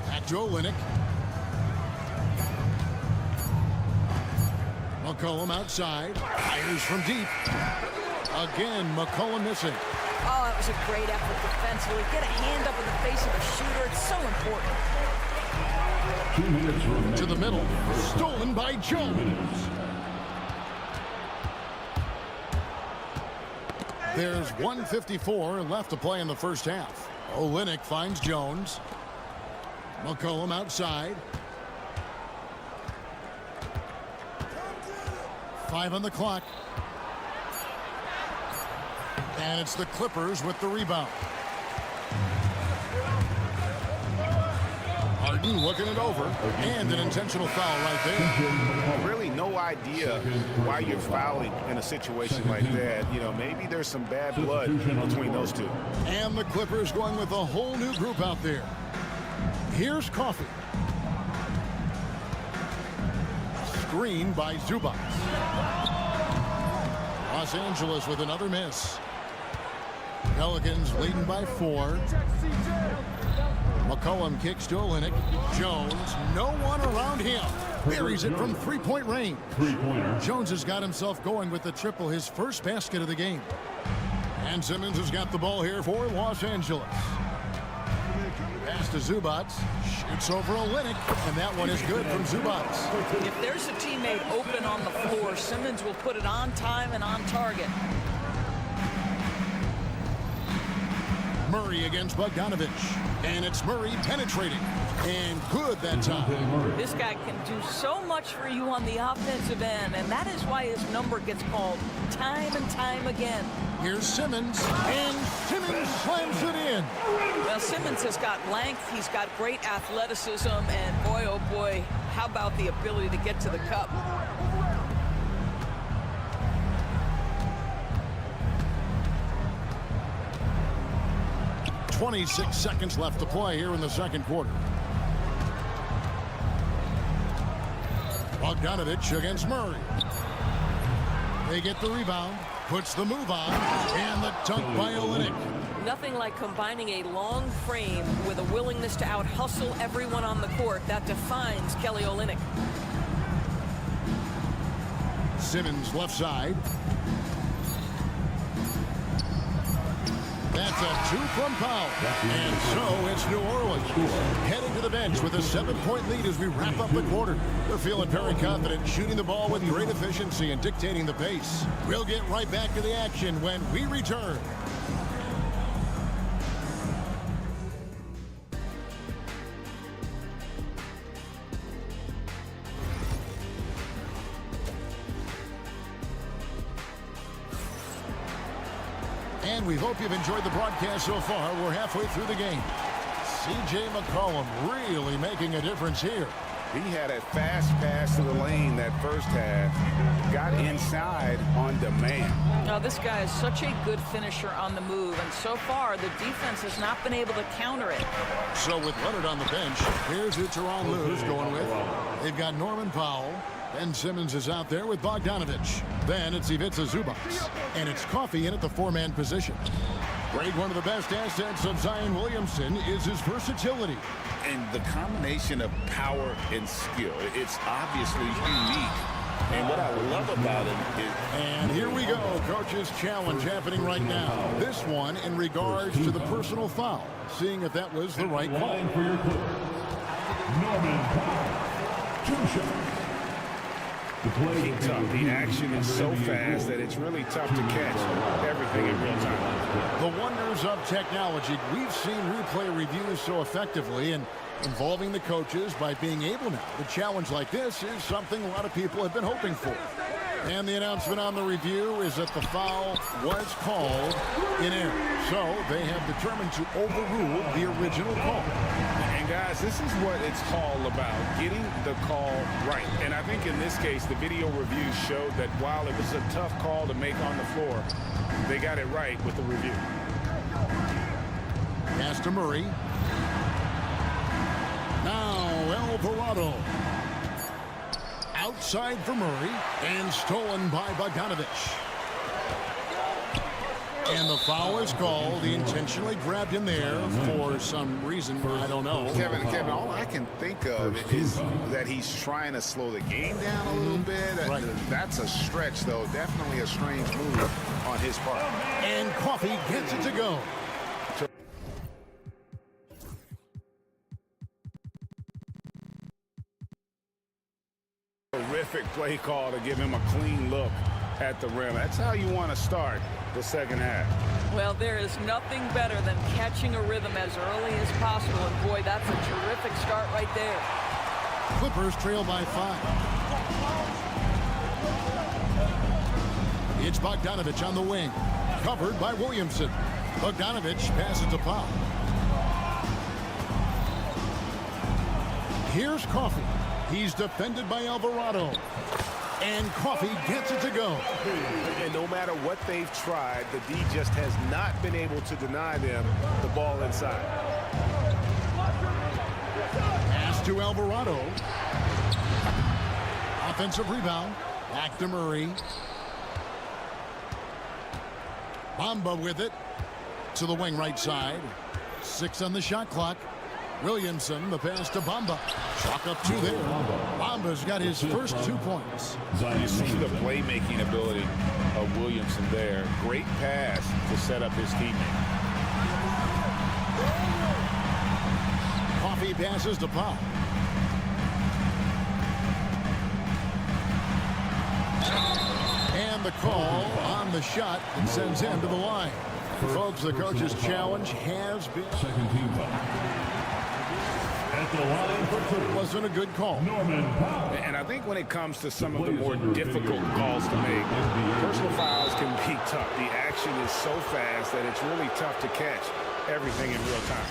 Back to Olynyk. McCollum outside. Fires from deep. Again, McCollum missing. Oh, that was a great effort defensively. Get a hand up in the face of a shooter. It's so important. 2 minutes remaining. To the middle. Stolen by Jones. There's 1:54 left to play in the first half. Olynyk finds Jones. McCollum outside. 5 on the clock. And it's the Clippers with the rebound. Harden looking it over. And an intentional foul right there. Really no idea why you're fouling in a situation like that. You know, maybe there's some bad blood between those two. And the Clippers going with a whole new group out there. Here's Coffey. Screen by Zubac. Los Angeles with another miss. Pelicans leading by 4. McCollum kicks to Olynyk. Jones, no one around him. Buries it from three-point range. Jones has got himself going with the triple, his first basket of the game. And Simmons has got the ball here for Los Angeles. Pass to Zubac. Shoots over Olynyk, and that one is good from Zubac. If there's a teammate open on the floor, Simmons will put it on time and on target. Murray against Bogdanovich. And it's Murray penetrating. And good that time. This guy can do so much for you on the offensive end, and that is why his number gets called time and time again. Here's Simmons, and Simmons slams it in. Well, Simmons has got length, he's got great athleticism, and boy, oh boy, how about the ability to get to the cup? .26 seconds left to play here in the second quarter. Bogdanovich against Murray. They get the rebound, puts the move on, and the dunk by Olynyk. Nothing like combining a long frame with a willingness to out-hustle everyone on the court. That defines Kelly Olynyk. Simmons left side. That's a 2 from Powell. And so it's New Orleans heading to the bench with a 7-point lead as we wrap up the quarter. They're feeling very confident, shooting the ball with great efficiency and dictating the pace. We'll get right back to the action when we return. And we hope you've enjoyed the broadcast so far. We're halfway through the game. C.J. McCollum really making a difference here. He had a fast pass to the lane that first half. Got inside on demand. Now, this guy is such a good finisher on the move, and so far the defense has not been able to counter it. So with Leonard on the bench, here's who Tyronn Lue's going with. They've got Norman Powell. Ben Simmons is out there with Bogdanovich. Then it's Ivica Zubac. And it's Coffey in at the 4-man position. Grade one of the best assets of Zion Williamson is his versatility. And the combination of power and skill, it's obviously unique. And what I love about him is... And here we go, coach's challenge happening right now. This one in regards to the personal foul, seeing if that was the right call. Norman Powell, 2 shots. The action is so fast that it's really tough to catch everything in real time. The wonders of technology. We've seen replay reviews so effectively and involving the coaches by being able now. The challenge like this is something a lot of people have been hoping for. And the announcement on the review is that the foul was called in error. So they have determined to overrule the original call. And guys, this is what it's all about, getting the call right. And I think in this case, the video review showed that while it was a tough call to make on the floor, they got it right with the review. Pass to Murray. Now Alvarado. Outside for Murray and stolen by Bogdanovich. And the foul is called. He intentionally grabbed him there for some reason. I don't know. Kevin, all I can think of is that he's trying to slow the game down a little bit. Right. That's a stretch, though. Definitely a strange move on his part. And Coffee gets it to go. Terrific play call to give him a clean look at the rim. That's how you want to start the second half. Well, there is nothing better than catching a rhythm as early as possible. And boy, that's a terrific start right there. Clippers trail by 5. It's Bogdanovich on the wing. Covered by Williamson. Bogdanovich passes to Pop. Here's Coffee. He's defended by Alvarado. And Coffee gets it to go. And no matter what they've tried, the D just has not been able to deny them the ball inside. Pass to Alvarado. Offensive rebound. Back to Murray. Bamba with it. To the wing right side. 6 on the shot clock. Williamson, the pass to Bamba. Chalk up 2 there. Bamba's got his first 2 points. You see the playmaking ability of Williamson there. Great pass to set up his teammate. Coffee passes to Pop. And the call on the shot that sends him to the line. Folks, the coach's challenge has been... Second team foul. At the line for 2. Wasn't a good call. And I think when it comes to some of the more difficult calls to make, personal fouls can be tough. The action is so fast that it's really tough to catch everything in real time.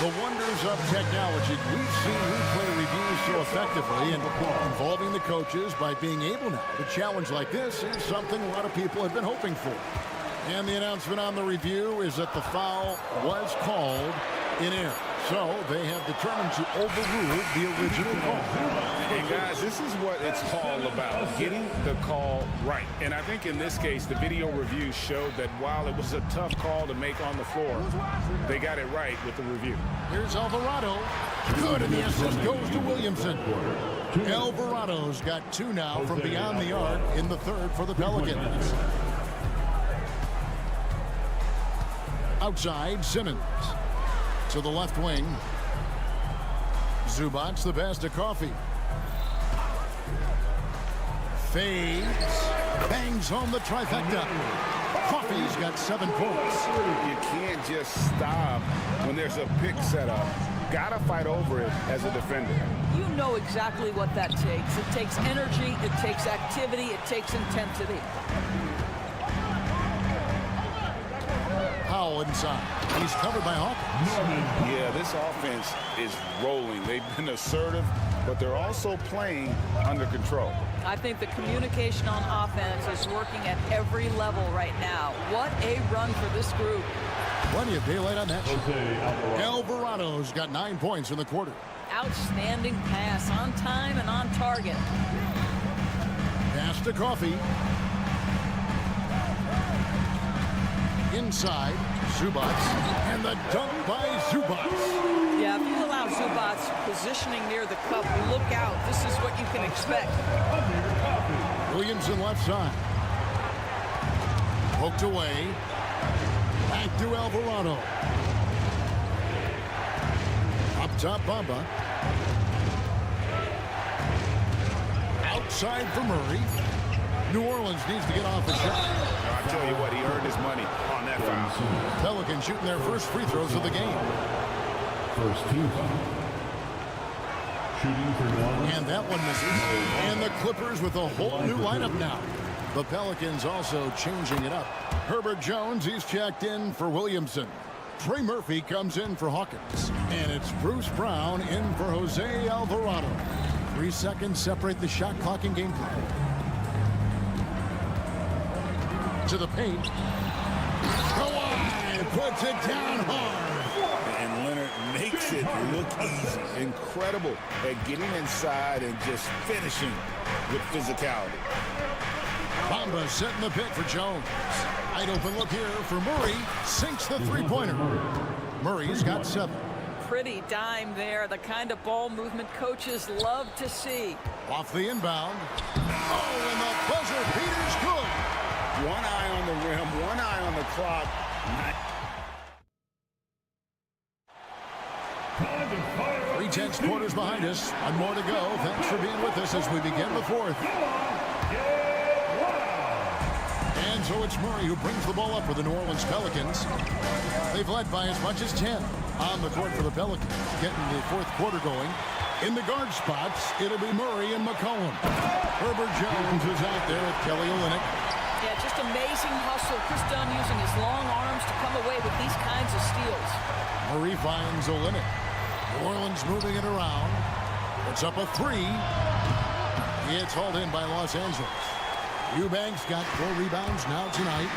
The wonders of technology. We've seen replay reviews so effectively and involving the coaches by being able now to challenge like this is something a lot of people have been hoping for. And the announcement on the review is that the foul was called in air. So they have determined to overrule the original call. And guys, this is what it's all about, getting the call right. And I think in this case, the video review showed that while it was a tough call to make on the floor, they got it right with the review. Here's Alvarado. Good, and the assist goes to Williamson. Alvarado's got 2 now from beyond the arc in the third for the Pelicans. Outside, Simmons. To the left wing. Zubac, the pass to Coffee. Fades. Bangs home the trifecta. Coffee's got 7 points. You can't just stop when there's a pick set up. Gotta fight over it as a defender. You know exactly what that takes. It takes energy, it takes activity, it takes intensity. Powell inside. He's covered by Hawkins. Yeah, this offense is rolling. They've been assertive, but they're also playing under control. I think the communication on offense is working at every level right now. What a run for this group. Plenty of daylight on that shot. Alvarado's got 9 points in the quarter. Outstanding pass, on time and on target. Pass to Coffee. Inside, Zubac, and the dunk by Zubac. Yeah, if you allow Zubac positioning near the cup, look out. This is what you can expect. Williamson left side. Poked away. Back to Alvarado. Up top, Bamba. Outside for Murray. New Orleans needs to get off the shot. I tell you what, he earned his money on that foul. Pelicans shooting their first free throws of the game. First team foul. Shooting for New Orleans. And that one misses. And the Clippers with a whole new lineup now. The Pelicans also changing it up. Herbert Jones, he's checked in for Williamson. Trey Murphy comes in for Hawkins. And it's Bruce Brown in for Jose Alvarado. 3 seconds separate the shot clock and game plan. To the paint. Kawhi puts it down hard. And Leonard makes it look easy. Incredible at getting inside and just finishing with physicality. Bamba setting the pick for Jones. Wide open look here for Murray. Sinks the three-pointer. Murray's got 7. Pretty dime there, the kind of ball movement coaches love to see. Off the inbound. Oh, and the buzzer beater's good. One eye on the rim, one eye on the clock. 3/10 quarters behind us. One more to go. Thanks for being with us as we begin the fourth. And so it's Murray who brings the ball up for the New Orleans Pelicans. They've led by as much as 10 on the court for the Pelicans, getting the fourth quarter going. In the guard spots, it'll be Murray and McCollum. Herbert Jones is out there with Kelly Olynyk. Yeah, just amazing hustle. Chris Dunn using his long arms to come away with these kinds of steals. Murray finds Olynyk. New Orleans moving it around. It's up a 3. It's hauled in by Los Angeles. Eubanks got 4 rebounds now tonight.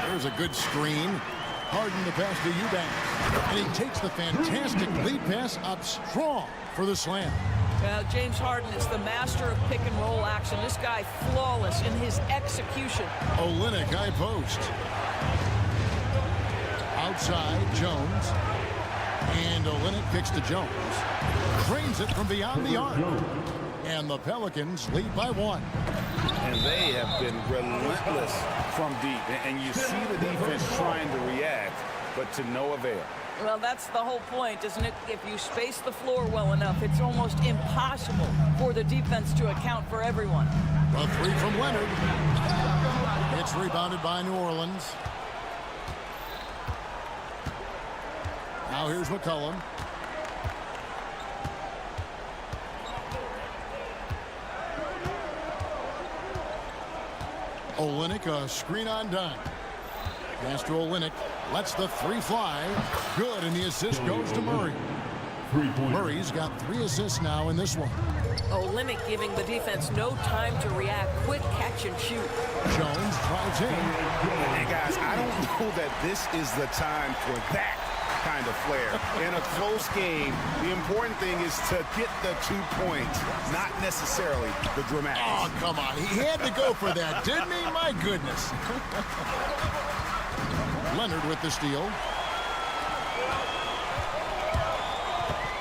There's a good screen. Harden the pass to Eubanks. And he takes the fantastic lead pass up strong for the slam. Well, James Harden is the master of pick and roll action. This guy flawless in his execution. Olynyk high post. Outside, Jones. And Olynyk kicks to Jones. Drains it from beyond the arc. And the Pelicans lead by 1. And they have been relentless from deep. And you see the defense trying to react, but to no avail. Well, that's the whole point, isn't it? If you space the floor well enough, it's almost impossible for the defense to account for everyone. A 3 from Leonard. It's rebounded by New Orleans. Now here's McCollum. Olynyk, a screen on dime. Pass to Olynyk. Lets the 3 fly. Good, and the assist goes to Murray. Murray's got 3 assists now in this one. Olynyk giving the defense no time to react. Quick catch and shoot. Jones drives in. Hey, guys, I don't know that this is the time for that kind of flair. In a close game, the important thing is to get the 2 points, not necessarily the dramatics. Oh, come on. He had to go for that, didn't he? My goodness. Leonard with the steal.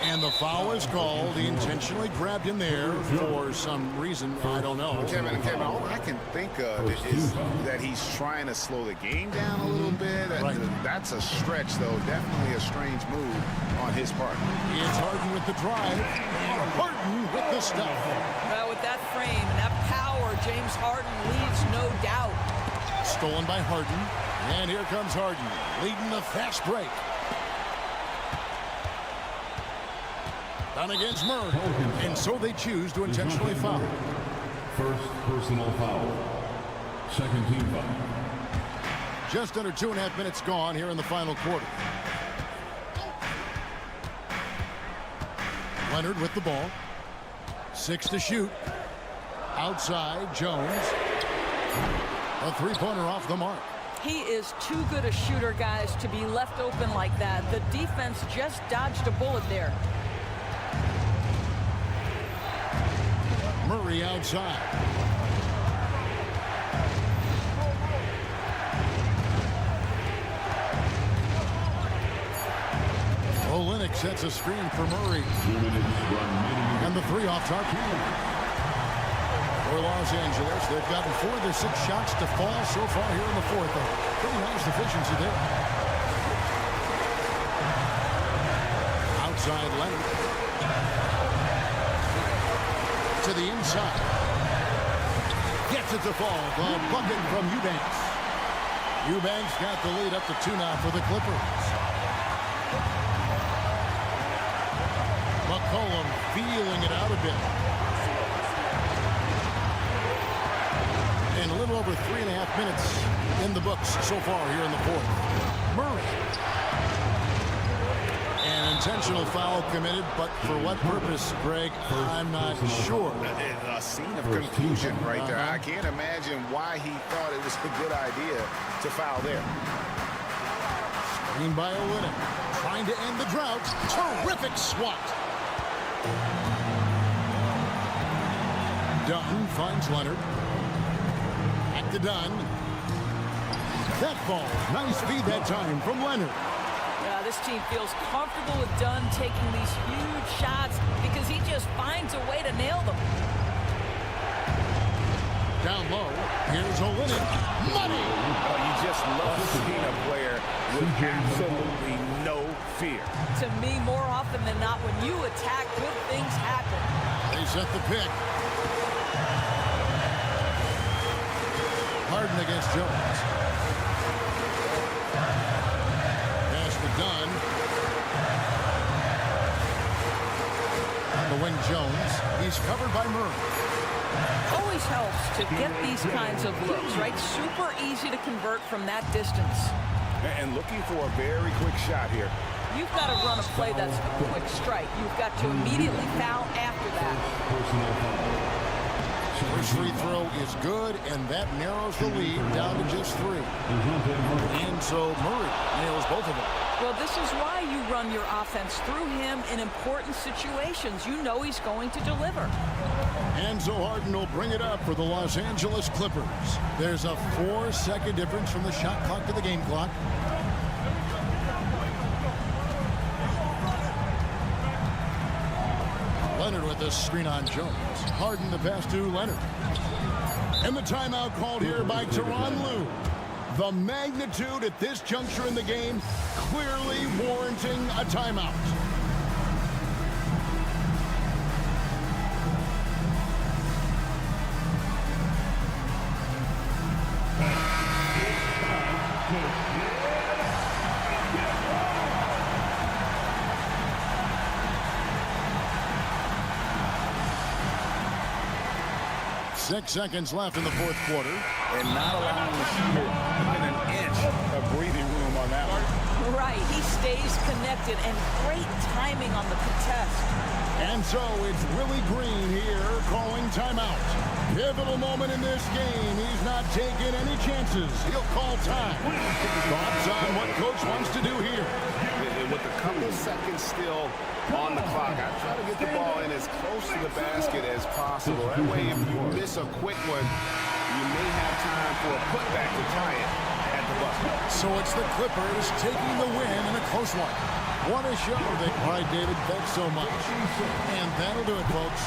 And the foul is called. He intentionally grabbed him there for some reason. I don't know. Kevin, all I can think of is that he's trying to slow the game down a little bit. Right. That's a stretch, though. Definitely a strange move on his part. It's Harden with the drive. And Harden with the stuff. Well, with that frame and that power, James Harden leaves no doubt. Stolen by Harden. And here comes Harden, leading the fast break. Down against Murray. And so they choose to intentionally foul. First personal foul. Second team foul. Just under 2.5 minutes gone here in the final quarter. Leonard with the ball. 6 to shoot. Outside, Jones. A 3-pointer off the mark. He is too good a shooter, guys, to be left open like that. The defense just dodged a bullet there. Murray outside. Olynyk sets a screen for Murray. And the 3 off target. For Los Angeles, they've gotten 4 of their 6 shots to fall so far here in the fourth. Pretty nice efficiency there. Outside Leonard. To the inside. Gets it to fall. The bucket from Eubanks. Eubanks got the lead up to 2 now for the Clippers. McCollum feeling it out a bit. And a little over 3.5 minutes in the books so far here in the fourth. Murray. An intentional foul committed, but for what purpose, Greg? I'm not sure. A scene of confusion right there. I can't imagine why he thought it was a good idea to foul there. Screen by Olynyk. Trying to end the drought. Terrific swat. Dunn finds Leonard. to Dunn. That ball, nice feed that time from Leonard. Yeah, this team feels comfortable with Dunn taking these huge shots because he just finds a way to nail them. Down low, here's Olynyk. Money! Oh, you just love seeing a player with absolutely no fear. To me, more often than not, when you attack, good things happen. They set the pick. Harden against Jones. Pass to Dunn. On the wing, Jones. He's covered by Murray. Always helps to get these kinds of looks, right? Super easy to convert from that distance. And looking for a very quick shot here. You've got to run a play that's a quick strike. You've got to immediately foul after that. First free throw is good, and that narrows the lead down to just 3. And so Murray nails both of them. Well, this is why you run your offense through him in important situations. You know he's going to deliver. And so Harden will bring it up for the Los Angeles Clippers. There's a 4-second difference from the shot clock to the game clock. Leonard with the screen on Jones. Harden the pass to Leonard. And the timeout called here by Tyronn Lue. The magnitude at this juncture in the game clearly warranting a timeout. Six seconds left in the fourth quarter. And not allowing the shooter even an inch of breathing room on that one. Right, he stays connected, and great timing on the contest. And so it's Willie Green here calling timeout. Pivotal moment in this game. He's not taking any chances. He'll call time. Thoughts on what coach wants to do here? With a couple seconds still on the clock, I try to get the ball in as close to the basket as possible. That way, if you miss a quick one, you may have time for a putback to tie it at the bucket. So it's the Clippers taking the win in a close one. What a show. All right, David, thanks so much. And that'll do it, folks.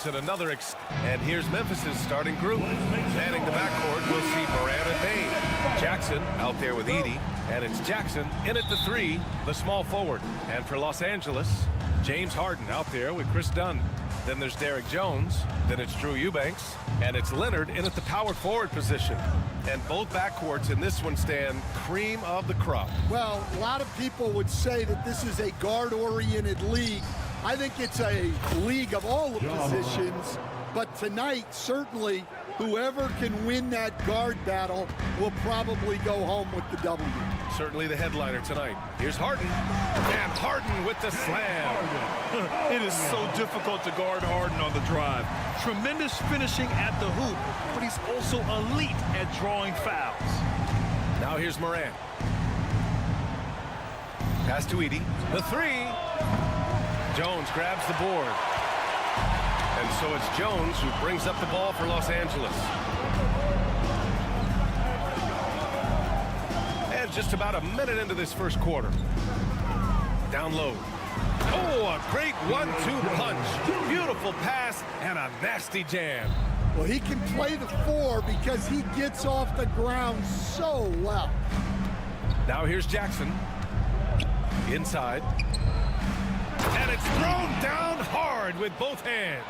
courts and another and here's Memphis's starting group. Manning the backcourt, we'll see Morant and Bane. Jackson out there with Edey, and it's Jackson in at the 3, the small forward. And for Los Angeles, James Harden out there with Chris Dunn. Then there's Derek Jones. Then it's Drew Eubanks. And it's Leonard in at the power forward position. And both backcourts in this one stand cream of the crop. Well, a lot of people would say that this is a guard-oriented league. I think it's a league of all the positions. But tonight, certainly, whoever can win that guard battle will probably go home with the W. Certainly the headliner tonight. Here's Harden. And Harden with the slam. It is so difficult to guard Harden on the drive. Tremendous finishing at the hoop, but he's also elite at drawing fouls. Now here's Morant. Pass to Edey. The 3. Jones grabs the board. And so it's Jones who brings up the ball for Los Angeles. And just about a minute into this first quarter. Down low. Oh, a great 1-2 punch. Beautiful pass and a nasty jam. Well, he can play the 4 because he gets off the ground so well. Now here's Jackson. Inside. And it's thrown down hard with both hands.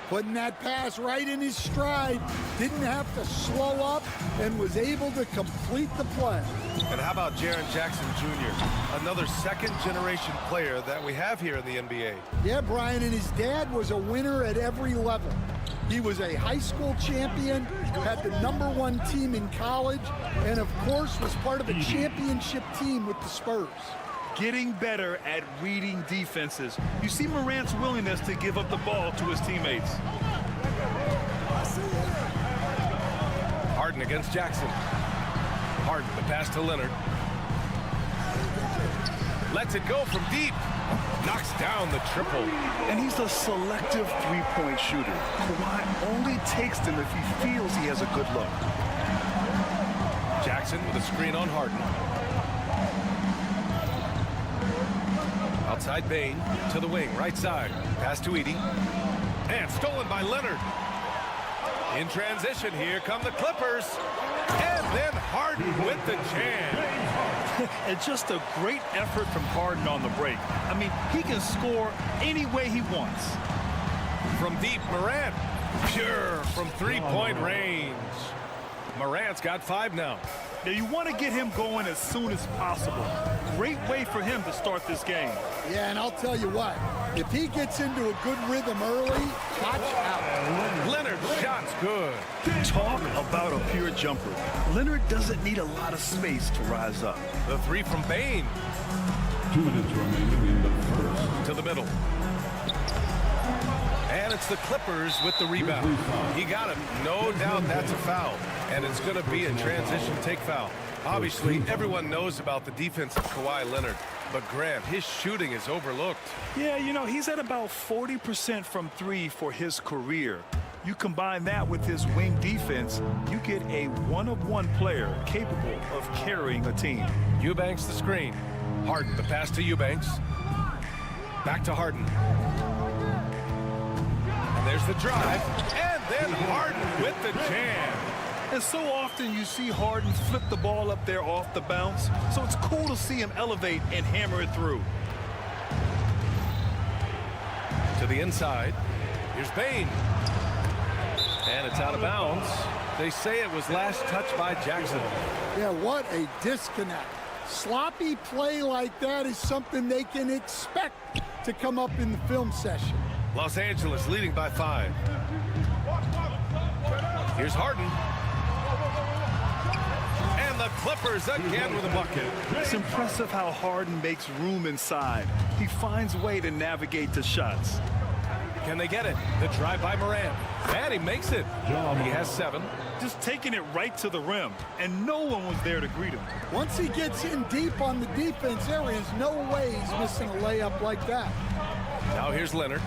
Putting that pass right in his stride. Didn't have to slow up and was able to complete the play. And how about Jaren Jackson Jr., another second-generation player that we have here in the NBA? Yeah, Brian, and his dad was a winner at every level. He was a high school champion, had the #1 team in college, and of course was part of a championship team with the Spurs. Getting better at reading defenses. You see Morant's willingness to give up the ball to his teammates. Harden against Jackson. Harden, the pass to Leonard. Lets it go from deep. Knocks down the triple. And he's a selective three-point shooter. Kawhi only takes them if he feels he has a good look. Jackson with a screen on Harden. Outside Bane to the wing, right side. Pass to Edey. And stolen by Leonard. In transition, here come the Clippers. And then Harden with the jam. And just a great effort from Harden on the break. I mean, he can score any way he wants. From deep, Morant. Pure from three-point range. Morant's got 5 now. Now, you want to get him going as soon as possible. Great way for him to start this game. Yeah, and I'll tell you what, if he gets into a good rhythm early, watch out. Leonard's shot's good. Talk about a pure jumper. Leonard doesn't need a lot of space to rise up. The 3 from Bane. 2 minutes remaining in the first. To the middle. And it's the Clippers with the rebound. He got him. No doubt that's a foul. And it's going to be a transition take foul. Obviously, everyone knows about the defense of Kawhi Leonard. But Grant, his shooting is overlooked. Yeah, you know, he's at about 40% from 3 for his career. You combine that with his wing defense, you get a one-of-one player capable of carrying a team. Eubanks the screen. Harden the pass to Eubanks. Back to Harden. And there's the drive. And then Harden with the jam. And so often you see Harden flip the ball up there off the bounce, so it's cool to see him elevate and hammer it through. To the inside. Here's Bane. And it's out of bounds. They say it was last touched by Jackson. Yeah, what a disconnect. Sloppy play like that is something they can expect to come up in the film session. Los Angeles leading by 5. Here's Harden. And the Clippers again with a bucket. It's impressive how Harden makes room inside. He finds a way to navigate the shots. Can they get it? The drive by Morant. And he makes it. He has 7. Just taking it right to the rim, and no one was there to greet him. Once he gets in deep on the defense, there is no way he's missing a layup like that. Now here's Leonard.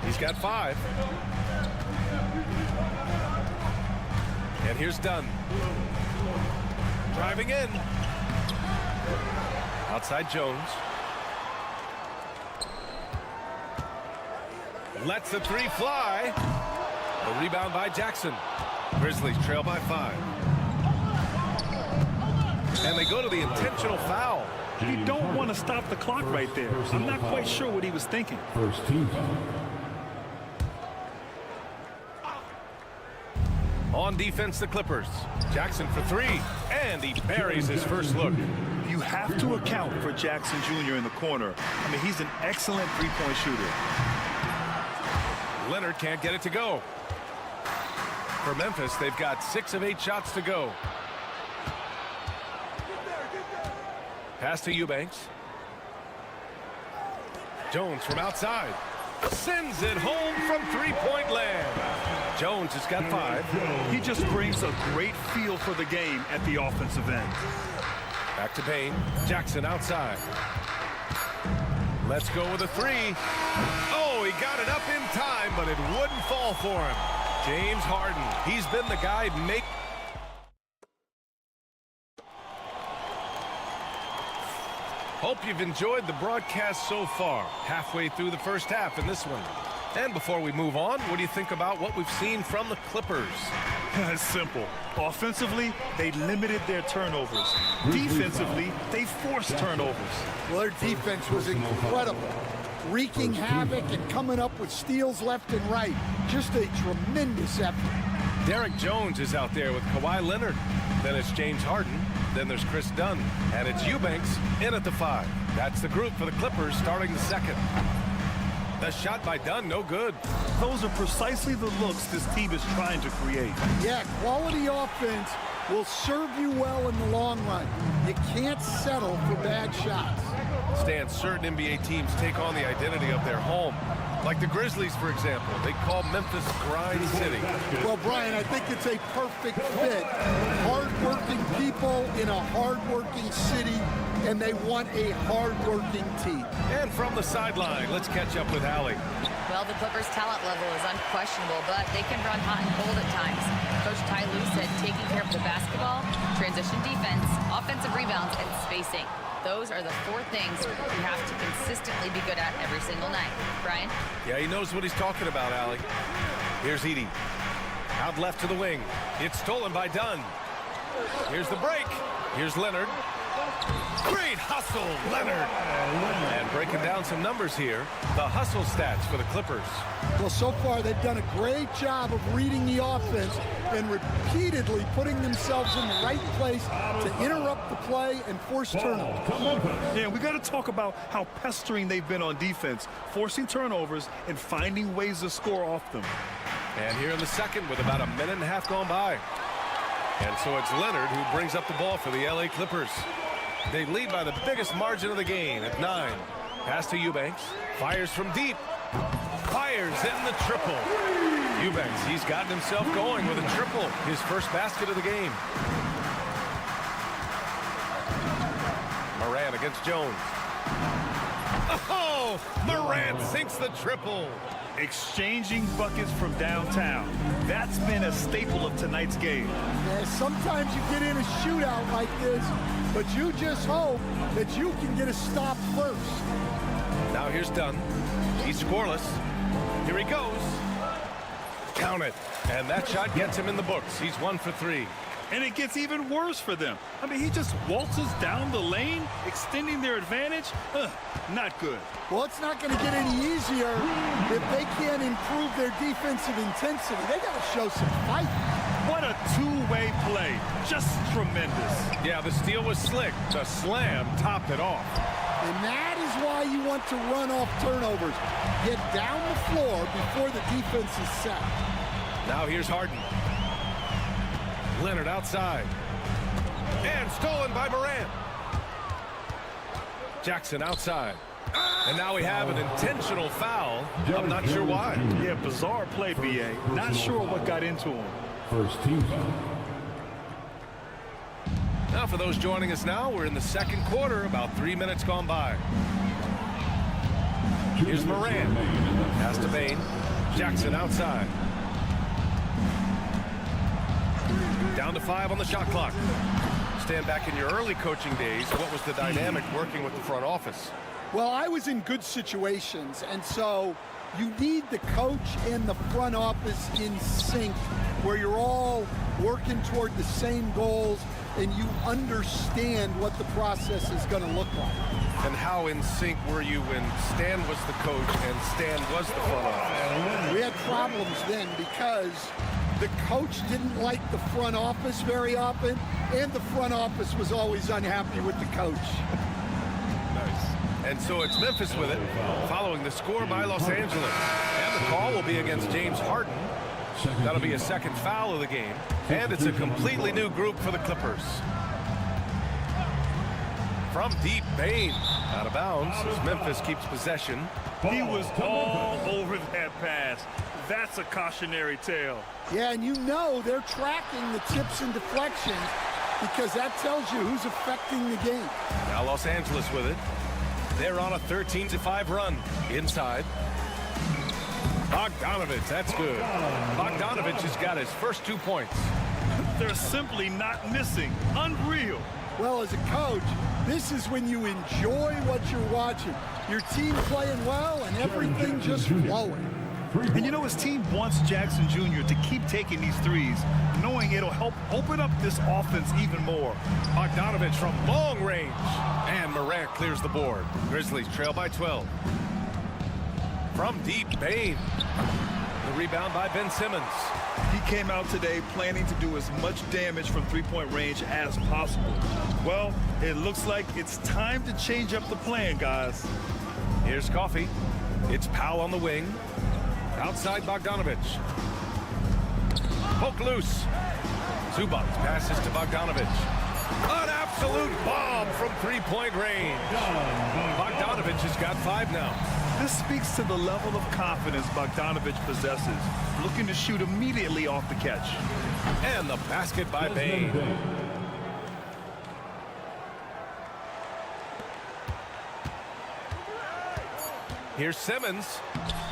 He's got 5. And here's Dunn. Driving in. Outside Jones. Lets the three fly. The rebound by Jackson. Grizzlies trail by 5. And they go to the intentional foul. You don't want to stop the clock right there. I'm not quite sure what he was thinking. First team foul. On defense, the Clippers. Jackson for 3, and he buries his first look. You have to account for Jackson Jr. in the corner. I mean, he's an excellent three-point shooter. Leonard can't get it to go. For Memphis, they've got 6 of 8 shots to go. Pass to Eubanks. Jones from outside. Sends it home from three-point land. Jones has got 5. He just brings a great feel for the game at the offensive end. Back to Payne. Jackson outside. Let's go with a 3. Oh, he got it up in time, but it wouldn't fall for him. James Harden. He's been the guy make. Hope you've enjoyed the broadcast so far. Halfway through the first half in this one. And before we move on, what do you think about what we've seen from the Clippers? It's simple. Offensively, they limited their turnovers. Defensively, they forced turnovers. Well, their defense was incredible. Wreaking havoc and coming up with steals left and right. Just a tremendous effort. Derek Jones is out there with Kawhi Leonard. Then it's James Harden. Then there's Chris Dunn. And it's Eubanks in at the 5. That's the group for the Clippers starting the second. The shot by Dunn, no good. Those are precisely the looks this team is trying to create. Yeah, quality offense will serve you well in the long run. You can't settle for bad shots. Stan, certain NBA teams take on the identity of their home. Like the Grizzlies, for example. They call Memphis Grind City. Well, Brian, I think it's a perfect fit. Hard-working people in a hard-working city, and they want a hard-working team. And from the sideline, let's catch up with Allie. Well, the Clippers' talent level is unquestionable, but they can run hot and cold at times. Coach Ty Lue said taking care of the basketball, transition defense, offensive rebounds, and spacing. Those are the 4 things you have to consistently be good at every single night. Brian? Yeah, he knows what he's talking about, Allie. Here's Edey. Out left to the wing. It's stolen by Dunn. Here's the break. Here's Leonard. Great hustle, Leonard. And breaking down some numbers here, the hustle stats for the Clippers. Well, so far they've done a great job of reading the offense and repeatedly putting themselves in the right place to interrupt the play and force turnovers. Yeah, we got to talk about how pestering they've been on defense, forcing turnovers and finding ways to score off them. And here in the second with about a minute and a half gone by. And so it's Leonard who brings up the ball for the LA Clippers. They lead by the biggest margin of the game at 9. Pass to Eubanks. Fires from deep. Fires in the triple. Eubanks, he's gotten himself going with a triple. His first basket of the game. Morant against Jones. Oh! Morant sinks the triple. Exchanging buckets from downtown. That's been a staple of tonight's game. Yeah, sometimes you get in a shootout like this, but you just hope that you can get a stop first. Now here's Dunn. He's scoreless. Here he goes. Count it. And that shot gets him in the books. He's 1 for 3. And it gets even worse for them. I mean, he just waltzes down the lane, extending their advantage. Not good. Well, it's not going to get any easier if they can't improve their defensive intensity. They got to show some fight. What a two-way play. Just tremendous. Yeah, the steal was slick. The slam topped it off. And that is why you want to run off turnovers. Get down the floor before the defense is set. Now here's Harden. Leonard outside. And stolen by Morant. Jackson outside. And now we have an intentional foul. I'm not sure why. Yeah, bizarre play, B.A. Not sure what got into him. First team foul. Now for those joining us now, we're in the second quarter, about 3 minutes gone by. Here's Morant. Pass to Bane. Jackson outside. Down to 5 on the shot clock. Stand back in your early coaching days. What was the dynamic working with the front office? Well, I was in good situations, and so You need the coach and the front office in sync, where you're all working toward the same goals and you understand what the process is going to look like. And how in sync were you when Stan was the coach and Stan was the front office? We had problems then because the coach didn't like the front office very often, and the front office was always unhappy with the coach. Nice. And so it's Memphis with it, following the score by Los Angeles. And the call will be against James Harden. That'll be a second foul of the game. And it's a completely new group for the Clippers. From deep, Bane out of bounds as Memphis keeps possession. He was all over that pass. That's a cautionary tale. Yeah, and you know they're tracking the tips and deflections because that tells you who's affecting the game. Now Los Angeles with it. They're on a 13-5 run. Inside. Bogdanovich, that's good. Bogdanovich has got his first 2 points. They're simply not missing. Unreal. Well, as a coach, this is when you enjoy what you're watching. Your team playing well and everything just flowing. And you know, his team wants Jackson Jr. to keep taking these threes, knowing it'll help open up this offense even more. Bogdanovich from long range. And Morant clears the board. Grizzlies trail by 12. From deep, Bane. The rebound by Ben Simmons. He came out today planning to do as much damage from three-point range as possible. Well, it looks like it's time to change up the plan, guys. Here's Coffee. It's Powell on the wing. Outside Bogdanovich. Poke loose. Zubac passes to Bogdanovich. An absolute bomb from three-point range. Bogdanovich has got 5 now. This speaks to the level of confidence Bogdanovich possesses, looking to shoot immediately off the catch. And the basket by Bane. Here's Simmons.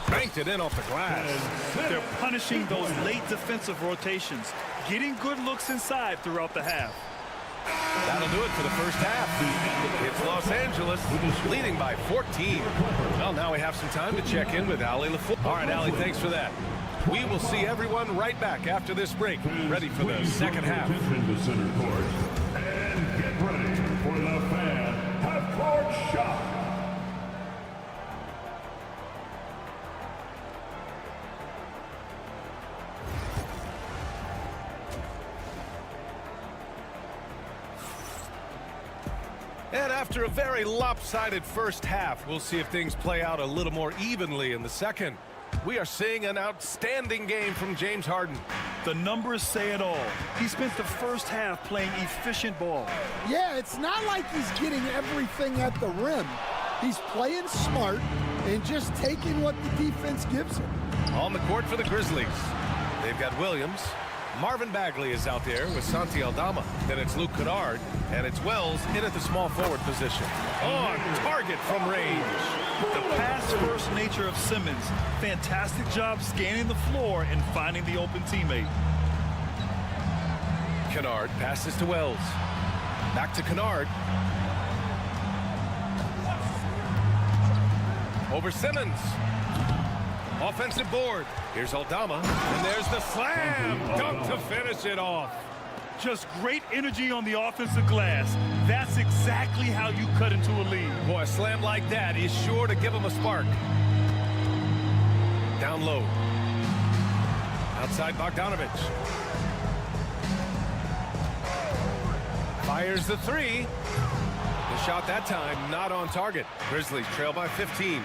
Banked it in off the glass. They're punishing those late defensive rotations, getting good looks inside throughout the half. That'll do it for the first half. It's Los Angeles leading by 14. Well, now we have some time to check in with Allie LaFleur. All right, Allie, thanks for that. We will see everyone right back after this break, ready for the second half. In the center court. And get ready for the fan half-court shot. And after a very lopsided first half, we'll see if things play out a little more evenly in the second. We are seeing an outstanding game from James Harden. The numbers say it all. He spent the first half playing efficient ball. Yeah, it's not like he's getting everything at the rim. He's playing smart and just taking what the defense gives him. On the court for the Grizzlies. They've got Williams. Marvin Bagley is out there with Santi Aldama. Then it's Luke Kennard, and it's Wells in at the small forward position. On target from range. The pass-first nature of Simmons. Fantastic job scanning the floor and finding the open teammate. Kennard passes to Wells. Back to Kennard. Over Simmons. Offensive board. Here's Aldama. And there's the slam. Dunk to finish it off. Just great energy on the offensive glass. That's exactly how you cut into a lead. Boy, a slam like that is sure to give him a spark. Down low. Outside Bogdanovich. Fires the three. The shot that time not on target. Grizzlies trail by 15.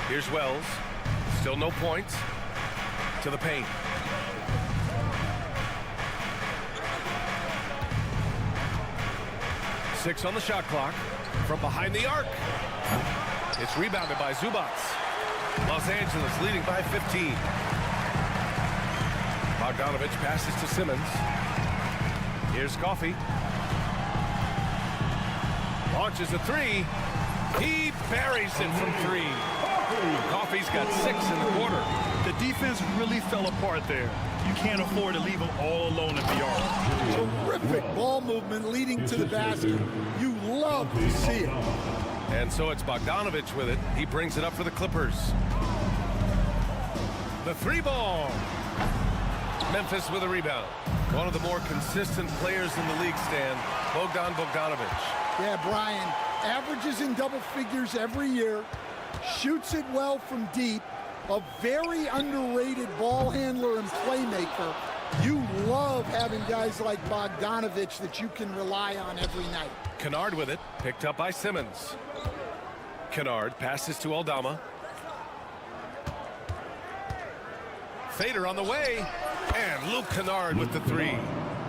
Here's Wells. Still no points. To the paint. Six on the shot clock. From behind the arc. It's rebounded by Zubac. Los Angeles leading by 15. Bogdanovich passes to Simmons. Here's Coffee. Launches a three. He buries it from 3. Coffee's got 6 in the quarter. The defense really fell apart there. You can't afford to leave them all alone at the arc. Terrific ball movement leading to the basket. You love to see it. And so it's Bogdanovich with it. He brings it up for the Clippers. The 3-ball. Memphis with a rebound. One of the more consistent players in the league, Stan, Bogdanovich. Yeah, Brian, averages in double figures every year, shoots it well from deep, a very underrated ball handler and playmaker. You love having guys like Bogdanovich that you can rely on every night. Kennard with it, picked up by Simmons. Kennard passes to Aldama. Fader on the way, and Luke Kennard with the 3.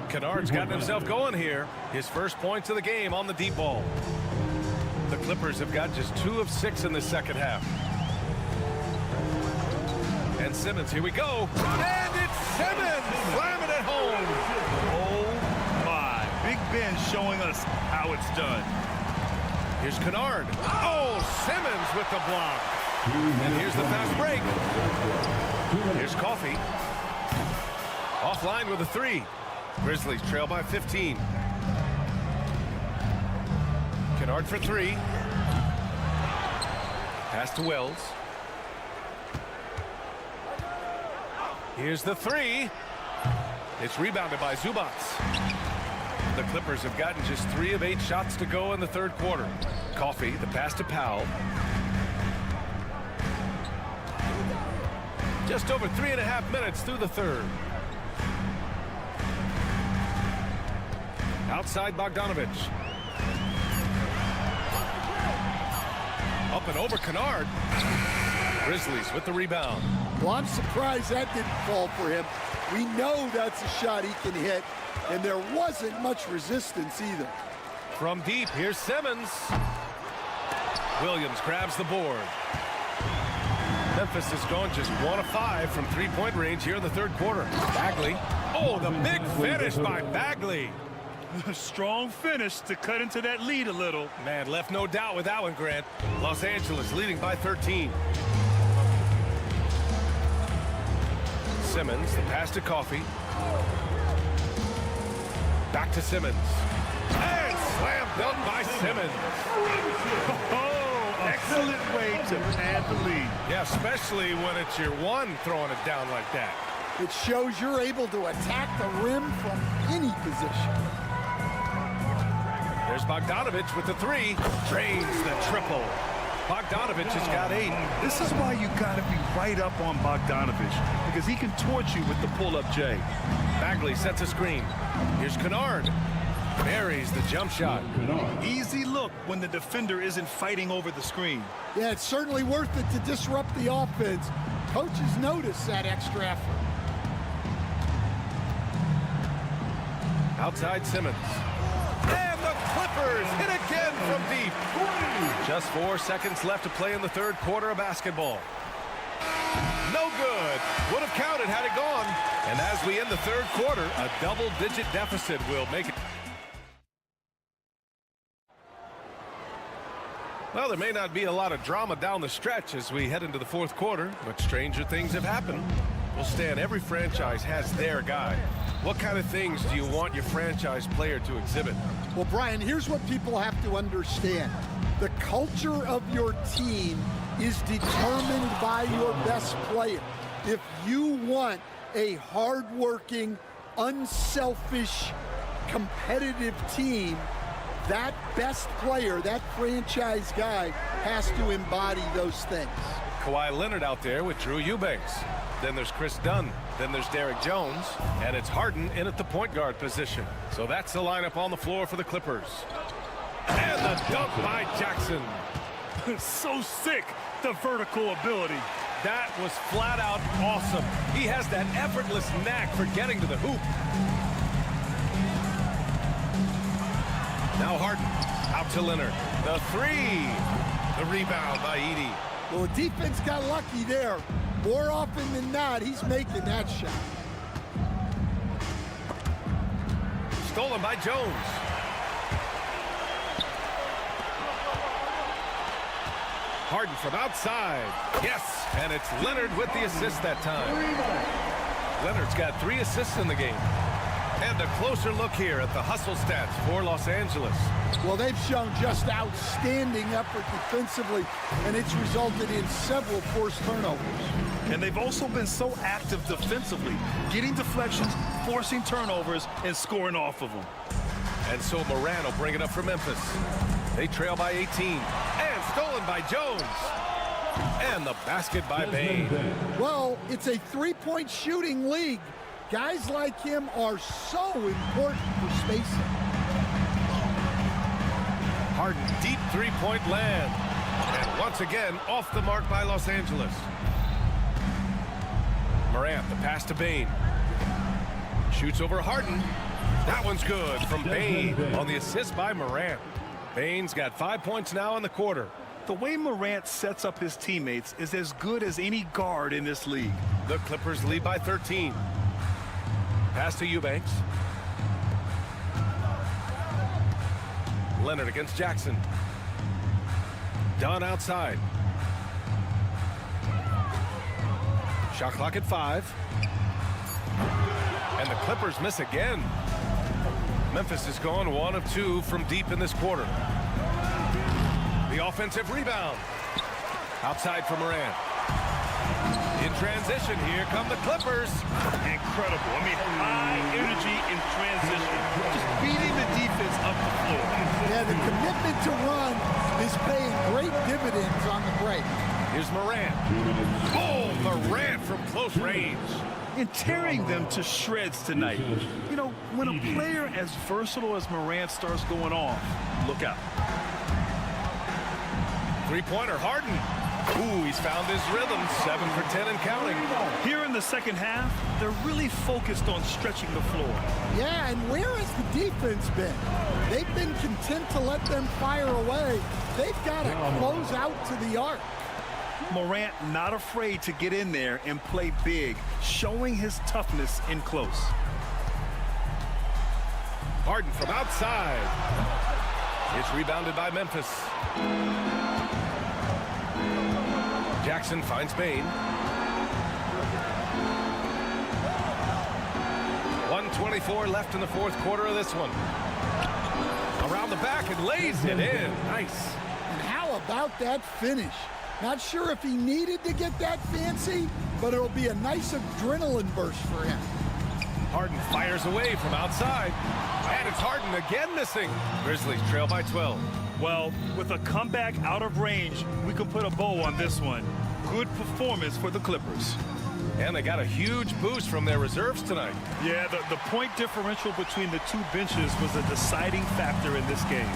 Kennard's gotten himself going here. His first points of the game on the deep ball. The Clippers have got just 2 of 6 in the second half. And Simmons, here we go. And it's Simmons slamming it home. Oh my, Big Ben showing us how it's done. Here's Kennard. Oh, Simmons with the block. And here's the fast break. Here's Coffey. Offline with a 3. Grizzlies trail by 15. Kennard for 3. Pass to Wells. Here's the 3. It's rebounded by Zubats. The Clippers have gotten just 3 of 8 shots to go in the third quarter. Coffey, the pass to Powell. Just over 3.5 minutes through the third. Outside Bogdanovich. Up and over Kennard. Grizzlies with the rebound. Well, I'm surprised that didn't fall for him. We know that's a shot he can hit, and there wasn't much resistance either. From deep, here's Simmons. Williams grabs the board. Memphis has gone just 1 of 5 from 3-point range here in the third quarter. Bagley. Oh, the big finish by Bagley. Strong finish to cut into that lead a little. Man, left no doubt with that one, Grant. Los Angeles leading by 13. Simmons, the pass to Coffey. Back to Simmons. And slam dunk by Simmons. Oh, excellent way to pad the lead. Yeah, especially when it's your one throwing it down like that. It shows you're able to attack the rim from any position. There's Bogdanovich with the 3. Drains the triple. Bogdanovich has got 8. This is why you got to be right up on Bogdanovich, because he can torch you with the pull-up J. Bagley sets a screen. Here's Kennard. Buries the jump shot. Easy look when the defender isn't fighting over the screen. Yeah, it's certainly worth it to disrupt the offense. Coaches notice that extra effort. Outside Simmons. And the Clippers hit again from deep. Just 4 seconds left to play in the third quarter of basketball. No good. Would have counted had it gone. And as we end the third quarter, a double-digit deficit will make it. Well, there may not be a lot of drama down the stretch as we head into the fourth quarter, but stranger things have happened. Well, Stan, every franchise has their guy. What kind of things do you want your franchise player to exhibit? Well, Brian, here's what people have to understand. The culture of your team is determined by your best player. If you want a hardworking, unselfish, competitive team, that best player, that franchise guy, has to embody those things. Kawhi Leonard out there with Drew Eubanks. Then there's Chris Dunn. Then there's Derek Jones. And it's Harden in at the point guard position. So that's the lineup on the floor for the Clippers. And the dunk by Jackson. So sick, the vertical ability. That was flat out awesome. He has that effortless knack for getting to the hoop. Now Harden out to Leonard. The 3. The rebound by Edey. Well, the defense got lucky there. More often than not, he's making that shot. Stolen by Jones. Harden from outside. Yes, and it's Leonard with the assist that time. Leonard's got 3 assists in the game. And a closer look here at the hustle stats for Los Angeles. Well, they've shown just outstanding effort defensively, and it's resulted in several forced turnovers. And they've also been so active defensively, getting deflections, forcing turnovers, and scoring off of them. And so Morant will bring it up for Memphis. They trail by 18. And stolen by Jones. And the basket by Bane. Well, it's a three-point shooting league. Guys like him are so important for spacing. Harden, deep three-point land. And once again, off the mark by Los Angeles. Morant, the pass to Bane. Shoots over Harden. That one's good from Bane on the assist by Morant. Bane's got 5 points now in the quarter. The way Morant sets up his teammates is as good as any guard in this league. The Clippers lead by 13. Pass to Eubanks. Leonard against Jackson. Dunn outside. Shot clock at 5. And the Clippers miss again. Memphis is gone 1 of 2 from deep in this quarter. The offensive rebound. Outside for Morant. In transition, here come the Clippers. Incredible. I mean, high energy in transition. Just beating the defense up the floor. Yeah, the commitment to run is paying great dividends on the break. Here's Morant. Oh, Morant from close range. And tearing them to shreds tonight. You know, when a player as versatile as Morant starts going off, look out. Three-pointer, Harden. Ooh, he's found his rhythm. 7 for 10 and counting. Here in the second half, they're really focused on stretching the floor. Yeah, and where has the defense been? They've been content to let them fire away. They've got to close out to the arc. Morant not afraid to get in there and play big, showing his toughness in close. Harden from outside. It's rebounded by Memphis. Jackson finds Bane. 1:24 left in the fourth quarter of this one. Around the back and lays it in. Nice. And how about that finish? Not sure if he needed to get that fancy, but it'll be a nice adrenaline burst for him. Harden fires away from outside. And it's Harden again missing. Grizzlies trail by 12. Well, with a comeback out of range, we can put a bow on this one. Good performance for the Clippers. And they got a huge boost from their reserves tonight. Yeah, the point differential between the two benches was a deciding factor in this game.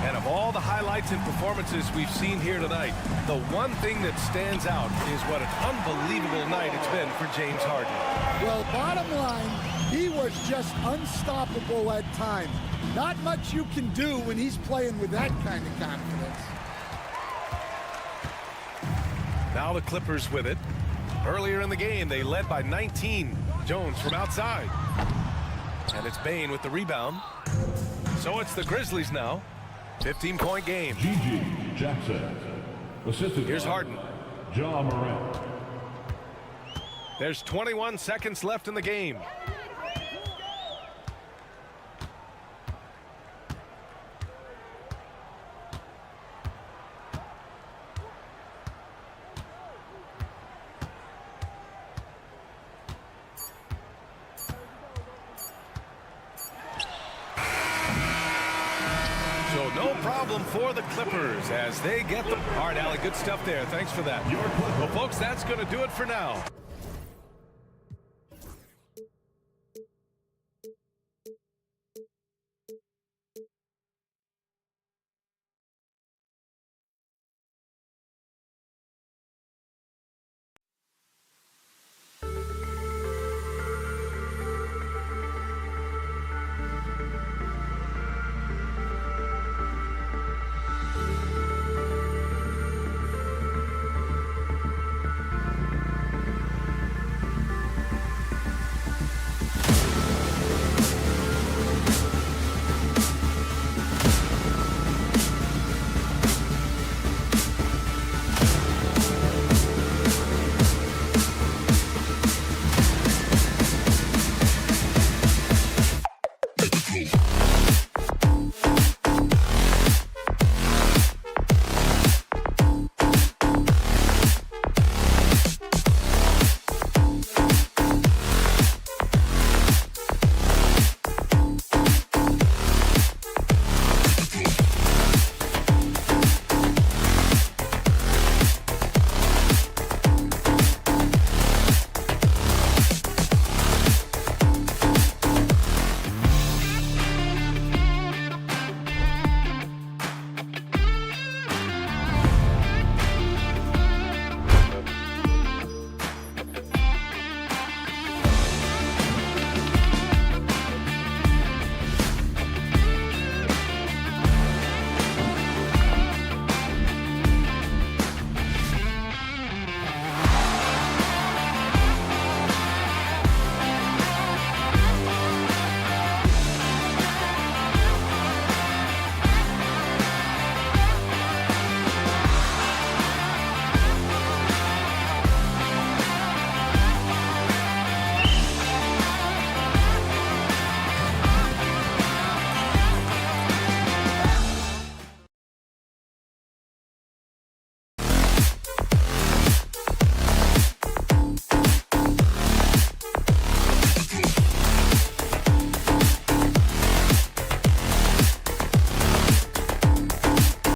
And of all the highlights and performances we've seen here tonight, the one thing that stands out is what an unbelievable night it's been for James Harden. Well, bottom line, he was just unstoppable at times. Not much you can do when he's playing with that kind of confidence. Now the Clippers with it. Earlier in the game, they led by 19. Jones from outside. And it's Bane with the rebound. So it's the Grizzlies now. 15-point game. G.G. Jackson. Assisted Here's Harden. Ja Morant. There's 21 seconds left in the game. So no problem for the Clippers as they get the... All right, Allie, good stuff there. Thanks for that. Well, folks, that's going to do it for now.